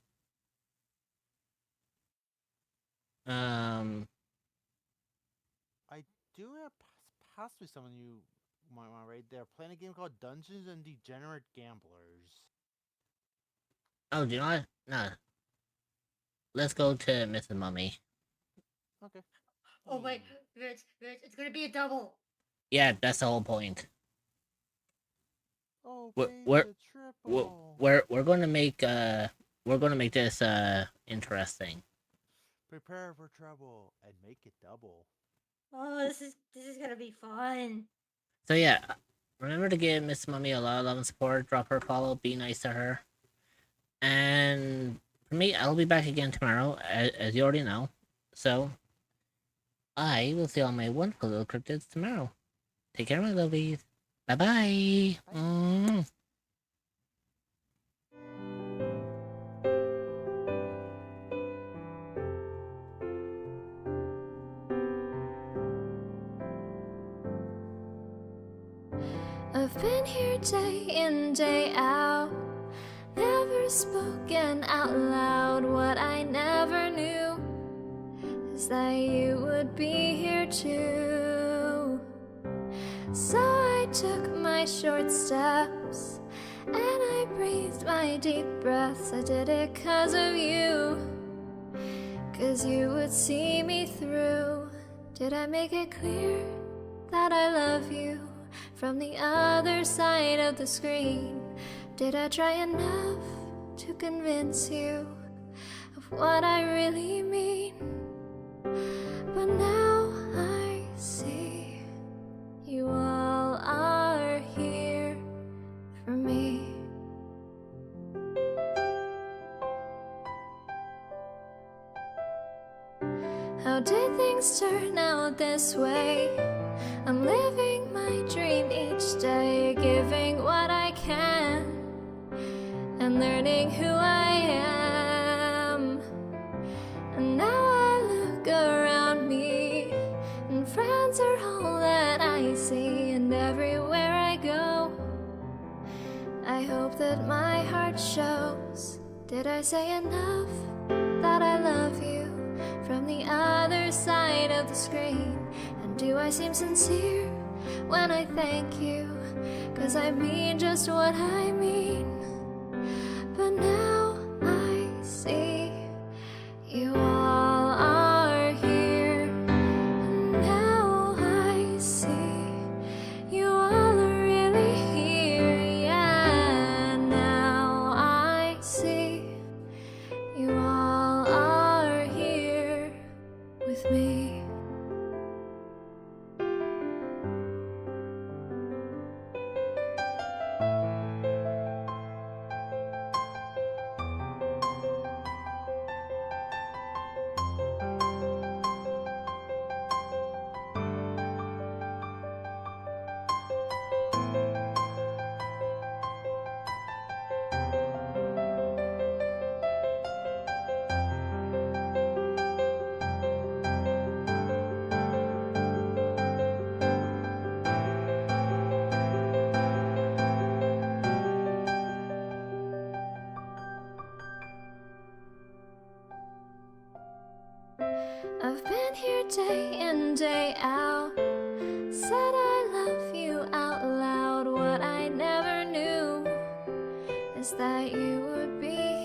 I do have possibly someone you might want to raid. They're playing a game called Dungeons and Degenerate Gamblers. Oh, do you know what? No. Let's go to Mrs. Mummy. Okay. Oh wait, Rich, it's gonna be a double. Yeah, that's the whole point. Oh, We're baby, we're a triple. we're gonna make this interesting. Prepare for trouble and make it double. Oh, this is gonna be fun. So yeah, remember to give Miss Mummy a lot of love and support. Drop her a follow. Be nice to her. And for me, I'll be back again tomorrow, as you already know. So I will see all my wonderful little cryptids tomorrow. Take care, my lovelies. Bye-bye. I've been here day in, day out, never spoken out loud. What I never knew is that you would be here too. So I took my short steps and I breathed my deep breaths. I did it 'cause of you, 'cause you would see me through. Did I make it clear that I love you from the other side of the screen? Did I try enough to convince you of what I really mean? But now I see you all are here for me. How did things turn out this way? I'm living my dream each day, giving what I can and learning who I am. And now I look around me and friends are all that I see, and everywhere I go I hope that my heart shows. Did I say enough that I love you from the other side of the screen? And do I seem sincere when I thank you? 'Cause I mean just what I mean. But now I see you all are here. And now I see you all are really here. Yeah, now I see you all are here with me. been here day in, day out. Said I love you out loud. What I never knew is that you would be